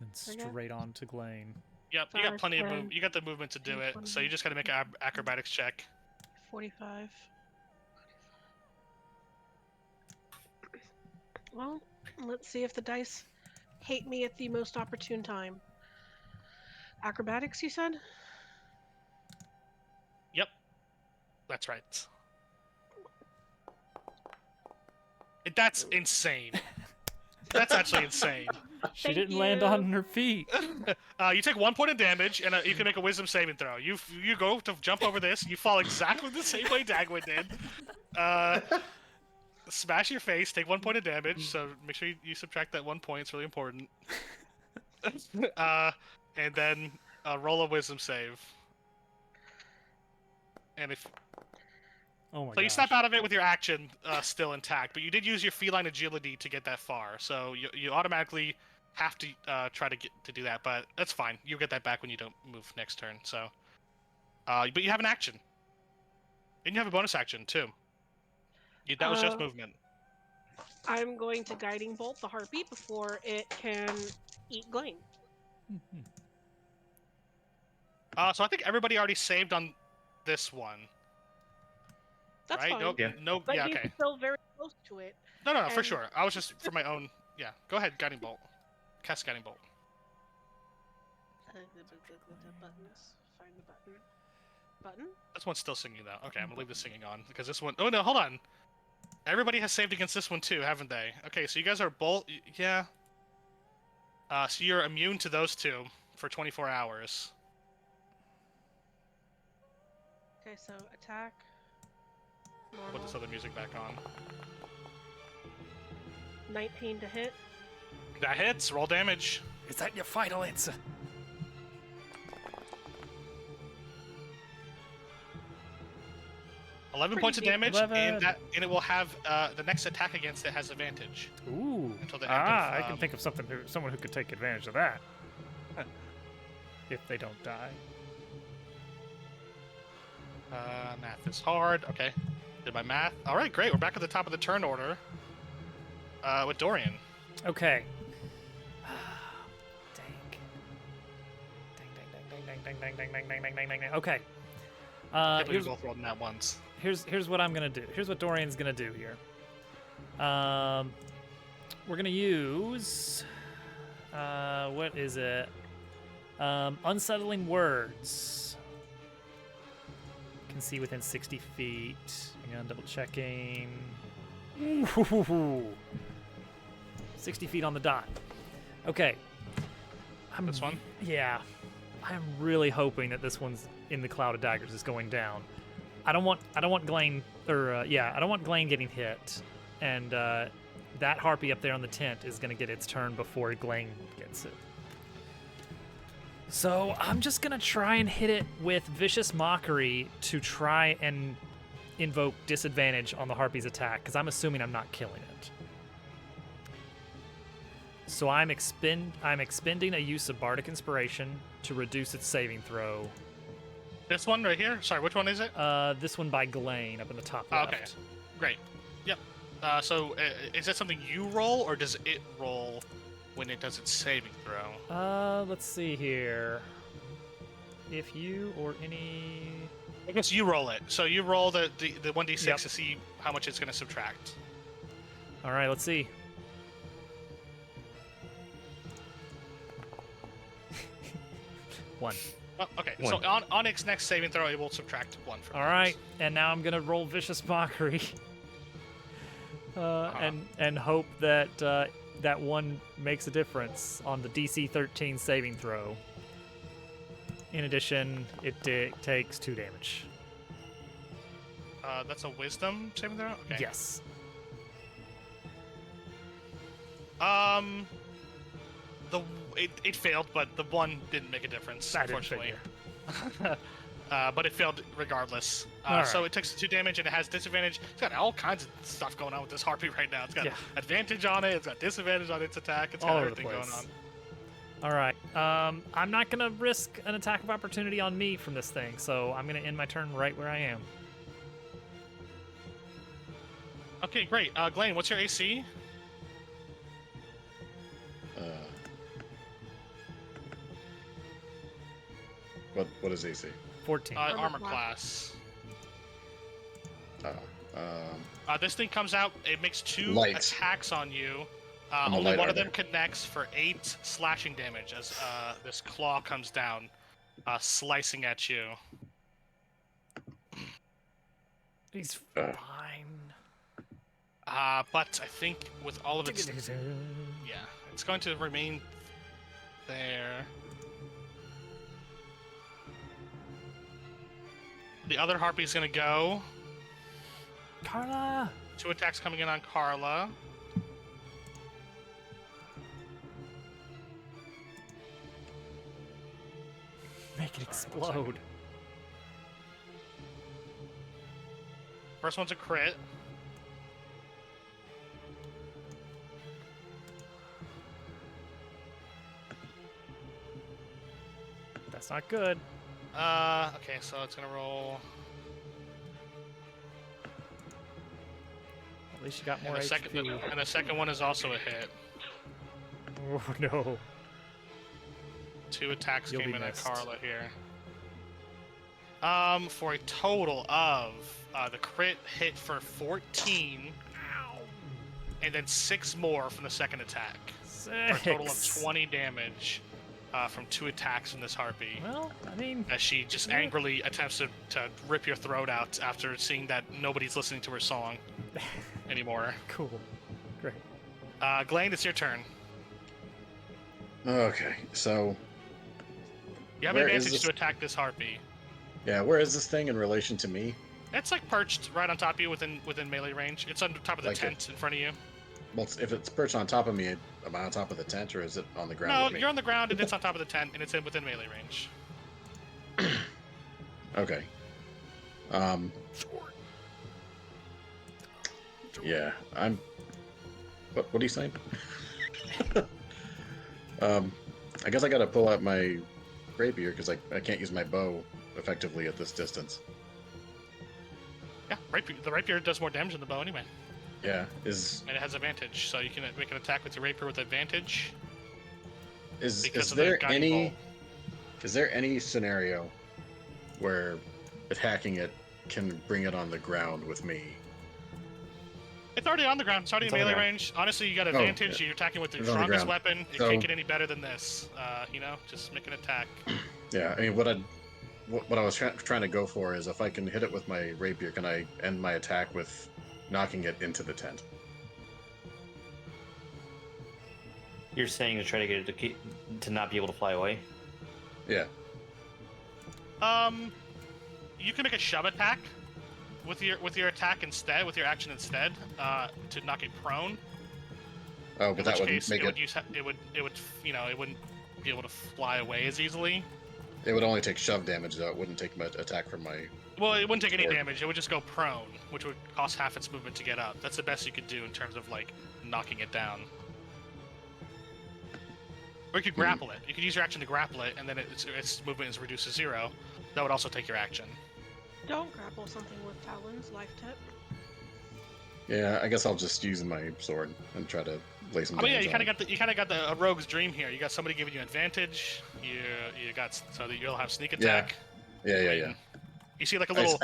And Okay. straight on to Glane. Yep, you got 5, plenty of 10, move. You got the movement to do it, so 20. you just got to make an acrobatics check. 45. Well, let's see if the dice hate me at the most opportune time. Acrobatics, you said? Yep, that's right. That's insane. That's actually insane. She Thank didn't land you. on her feet. You take 1 point of damage, and you can make a wisdom saving throw. You go to jump over this, you fall exactly the same way Dagwood did. Smash your face, take 1 point of damage, so make sure you subtract that 1 point, it's really important. And then roll a wisdom save. And if Oh my so, you gosh. snap out of it with your action still intact, but you did use your feline agility to get that far, so you automatically have to try to get to do that. But that's fine. You'll get that back when you don't move next turn. So, but you have an action, and you have a bonus action too. That was just movement. I'm going to Guiding Bolt the harpy before it can eat Glane. Mhm. So I think everybody already saved on this one, That's right? fine. Nope. Yeah. No. But Yeah. he's Okay. still very close to it. No, for and- sure. I was just for my own. Yeah. Go ahead, guiding bolt. Cast guiding bolt. The buttons. Find the button. Button? This one's still singing though. Okay, I'm gonna leave the singing on because this one. Oh no, hold on. Everybody has saved against this one too, haven't they? Okay, so you guys are both. Yeah. So you're immune to those two for 24 hours. Okay, so attack. Put Normal. this other music back on. 19 to hit. That hits. Roll damage. Is that your final answer? 11 Pretty points of big. damage, 11. and it will have the next attack against it has advantage. Ooh. Until the end of, I can think of someone who could take advantage of that. If they don't die. Math is hard. Okay, did my math. All right, great. We're back at the top of the turn order. With Dorian. Okay. Dang. Okay. I believe Here's, we both rolled in that once. here's what I'm gonna do. Here's what Dorian's gonna do here. We're gonna use what is it? Unsettling words. Can see within 60 feet. Hang on, double checking. Ooh, 60 feet on the dot. Okay. This one? Yeah. I'm really hoping that this one's in the cloud of daggers is going down. I don't want Glane I don't want Glane getting hit, and that harpy up there on the tent is gonna get its turn before Glane gets it. So I'm just gonna try and hit it with Vicious Mockery to try and invoke disadvantage on the harpy's attack, because I'm assuming I'm not killing it. So I'm expending a use of Bardic Inspiration to reduce its saving throw. This one right here? Sorry, which one is it? This one by Glane up in the top Oh, left. okay. Great. Yep. So is that something you roll, or does it roll when it does its saving throw? Let's see here. If you or any... I guess you roll it. So you roll the 1d6 Yep. to see how much it's going to subtract. All right, let's see. One. Oh, okay. One. So on its next saving throw, it will subtract 1 from All right, and now I'm gonna roll Vicious Mockery, and hope that that one makes a difference on the DC 13 saving throw. In addition, it takes 2 damage. That's a wisdom saving throw? Okay. Yes. It failed, but the 1 didn't make a difference, I didn't unfortunately. But it failed regardless. All So right. it takes 2 damage and it has disadvantage. It's got all kinds of stuff going on with this harpy right now. It's got Yeah. advantage on it. It's got disadvantage on its attack. It's got All over the everything going place. on. All right. I'm not gonna risk an attack of opportunity on me from this thing, so I'm gonna end my turn right where I am. Okay, great. Glane, what's your AC? What is AC? 14. Armor Armor class. This thing comes out. It makes 2 Light. attacks on you. I'm a Only light one of armor. them connects for 8 slashing damage as this claw comes down, slicing at you. He's Uh. fine. But I think with all of its, yeah, it's going to remain there. The other harpy's gonna go. Carla! 2 attacks coming in on Carla. Make it explode. First one's a crit. That's not good. Okay, so it's gonna roll. At least you got more And the, HP. and the second one is also a hit. Oh no. 2 attacks You'll came be in at missed. Carla here. For a total of the crit hit for 14, and then 6 more from the second attack, for a total of 20 damage from 2 attacks from this harpy. Well, I mean, As she just angrily attempts to rip your throat out after seeing that nobody's listening to her song anymore. cool. Great. Glane, it's your turn. Okay, so You have Where an is advantage this- to attack this harpy. yeah, where is this thing in relation to me? It's like perched right on top of you within melee range. It's on top of the Like it- tent in front of you. Well, if it's perched on top of me, am I on top of the tent, or is it on the ground No, with me? you're on the ground and it's on top of the tent and it's within melee range. Okay. Yeah, I'm. What are you saying? I guess I gotta pull out my rapier because I can't use my bow effectively at this distance. Yeah, the rapier does more damage than the bow anyway, Yeah, is and it has advantage, so you can make an attack with your rapier with advantage. is Because is of the there guiding any bolt. is there any scenario where attacking it can bring it on the ground with me? It's already on the ground. It's already It's in on the melee ground. range. Honestly, you got Oh, advantage. yeah. You're attacking with the It's on the strongest ground. weapon. It So- can't get any better than this. Just make an attack. Yeah, I mean, what I was trying to go for is if I can hit it with my rapier, can I end my attack with knocking it into the tent? You're saying to try to get it to not be able to fly away? Yeah. You can make a shove attack with your attack instead, with your action instead, to knock it prone. Oh, In but that which would case, make it would it wouldn't be able to fly away as easily. It would only take shove damage, though. It wouldn't take my attack from my. Well, it wouldn't take any Or- damage. It would just go prone, which would cost half its movement to get up. That's the best you could do in terms of like knocking it down. Or you could grapple it. You could use your action to grapple it, and then its movement is reduced to 0. That would also take your action. Don't grapple something with talons, life tip. Yeah, I guess I'll just use my sword and try to lay some I mean, yeah, damage you on kind of got the rogue's dream here. You got somebody giving you advantage. You got so that you'll have sneak attack. it. Yeah. You see like a little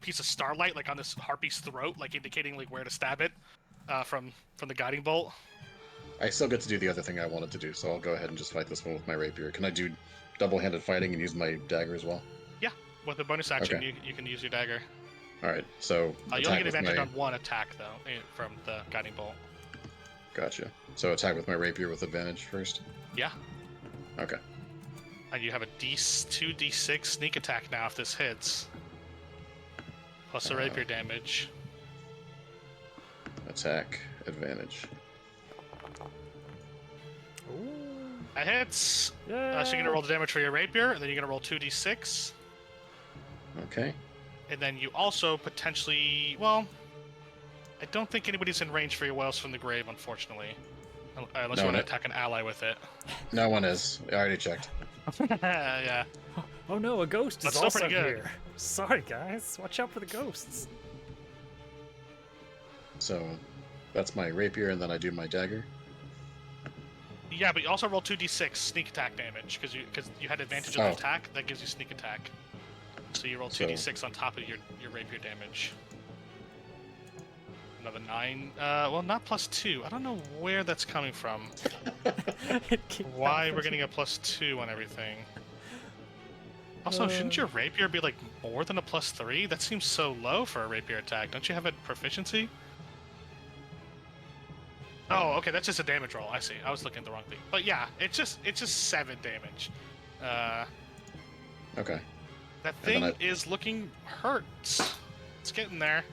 piece of starlight like on this harpy's throat, like indicating like where to stab it from the guiding bolt. I still get to do the other thing I wanted to do, so I'll go ahead and just fight this one with my rapier. Can I do double-handed fighting and use my dagger as well? With a bonus action, Okay. you can use your dagger. All right, so You only attack get with advantage my. on one attack though from the guiding bolt. Gotcha. So attack with my rapier with advantage first. Yeah, Okay. and you have a 2d6 sneak attack now if this hits, plus the rapier damage. Attack advantage. Ooh. That hits. Yeah. So you're gonna roll the damage for your rapier, and then you're gonna roll 2d6. Okay. And then you also potentially, well, I don't think anybody's in range for your Wells from the Grave, unfortunately. Unless No, you want to no. attack an ally with it. No one is. I already checked. Yeah. Oh no, a ghost That's is still also pretty good. here. Sorry, guys. Watch out for the ghosts. So that's my rapier, and then I do my dagger. Yeah, but you also roll 2d6 sneak attack damage because you had advantage of Oh. the attack. That gives you sneak attack. So you roll 2d6 on top of your rapier damage. Another 9. Well, not +2. I don't know where that's coming from. Why we're getting a +2 on everything. Also, shouldn't your rapier be like more than a +3? That seems so low for a rapier attack. Don't you have a proficiency? Oh, okay, that's just a damage roll. I see. I was looking at the wrong thing. But yeah, it's just 7 damage. Okay. That And then thing is looking hurt. It's getting there.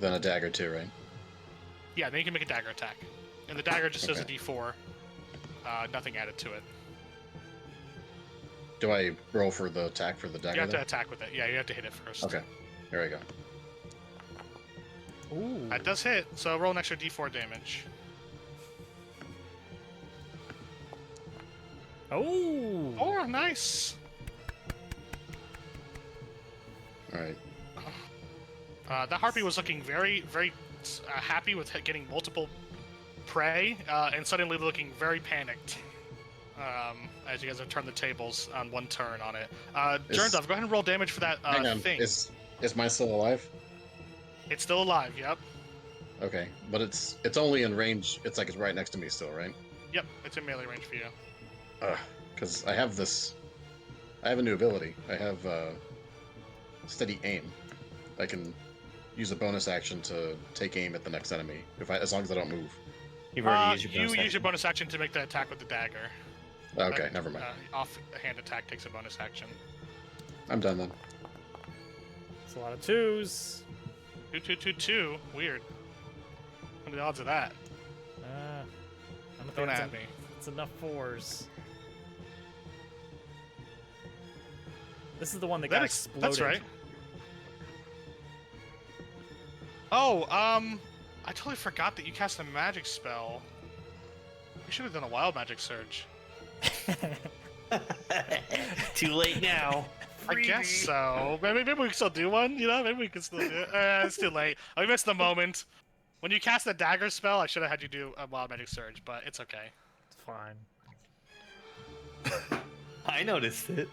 Then a dagger too, right? Yeah, then you can make a dagger attack. And the dagger just does a Okay. d4. Nothing added to it. Do I roll for the attack for the You dagger? have to then? attack with it. Yeah, you have to hit it first. Okay. Here we go. Ooh. That does hit, so roll an extra d4 damage. Oh. 4, nice! All right. That harpy was looking very, very happy with getting multiple prey, and suddenly looking very panicked. As you guys have turned the tables on one turn on it. Jerndov, go ahead and roll damage for that Hang on. thing. Is mine still alive? It's still alive, yep. Okay, but it's only in range. It's like it's right next to me still, right? Yep, it's in melee range for you. Because I have this. I have a new ability. I have steady aim. I can use a bonus action to take aim at the next enemy as long as I don't move. You've already used your bonus You use action. your bonus action to make the attack with the dagger. Okay, never mind. Offhand attack takes a bonus action. I'm done then. It's a lot of 2s. 2, 2, 2, 2. Weird. What are the odds of that? I'm Don't thinking at me. It's enough 4s. This is the one that got exploded. That's right. Oh, I totally forgot that you cast a magic spell. You should have done a wild magic surge. Too late now. I guess so. Maybe we can still do one. You know, maybe we can still do it. It's too late. I missed the moment. When you cast the dagger spell, I should have had you do a wild magic surge, but it's okay. It's fine. I noticed it.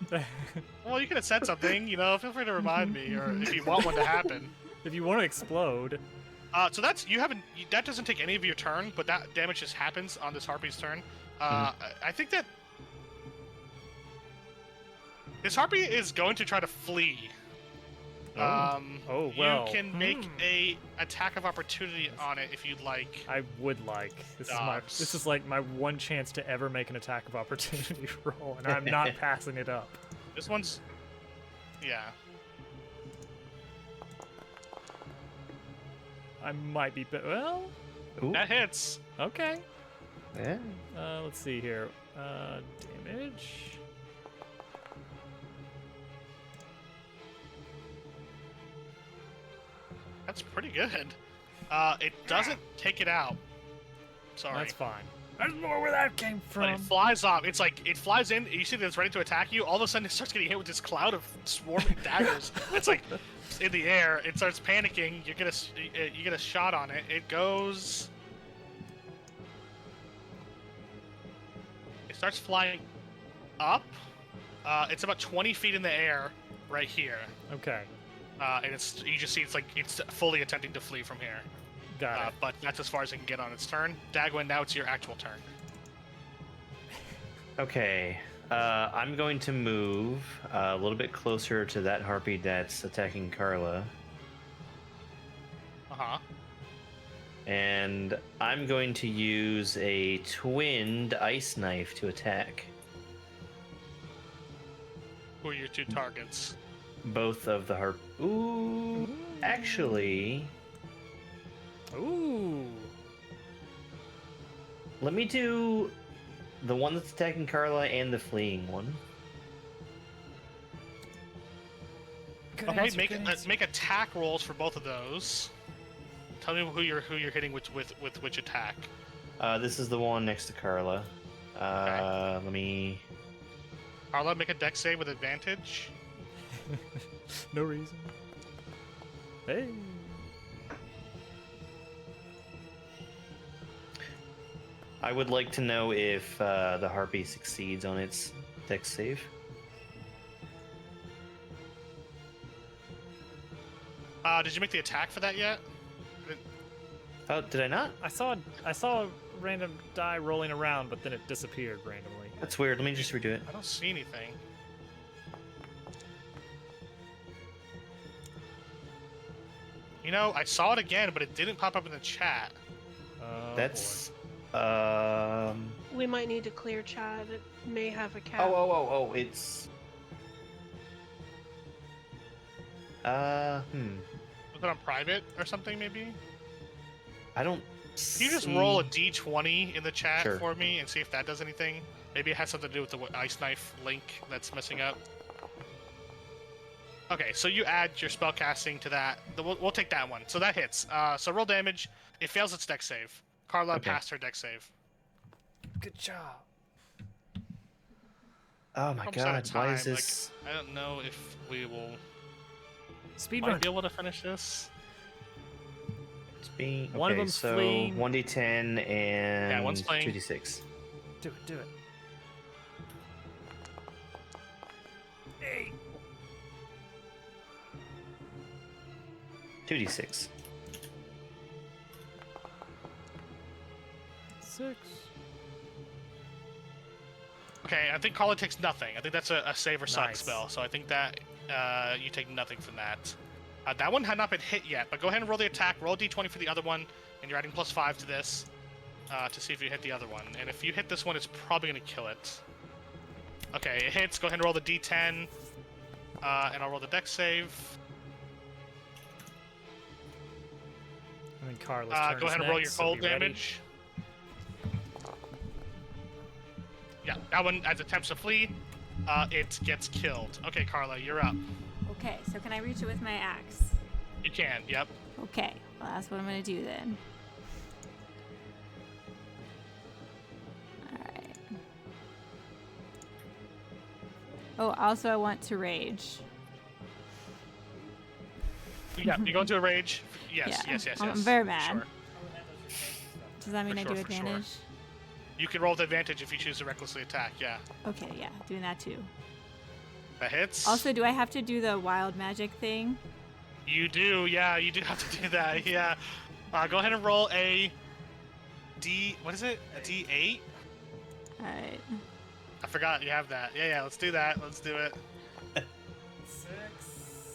Well, you could have said something. You know, feel free to remind me, or if you want one to happen. If you want to explode, So that's that doesn't take any of your turn, but that damage just happens on this harpy's turn. I think that this harpy is going to try to flee. Oh, well. You can make a attack of opportunity on it if you'd like. I would like. This is like my one chance to ever make an attack of opportunity roll, and I'm not passing it up. This one's, yeah. I might be, well, Ooh. That hits. okay. Yeah. Let's see here. Damage. That's pretty good. It doesn't take it out. Sorry. That's fine. There's more where that came But it from. flies off. It's like it flies in. You see that it's ready to attack you. All of a sudden, it starts getting hit with this cloud of swarming daggers. It's like in the air. It starts panicking. You get a shot on it. It goes. It starts flying up. It's about 20 feet in the air, right here. Okay, And you just see it's fully attempting to flee from here. got it. But that's as far as it can get on its turn. Dagwin, now it's your actual turn. Okay. I'm going to move a little bit closer to that harpy that's attacking Carla. Uh-huh. And I'm going to use a twinned ice knife to attack Who are your two targets? both of the harp. Ooh, actually, Ooh. let me do the one that's attacking Carla and the fleeing one. Good Okay, answer, make good answer. make attack rolls for both of those. Tell me who you're hitting with which attack. This is the one next to Carla. Let me. Carla, make a dex save with advantage. No reason. Hey. I would like to know if the harpy succeeds on its dex save. Did you make the attack for that yet? Oh, did I not? I saw a random die rolling around, but then it disappeared randomly. That's weird. Let me just redo it. I don't see anything. You know, I saw it again, but it didn't pop up in the chat. Oh, That's We might need to clear chat. It may have a cap. Oh, it's Was it on private or something, maybe? I don't Can you just roll a d20 in the chat Sure. for me and see if that does anything? Maybe it has something to do with the ice knife link that's messing up. Okay, so you add your spell casting to that. We'll take that one. So that hits. So roll damage. It fails its dex save. Carla Okay. passed her dex save. Good job. Oh my Almost out of god, why is time, like, this? I don't know if we will Speed might run. be able to finish this. It's being One of okay, them's so fleeing. 1d10 and one's fleeing. 2d6. Do it. Do it. Hey. 2d6. 6. Okay, I think Carla takes nothing. I think that's a save or suck Nice. spell. So I think that you take nothing from that. That one had not been hit yet, but go ahead and roll the attack. Roll a d20 for the other one, and you're adding +5 to this to see if you hit the other one. And if you hit this one, it's probably going to kill it. Okay, it hits. Go ahead and roll the d10, and I'll roll the dex save. And then Carla's turn Go is ahead and roll your next, so cold be ready. damage. Yeah, that one, as it attempts to flee, it gets killed. Okay, Carla, you're up. Okay, so can I reach it with my axe? You can, yep. Okay, well, that's what I'm gonna do then. Alright. Oh, also, I want to rage. Yeah, you go into a rage. Yes, Yeah, yes. I'm very mad. Sure. Does that mean For I sure, do for sure. advantage? You can roll with advantage if you choose to recklessly attack, yeah. Okay, yeah, doing that too. That hits. Also, do I have to do the wild magic thing? You do, yeah, you do have to do that, yeah. Go ahead and roll a D... What is it? A D8? Alright. I forgot you have that. Yeah, let's do that. Let's do it. 6.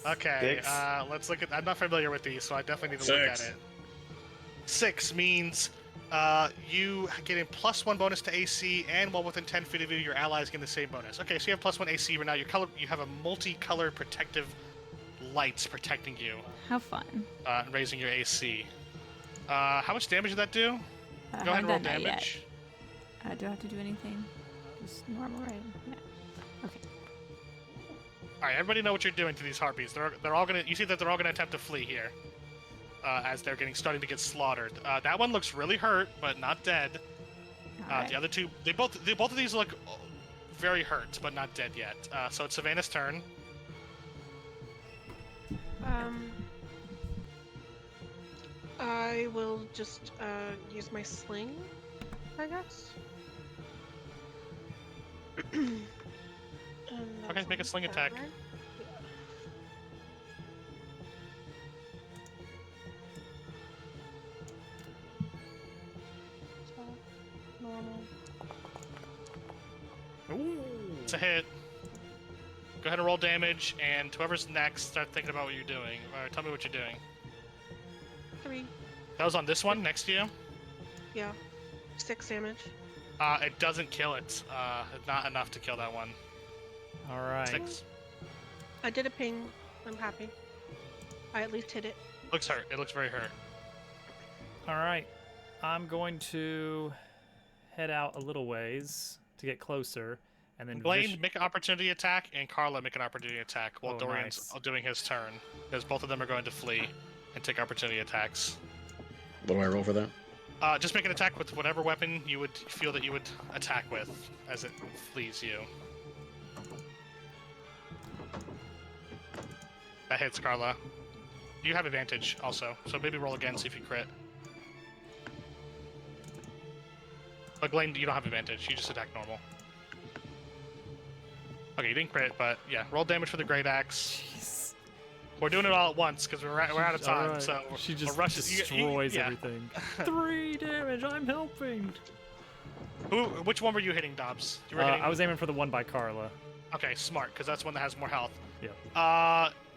Okay, 6. let's look at... I'm not familiar with these, so I definitely need to look at 6. it. 6 means you get a +1 bonus to AC, and while within 10 feet of you, your allies get the same bonus. Okay, so you have +1 AC, but now you have a multicolored protective lights protecting you, How fun. and raising your AC. How much damage did that do? I Go ahead and roll haven't done that yet. damage. Do I have to do anything? Just normal, right? Yeah. Okay. All right, everybody know what you're doing to these harpies. They're all gonna. You see that they're all gonna attempt to flee here, as they're starting to get slaughtered. That one looks really hurt, but not dead. Alright. The other two, both of these look very hurt, but not dead yet. So it's Savannah's turn. I will just use my sling, I guess. And Okay, that's make a on sling that, attack. right? Yeah. So, normal. Ooh. It's a hit. Go ahead and roll damage, and whoever's next, start thinking about what you're doing. Or tell me what you're doing. 3. That was on this one next to you. Yeah. 6 damage. It doesn't kill it. Not enough to kill that one. All right. 6. I did a ping. I'm happy. I at least hit it. Looks hurt. It looks very hurt. All right. I'm going to head out a little ways to get closer, and then Blaine, make an opportunity attack, and Carla, make an opportunity attack while Oh, Dorian's nice. doing his turn. Because both of them are going to flee and take opportunity attacks. What do I roll for that? Just make an attack with whatever weapon you would feel that you would attack with as it flees you. That hits, Carla. You have advantage also, so maybe roll again, see if you crit. But Glane, you don't have advantage. You just attack normal. Okay, you didn't crit, but yeah, roll damage for the Great Axe. Jeez. We're doing it all at once because we're out of time. Alright, So she we're just rushing. destroys yeah. everything. 3 damage. I'm helping. Which one were you hitting, Dobbs? You were hitting... I was aiming for the one by Carla. Okay, smart, because that's one that has more health. Yep.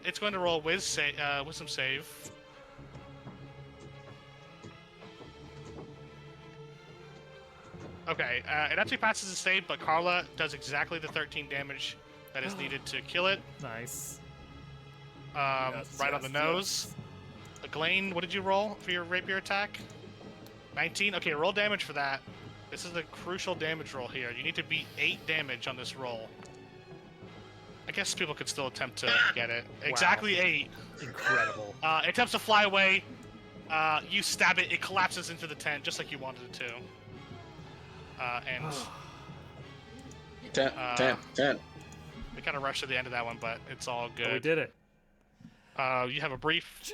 It's going to roll wisdom save. Okay, it actually passes the save, but Carla does exactly the 13 damage that is needed to kill it. Nice. Right on the nose. Glane, what did you roll for your rapier attack? 19? Okay, roll damage for that. This is the crucial damage roll here. You need to beat 8 damage on this roll. I guess people could still attempt to get it. Exactly 8. Incredible. It attempts to fly away. You stab it. It collapses into the tent just like you wanted it to. And 10. we kind of rushed to the end of that one, but it's all good. But we did it. You have a brief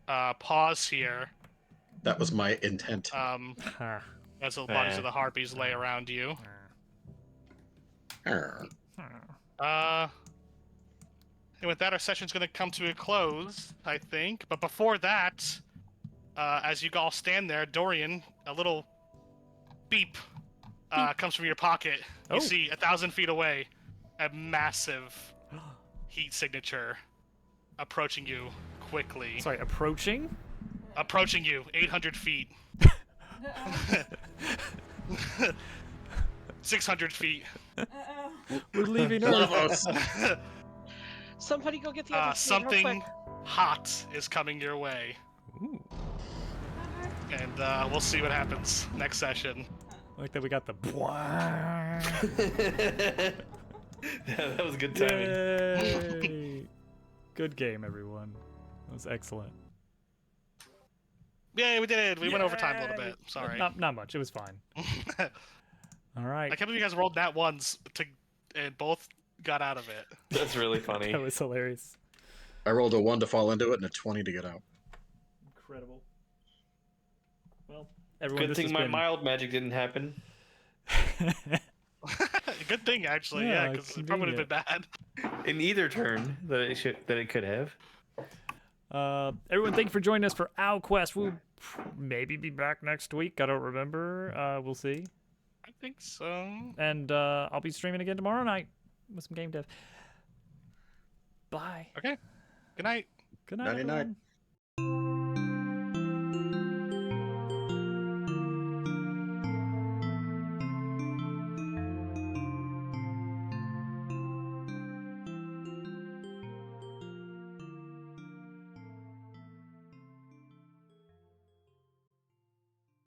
pause here. That was my intent. Ha. As the bodies of the harpies lay around you. Arr. And with that, our session's going to come to a close, I think. But before that, as you all stand there, Dorian, a little beep comes from your pocket. You Oh. see 1,000 feet away, a massive heat signature approaching you quickly. Sorry, approaching? Approaching you, 800 feet. 600 feet. We're leaving Love Earth. us. Somebody go get the other seat real Something quick. hot is coming your way. Ooh. And we'll see what happens next session. Like that we got the Yeah, that was good timing. Yay! Good game, everyone. That was excellent. Yeah, we did it. We went over time a little bit. Sorry. Not much. It was fine. All right. I can't believe you guys rolled that ones and both got out of it. That's really funny. That was hilarious. I rolled a 1 to fall into it and a 20 to get out. Incredible. Well, everyone, Good this thing has my been... mild magic didn't happen. Good thing, actually, yeah, Yeah, because it probably would have been bad. In either turn that it could have. Everyone, thank you for joining us for Owl Quest. We'll maybe be back next week. I don't remember. We'll see. I think so. And I'll be streaming again tomorrow night with some game dev. Bye. Okay. Good night. Good night, Nighty-night. everyone.